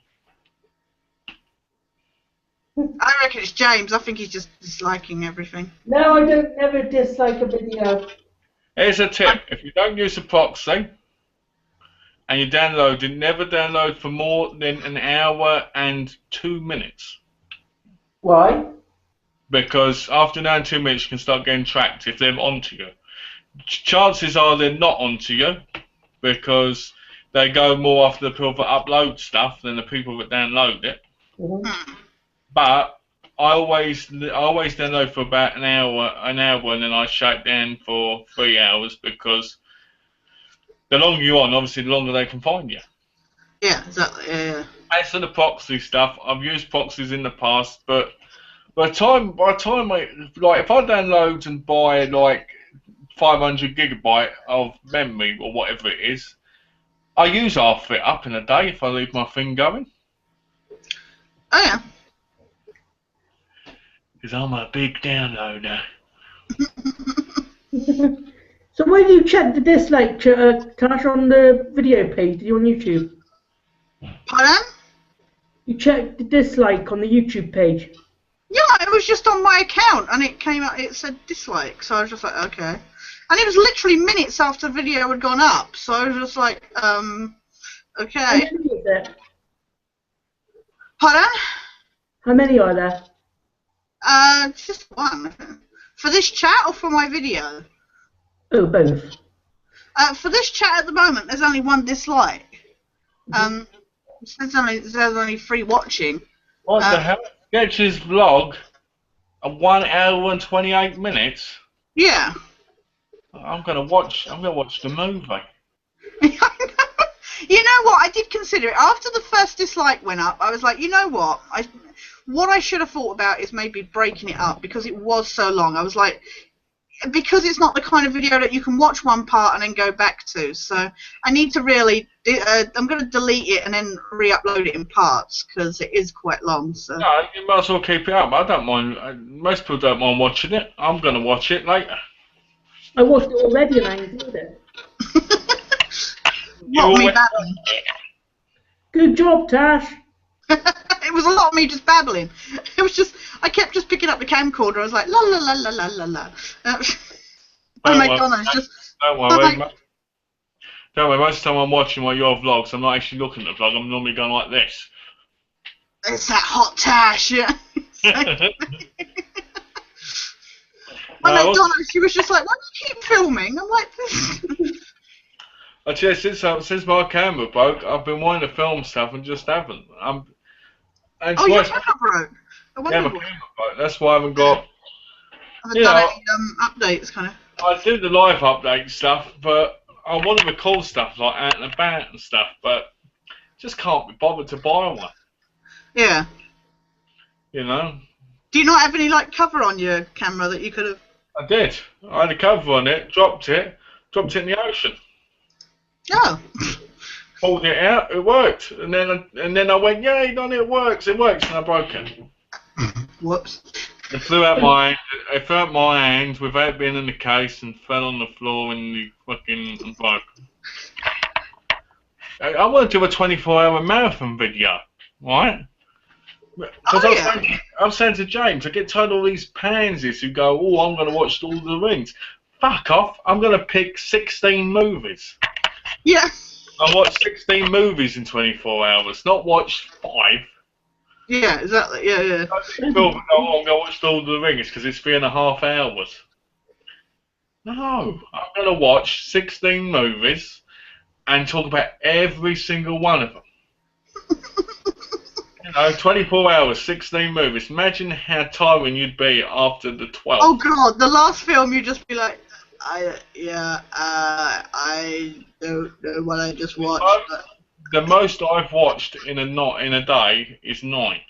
I reckon it's James. I think he's just disliking everything. No, I don't ever dislike a video. Here's a tip. If you don't use a proxy and you download it, never download for more than an hour and 2 minutes. Why? Because after an hour and 2 minutes, you can start getting tracked if they're onto you. Chances are they're not onto you because they go more after the people that upload stuff than the people that download it. Mm-hmm. But I always download for about an hour, and then I shut down for 3 hours because the longer you're on, obviously, the longer they can find you. Yeah, exactly. Yeah. As for the proxy stuff, I've used proxies in the past, but by the time like if I download and buy like 500 gigabyte of memory or whatever it is, I use half of it up in a day if I leave my thing going. Oh yeah. Because I'm a big downloader. So where do you check the dislike, Tash, on the video page? Are you on YouTube? Pardon? You check the dislike on the YouTube page. Yeah, it was just on my account, and it came up. It said dislike, so I was just like, okay. And it was literally minutes after the video had gone up, so I was just like, How okay. many is there? Pardon? How many are there? Just one. For this chat or for my video? Oh, both. For this chat at the moment, there's only one dislike. It says only 3 watching. What the hell? Sketch's vlog at 1 hour and 28 minutes. Yeah. I'm gonna watch the movie. You know what? I did consider it after the first dislike went up. I was like, you know what? What I should have thought about is maybe breaking it up because it was so long. I was like, because it's not the kind of video that you can watch one part and then go back to. So I need to really. I'm going to delete it and then re-upload it in parts because it is quite long. So. No, you might as well keep it up. I don't mind. Most people don't mind watching it. I'm gonna watch it later. I watched it already and I enjoyed it. What, me babbling? Good job, Tash. It was a lot of me just babbling. It was just, I kept just picking up the camcorder. I was like, la la la la la la la. Oh my god, it's just. Don't worry. Don't worry. Most of the time I'm watching one of your vlogs, I'm not actually looking at the vlog. I'm normally going like this. It's that hot Tash, yeah. When I done it, she was just like, why do you keep filming? I'm like, Actually, since my camera broke, I've been wanting to film stuff and just haven't. oh, your camera broke. I wonder my why. camera broke. That's why I haven't got. Haven't done any updates, kind of. I do the live update stuff, but I want to record stuff like out and about and stuff, but just can't be bothered to buy one. Yeah. You know. Do you not have any like cover on your camera that you could have? I did. I had a cover on it, dropped it in the ocean. Oh. Pulled it out, it worked, and then I went, yay, done it, works, and I broke it. Whoops. It flew out my hand without being in the case and fell on the floor in the fucking and broke. I want to do a 24-hour marathon video, right? Because I was saying to James, I get told all these pansies who go, oh, I'm going to watch all the Rings. Fuck off, I'm going to pick 16 movies. Yeah. I watched 16 movies in 24 hours, not watch 5. Yeah, exactly. Yeah, yeah. People go, oh, I'm going to watch all the Rings because it's 3.5 hours. No, I'm going to watch 16 movies and talk about every single one of them. 24 hours, 16 movies. Imagine how tiring you'd be after the 12th. Oh god, the last film you'd just be like, I don't know what I just watched. The most I've watched in a day is 9.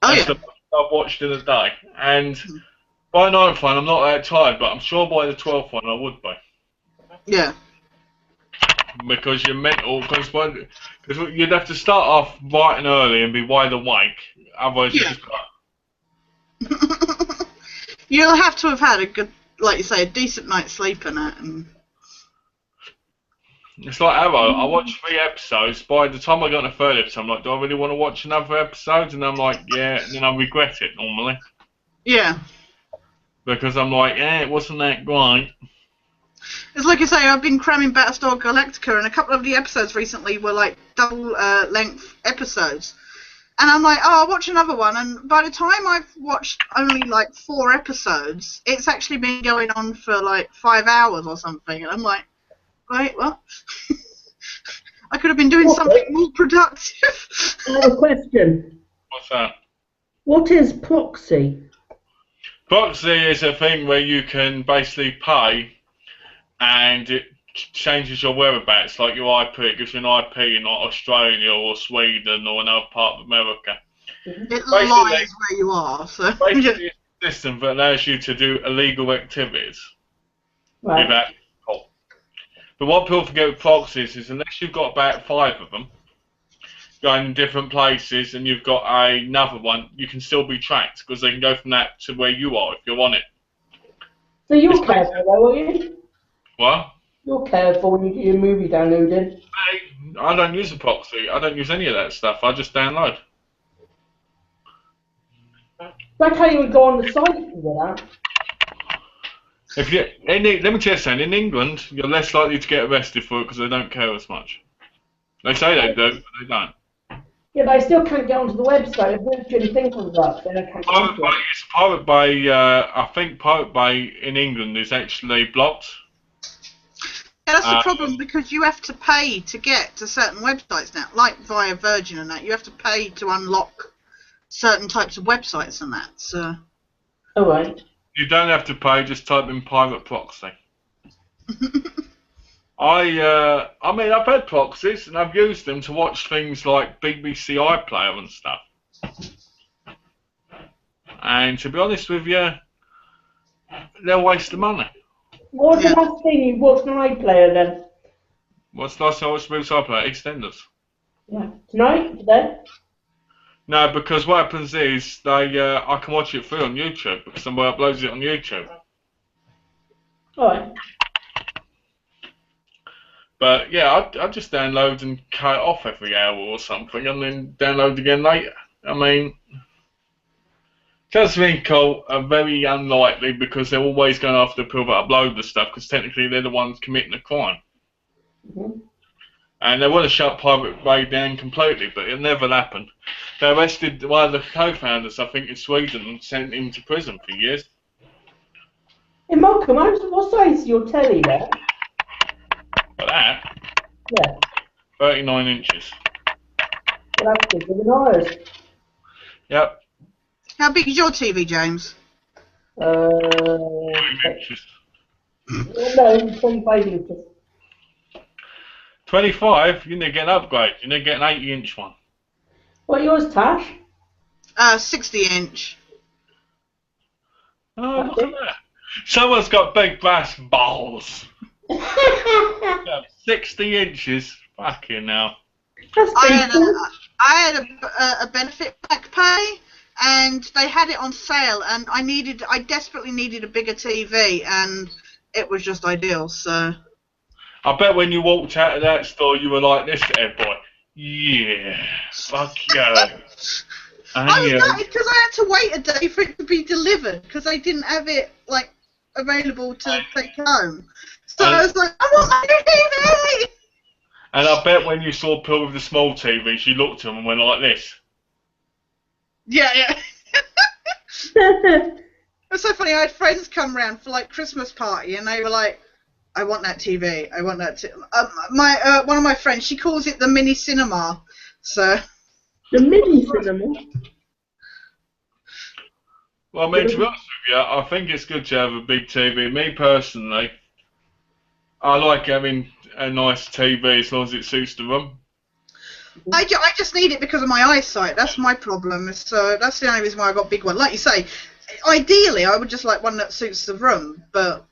That's the most I've watched in a day. And by the 9th one, I'm not that tired, but I'm sure by the 12th one I would be. Yeah. Because you're mental, because you'd have to start off bright and early and be wide awake, otherwise you just can't. You'll have to have had a good, like you say, a decent night's sleep in it. And... It's like Arrow, I watched 3 episodes, by the time I got to the 3rd episode, I'm like, do I really want to watch another episode? And I'm like, yeah, and then I regret it normally. Yeah. Because I'm like, yeah, it wasn't that great. It's like I say, I've been cramming Battlestar Galactica, and a couple of the episodes recently were like double length episodes. And I'm like, oh, I'll watch another one. And by the time I've watched only like 4 episodes, it's actually been going on for like 5 hours or something. And I'm like, wait, what? I could have been doing something more productive. I have a question. What's that? What is proxy? Proxy is a thing where you can basically pay and it changes your whereabouts, like your IP. It gives you an IP in like Australia or Sweden or another part of America. It lies where you are. So. Basically, it's a system that allows you to do illegal activities without help. But what people forget with proxies is unless you've got about 5 of them going in different places and you've got another one, you can still be tracked because they can go from that to where you are if you're on it. So you're careful though, are you? What? You're careful when you get your movie downloaded. I don't use a proxy. I don't use any of that stuff. I just download. Like how you would go on the site and do that. If you, let me tell you something. In England, you're less likely to get arrested for it because they don't care as much. They say they do, but they don't. Yeah, but I still can't get onto the website. If Virgin thing comes up, then I can't get onto it. It's Pirate Bay. I think Pirate Bay in England is actually blocked. Yeah, that's the problem because you have to pay to get to certain websites now, like via Virgin and that. You have to pay to unlock certain types of websites and that. So. Oh right. You don't have to pay. Just type in pirate proxy. I mean, I've had proxies and I've used them to watch things like BBC iPlayer and stuff. And to be honest with you, they're a waste of money. What was the last thing you watched on iPlayer then? What's the last time I watched BBC iPlayer? EastEnders. Yeah. Tonight? Today? No, because what happens is I can watch it free on YouTube because somebody uploads it on YouTube. Alright. But yeah, I just download and cut it off every hour or something and then download again later. I mean, Tasmanian Cult are very unlikely because they're always going after people that upload the stuff because technically they're the ones committing the crime. Mm-hmm. And they want to shut Pirate Bay down completely, but it'll never happen. They arrested one of the co-founders, I think, in Sweden and sent him to prison for years. Hey Malcolm, what size is your telly there? For that? Yeah. 39 inches. Well, that's bigger than ours. Yep. How big is your TV, James? 5 inches. No, 25 inches. 25? You need to get an upgrade. You need to get an 80-inch one. What, yours, Tash? 60-inch. Oh, look at that. Someone's got big brass balls. 60 inches. Fucking hell. That's I had a benefit back pay, and they had it on sale, and I desperately needed a bigger TV, and it was just ideal. So. I bet when you walked out of that store, you were like this to everybody. Yeah, fuck yeah. I was gutted because I had to wait a day for it to be delivered because I didn't have it like available to take home. So I was like, I want my new TV. And I bet when you saw people with the small TVs, you looked at them and went like this. Yeah. It's so funny. I had friends come round for like Christmas party, and they were like, "I want that TV. I want that." One of my friends, she calls it the mini cinema. So. The mini cinema. Well, I mean, to be honest with you, I think it's good to have a big TV. Me personally, I like having a nice TV as long as it suits the room. I just need it because of my eyesight. That's my problem. So that's the only reason why I got a big one. Like you say, ideally I would just like one that suits the room, but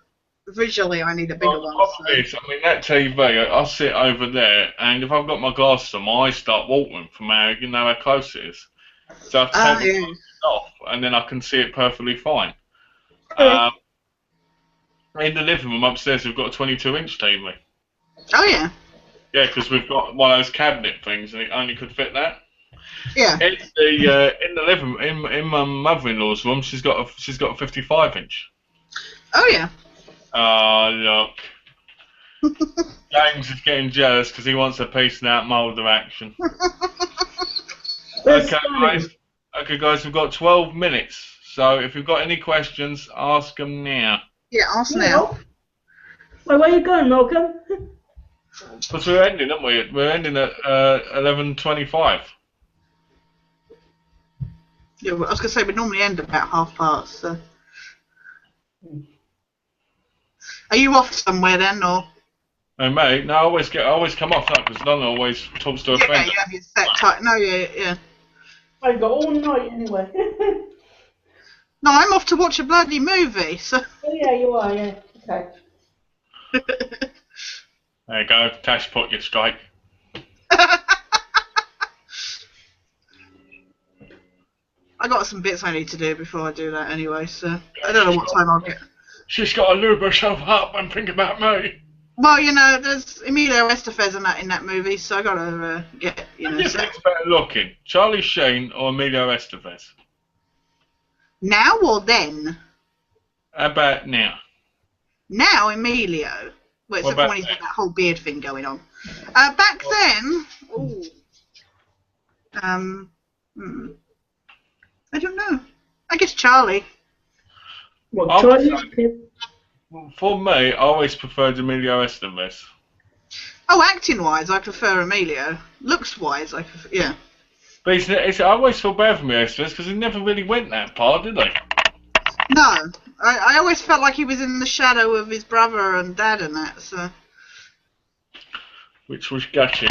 visually I need a bigger one. So. Is, I mean, that TV, I sit over there, and if I've got my glasses on, my eyes start watering from how close it is. So I have to take my glasses off, and then I can see it perfectly fine. In the living room upstairs, we've got a 22-inch TV. Oh yeah. Yeah, because we've got one of those cabinet things, and it only could fit that. Yeah. In the living room, in my mother-in-law's room, she's got a 55-inch. Oh yeah. Oh look. James is getting jealous because he wants a piece of that Mulder action. Okay, guys, we've got 12 minutes. So if you've got any questions, ask them now. Yeah, ask now. Wait, where are you going, Malcolm? Because we're ending, aren't we? We're ending at 11:25. Yeah, well, I was going to say we normally end about 1:30. So. Are you off somewhere then, or? Hey mate, no, I always come off that because Donna always talks to her Yeah, friend. you have your set time. No, yeah. I've got all night anyway. No, I'm off to watch a bloody movie. So. Oh yeah, you are. Yeah. Okay. There you go, Tash put you straight. I got some bits I need to do before I do that anyway, so I don't know what time I'll get. She's got to lube herself up and think about me. Well, you know, there's Emilio Estevez in that movie, so I gotta get, you know. Who do you think's better looking, Charlie Sheen or Emilio Estevez? Now or then? How about now? Now, Emilio. Well, except for when he's got that whole beard thing going on. Back then, ooh. I don't know. I guess Charlie. What, Charlie? For me, I always preferred Emilio Estevez. Oh, acting-wise, I prefer Emilio. Looks-wise, I prefer, yeah. But I always feel bad for me, Estevez, because he never really went that far, did he? No. I always felt like he was in the shadow of his brother and dad and that, so... Which was gutting.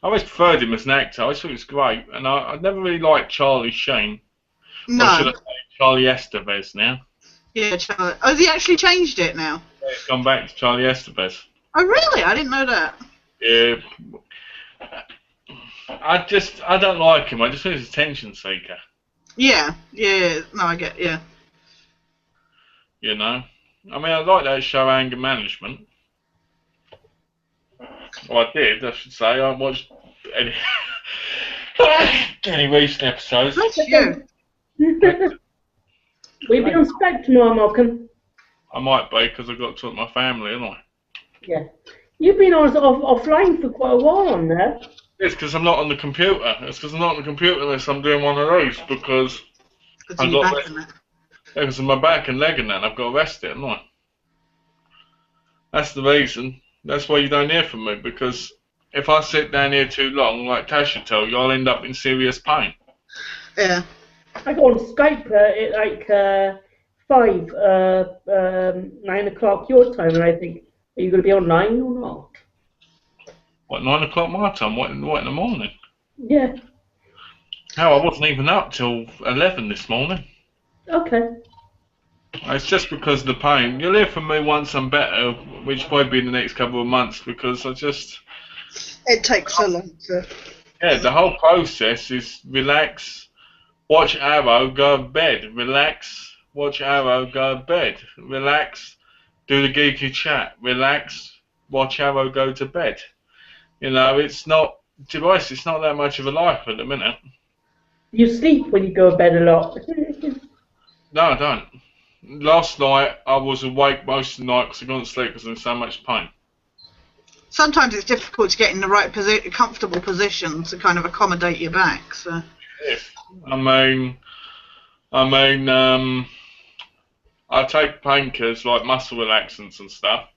I always preferred him as an actor. I always thought he was great, and I never really liked Charlie Sheen. No. Or should I say Charlie Estevez now? Yeah, Charlie. Oh, has he actually changed it now? Yeah, he's gone back to Charlie Estevez. Oh, really? I didn't know that. Yeah. I don't like him. I just think he's a attention seeker. Yeah. No, I get, yeah. You know? I mean, I like that show, Anger Management. Well, I did, I should say. I watched any recent episodes. That's you. We've been on Skype tomorrow, Malcolm. I might be, because I've got to talk to my family, haven't I? Yeah. You've been on offline for quite a while on there. It's because I'm not on the computer. It's because I'm not on the computer unless I'm doing one of those, because I've got because of my back and leg and that. I've got to rest it, haven't I? That's the reason. That's why you don't hear from me, because if I sit down here too long, like Tasha told you, I'll end up in serious pain. Yeah. I go on Skype at like 9 o'clock your time, and I think, are you going to be online or not? What, 9 o'clock my time? What in the morning? Yeah. Hell, I wasn't even up till 11 this morning. Okay. It's just because of the pain. You'll hear from me once I'm better, which will probably be in the next couple of months, because I just... It takes so long to... Yeah, the whole process is relax, watch Arrow, go to bed. Relax, watch Arrow, go to bed. Relax, do the Geeky-Chat. Relax, watch Arrow, go to bed. You know, it's not... To be honest, it's not that much of a life at the minute. You sleep when you go to bed a lot. No, I don't. Last night, I was awake most of the night because I couldn't sleep because I was in so much pain. Sometimes it's difficult to get in the right comfortable position to kind of accommodate your back, so... Yes. I take painkillers like muscle relaxants and stuff,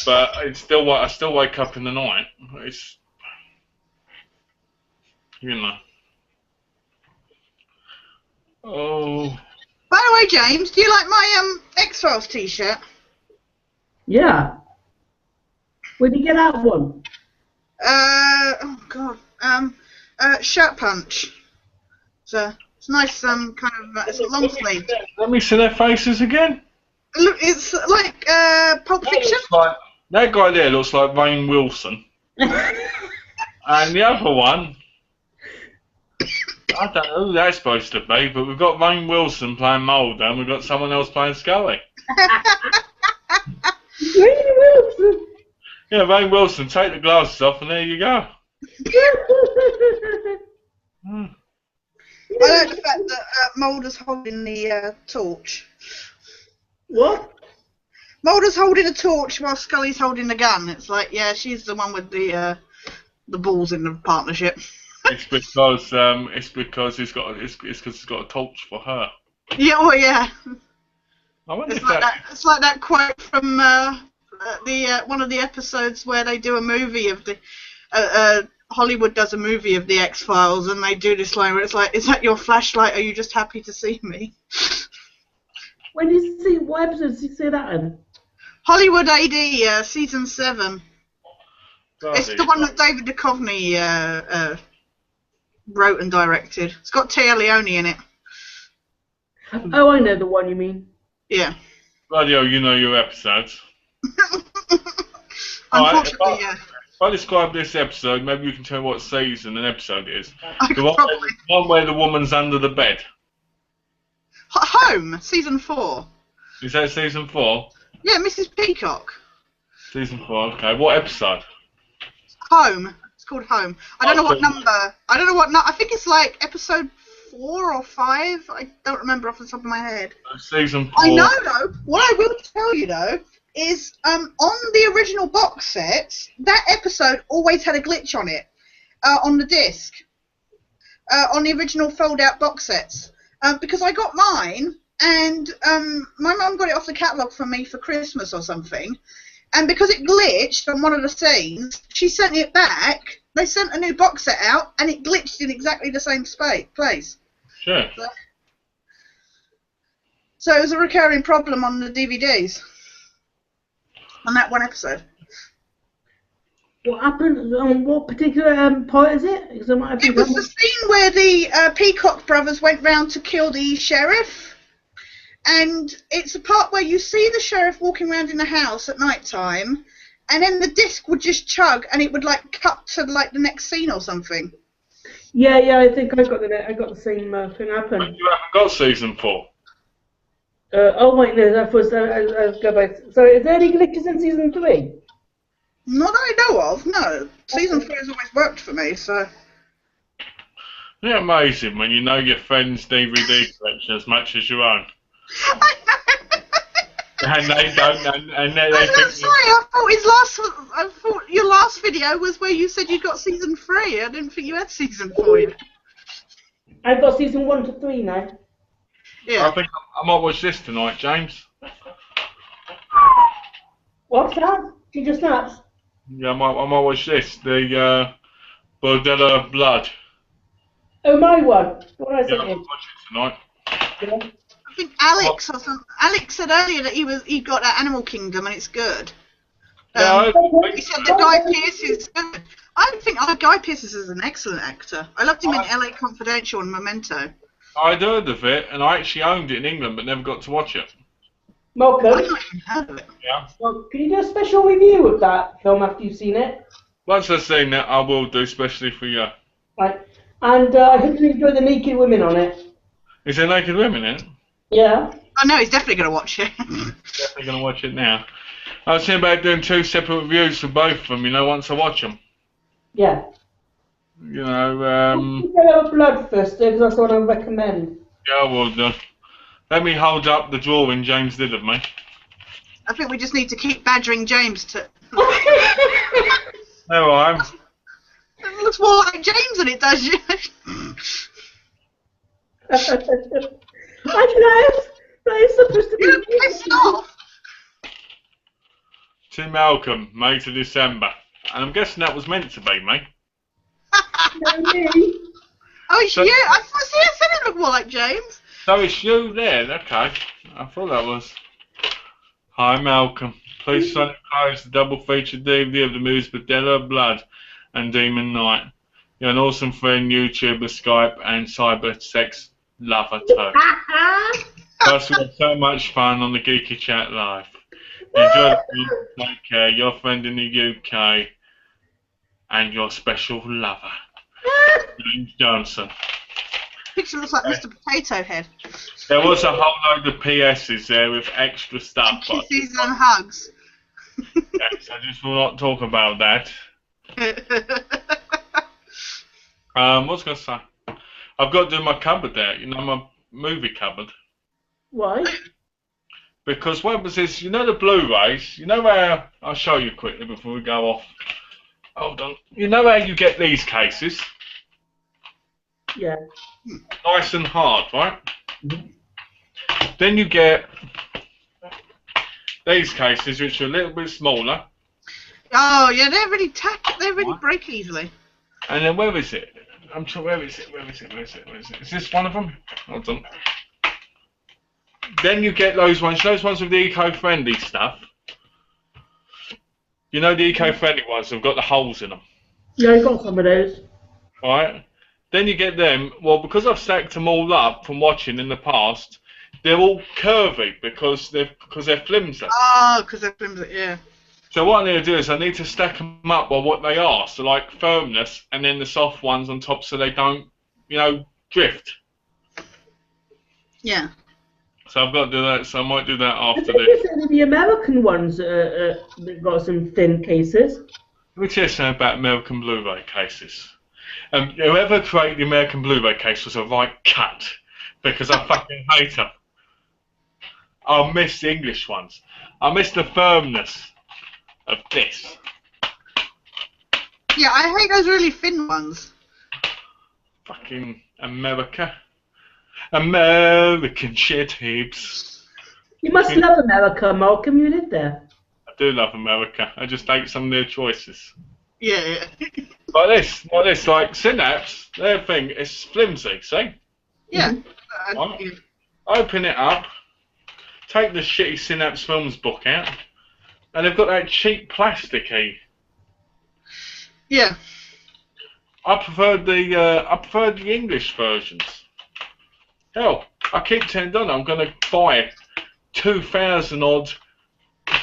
but I still wake up in the night. It's, you know. Oh. By the way, James, do you like my X-Files t-shirt? Yeah. Where did you get that one? Oh god. Shirt punch. So it's nice. Kind of. It's a long sleeve. Let me see their faces again. Look, it's like Pulp Fiction. That guy there looks like Rainn Wilson, and the other one, I don't know who that's supposed to be, but we've got Rainn Wilson playing Mulder, and we've got someone else playing Scully. Rainn Wilson. Yeah, Rainn Wilson, take the glasses off and there you go. I like the fact that Mulder's holding the torch. What? Mulder's holding a torch while Scully's holding the gun. It's like, yeah, she's the one with the balls in the partnership. It's because he's got a torch for her. Yeah, well, yeah. I wonder It's if like that. It's like that quote from the one of the episodes where they do a movie of the Hollywood does a movie of the X-Files and they do this line where it's like, is that your flashlight? Are you just happy to see me? When you see what episodes did you see that in? Hollywood AD, season 7. It's Bloody the one that David Duchovny wrote and directed. It's got Tia Leone in it. Oh, I know the one you mean. Yeah. Bloody hell, you know your episodes. Unfortunately, yeah. If I describe this episode, maybe you can tell me what season an episode is. I The could one, probably. the one where the woman's under the bed. Home, season 4. Is that season 4? Yeah, Mrs. Peacock. Season 4, okay. What episode? Home. It's called Home. I don't know what number. I don't know what. I think it's like episode 4 or 5. I don't remember off the top of my head. Season 4. I know though. What I will tell you though is, on the original box sets, that episode always had a glitch on it, on the disc, on the original fold-out box sets, because I got mine and my mum got it off the catalogue for me for Christmas or something. And because it glitched on one of the scenes, she sent it back. They sent a new box set out, and it glitched in exactly the same place. Sure. So it was a recurring problem on the DVDs. On that one episode. What happened? On what particular part is it? Because I might have It was the scene where the Peacock brothers went round to kill the sheriff. And it's a part where you see the sheriff walking around in the house at night time, and then the disc would just chug, and it would like cut to like the next scene or something. Yeah, I think I got the same thing happen. But you haven't got season 4. Oh wait, no, that was I'll go back. So, is there any glitches in season 3? Not that I know of, no. Season 3 has always worked for me, so. Isn't it amazing when you know your friend's DVD collection as much as your own? I know. And they don't, and they I'm think. not sorry. I thought your last video was where you said you got season 3. I didn't think you had season 4 yet. I've got season 1 to 3 now. Yeah. I think I might watch this tonight, James. What's that? Ginger Snaps? Yeah, I might watch this. The Bordello Blood. Oh, my one. What I Yeah, said I might watch it tonight. yeah. I think Alex or something. Alex said earlier that he got that Animal Kingdom and it's good. Yeah, He said that Guy Pearce is good. I think Guy Pearce is an excellent actor. I loved him in LA Confidential and Memento. I'd heard of it, and I actually owned it in England, but never got to watch it. I've Malcolm, not even heard of it. Yeah. well, can you do a special review of that film after you've seen it? Once I've seen it, I will do, especially for you. Right. And I hope you enjoy the naked women on it. Is there naked women in it? Yeah. Oh no, he's definitely going to watch it. Definitely going to watch it now. I was thinking about doing 2 separate reviews for both of them, once I watch them. Yeah. You know, Yellow Blood first, because that's what I recommend. yeah, I will do. Let me hold up the drawing James did of me. I think we just need to keep badgering James to. There I am. It looks more like James than it does you. I know. That is supposed to be. You're pissed off. To Malcolm, May to December. And I'm guessing that was meant to be me. Me. Oh, it's So- you. I said it looked more like James. So it's you there, okay. I thought that was. Hi Malcolm. Please sign close the double feature DVD of the movies Bordello Blood and Demon Knight. You're an awesome friend, YouTuber, Skype, and cyber sex lover too. Plus, we had so much fun on the Geeky-Chat live. Enjoy the film, take care. Your friend in the UK and your special lover, James Johnson. Picture looks like Mr. Potato Head. There was a whole load of PSs there with extra stuff. But Kisses and hugs. yes, I just will not talk about that. What was I going to say? I've got to do my cupboard there, my movie cupboard. Why? Because what was this? The Blu-rays? Where I'll show you quickly before we go off. Hold on. How you get these cases? Yeah. Nice and hard, right? Mhm. Then you get these cases, which are a little bit smaller. Oh yeah, they're really break easily. And then where is it? I'm sure. Where is it? Where is it? Where is it? Where is it? Is this one of them? Hold on. Then you get those ones. Those ones with the eco-friendly stuff. You know the eco-friendly ones have got the holes in them. Yeah, I got some of those. Right. Then you get them. Well, because I've stacked them all up from watching in the past, they're all curvy because they're flimsy. Oh, because they're flimsy. Yeah. So what I need to do is I need to stack them up by what they are. So like firmness, and then the soft ones on top, so they don't, drift. Yeah. So I've got to do that. So I might do that I after think this. it's the American ones that got some thin cases. Let me tell you something about American Blu-ray cases. Whoever created the American Blu-ray case was a right cunt, because I fucking hate them. I miss the English ones. I miss the firmness of this. Yeah, I hate those really thin ones. Fucking America. American shit heaps. You must love America, Malcolm. You live there. I do love America. I just hate some of their choices. Yeah. Like this, like Synapse, their thing is flimsy, see? Yeah. Right. Open it up, take the shitty Synapse Films book out, and they've got that cheap plasticky. Yeah. I preferred the English versions. Hell, I keep telling Donna I'm going to buy 2,000 odd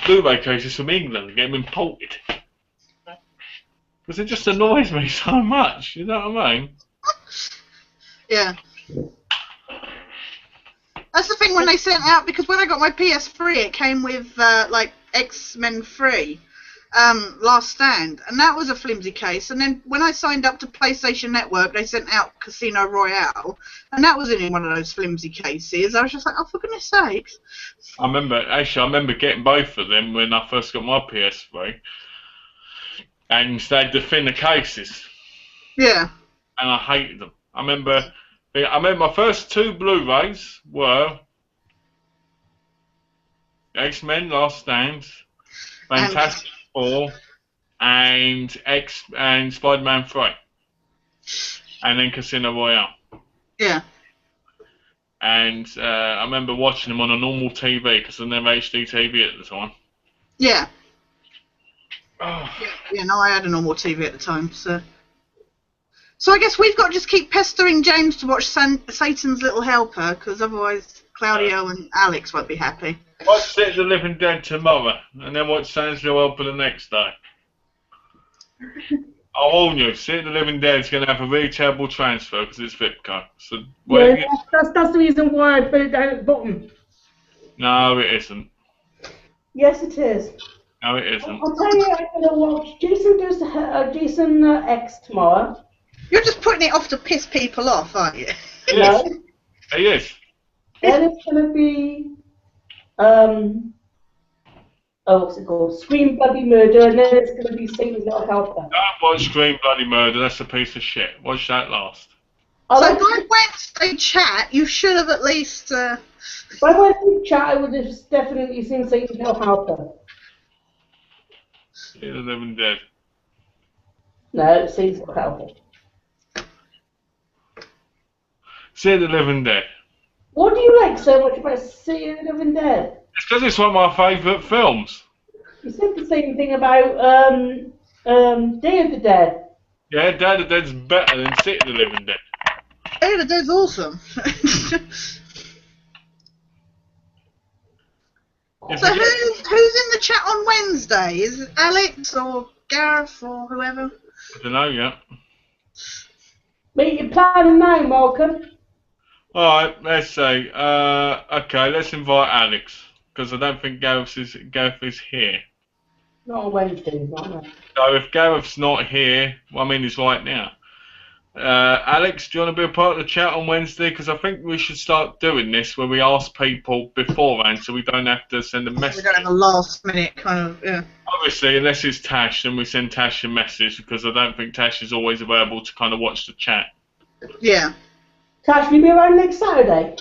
Blu-ray cases from England and get them imported. Because it just annoys me so much, you know what I mean? Yeah. That's the thing when they sent out, because when I got my PS3 it came with like X-Men 3, Last Stand, and that was a flimsy case. And then when I signed up to PlayStation Network they sent out Casino Royale, and that was in one of those flimsy cases. I was just like, oh, for goodness sakes. I remember getting both of them when I first got my PS3. And they had the thinner cases. Yeah. And I hated them. I remember my first two Blu-rays were X-Men Last Stand, Fantastic Four, and Spider-Man 3. And then Casino Royale. Yeah. And I remember watching them on a normal TV because I didn't have HD TV at the time. Yeah. Oh. Yeah, no, I had a normal TV at the time, so I guess we've got to just keep pestering James to watch Satan's Little Helper, because otherwise Claudio and Alex won't be happy. Watch City of the Living Dead tomorrow, and then watch Satan's Little Helper the next day. I'll warn you, City of the Living Dead's going to have a really terrible transfer because it's Vipco. So Yeah, that's the reason why I put it down at the bottom. No, it isn't. Yes, it is. No, it isn't. I'll tell you, I'm going to watch Jason X tomorrow. You're just putting it off to piss people off, aren't you? Yes. He is. Then it's going to be, what's it called? Scream Bloody Murder, and then it's going to be Satan's Little Helper. Don't watch Scream Bloody Murder, that's a piece of shit. Watch that last. So by Wednesday chat, you should have at least... If I went to chat, I would have definitely seen Satan's Little Helper. City of the Living Dead. No, Satan's Little Helper. City of the Living Dead. What do you like so much about City of the Living Dead? It's because it's one of my favourite films. You said the same thing about Day of the Dead. Yeah, Day of the Dead's better than City of the Living Dead. Day of the Dead's awesome. So who's in the chat on Wednesday? Is it Alex or Gareth or whoever? I don't know yet. Make your plan now, Malcolm. Alright, let's say, okay, let's invite Alex, because I don't think Gareth is here. Not on Wednesday, not on Wednesday. So if Gareth's not here, well, I mean he's right now. Alex, do you want to be a part of the chat on Wednesday? Because I think we should start doing this where we ask people beforehand so we don't have to send a message. We don't have a last minute kind of, yeah. Obviously, unless it's Tash, then we send Tash a message, because I don't think Tash is always available to kind of watch the chat. Yeah. Tash, will you be around next Saturday?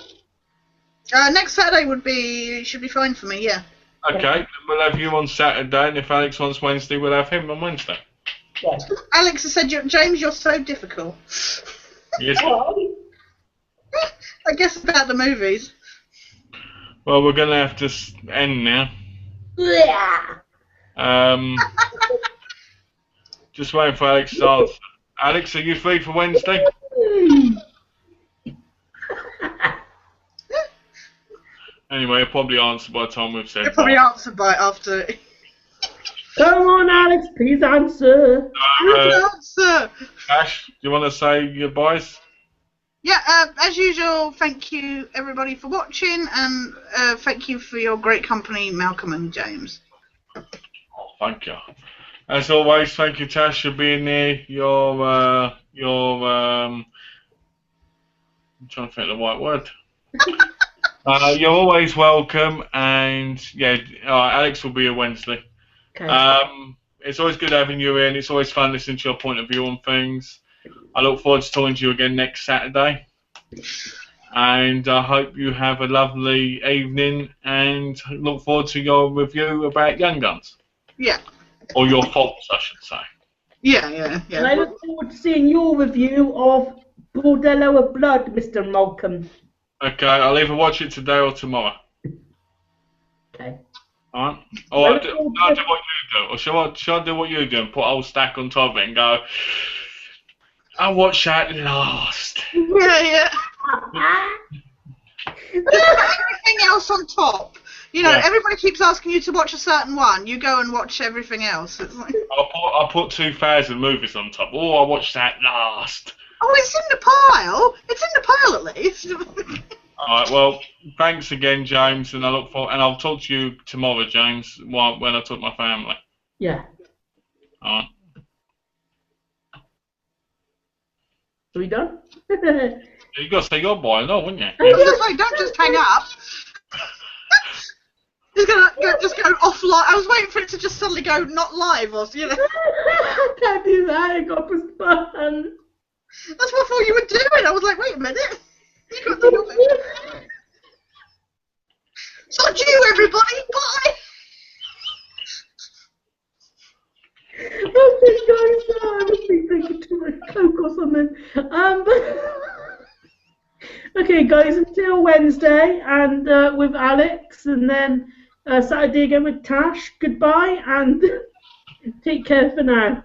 Next Saturday should be fine for me, yeah. Okay, we'll have you on Saturday, and if Alex wants Wednesday, we'll have him on Wednesday. Yes. Alex has said, James, you're so difficult. Yes. I guess about the movies. Well, we're gonna have to end now. Yeah. Just waiting for Alex to answer. Alex, are you free for Wednesday? Anyway, he'll probably answer by the time we've said. You'll probably answer by after. Come on, Alex, please answer. Answer. Ash, do you want to say your goodbyes? Yeah, as usual, thank you everybody for watching, and thank you for your great company, Malcolm and James. Oh, thank you. As always, thank you, Tash, for being there. I'm trying to think of the right word. You're always welcome, and yeah, Alex will be here Wednesday. Okay. It's always good having you in. It's always fun listening to your point of view on things. I look forward to talking to you again next Saturday, and I hope you have a lovely evening, and look forward to your review about Young Guns. Yeah. Or your faults, I should say. Yeah. And I look forward to seeing your review of Bordello of Blood, Mr. Malcolm. Okay, I'll either watch it today or tomorrow. Okay. Alright? Or I'll do what you do. Or shall I do what you do and put a whole stack on top of it and go, I watched that last. Yeah. Everything else on top. You know, everybody keeps asking you to watch a certain one. You go and watch everything else. It's like... I'll put 2,000 movies on top. Oh, I watched that last. Oh, it's in the pile. It's in the pile at least. Alright, well, thanks again, James, and I'll talk to you tomorrow, James, when I talk to my family. Yeah. Alright. Are we done? You got to say goodbye, no, wouldn't you? Like, don't just hang up. It's gonna just go offline. I was waiting for it to just suddenly go not live, or you know. I can't do that. I got push button. That's what I thought you were doing. I was like, wait a minute. You got the other. So you, everybody. Bye. Okay, guys. I must be drinking too much Coke or something. Okay, guys. Until Wednesday, and with Alex, and then Saturday again with Tash. Goodbye, and take care for now.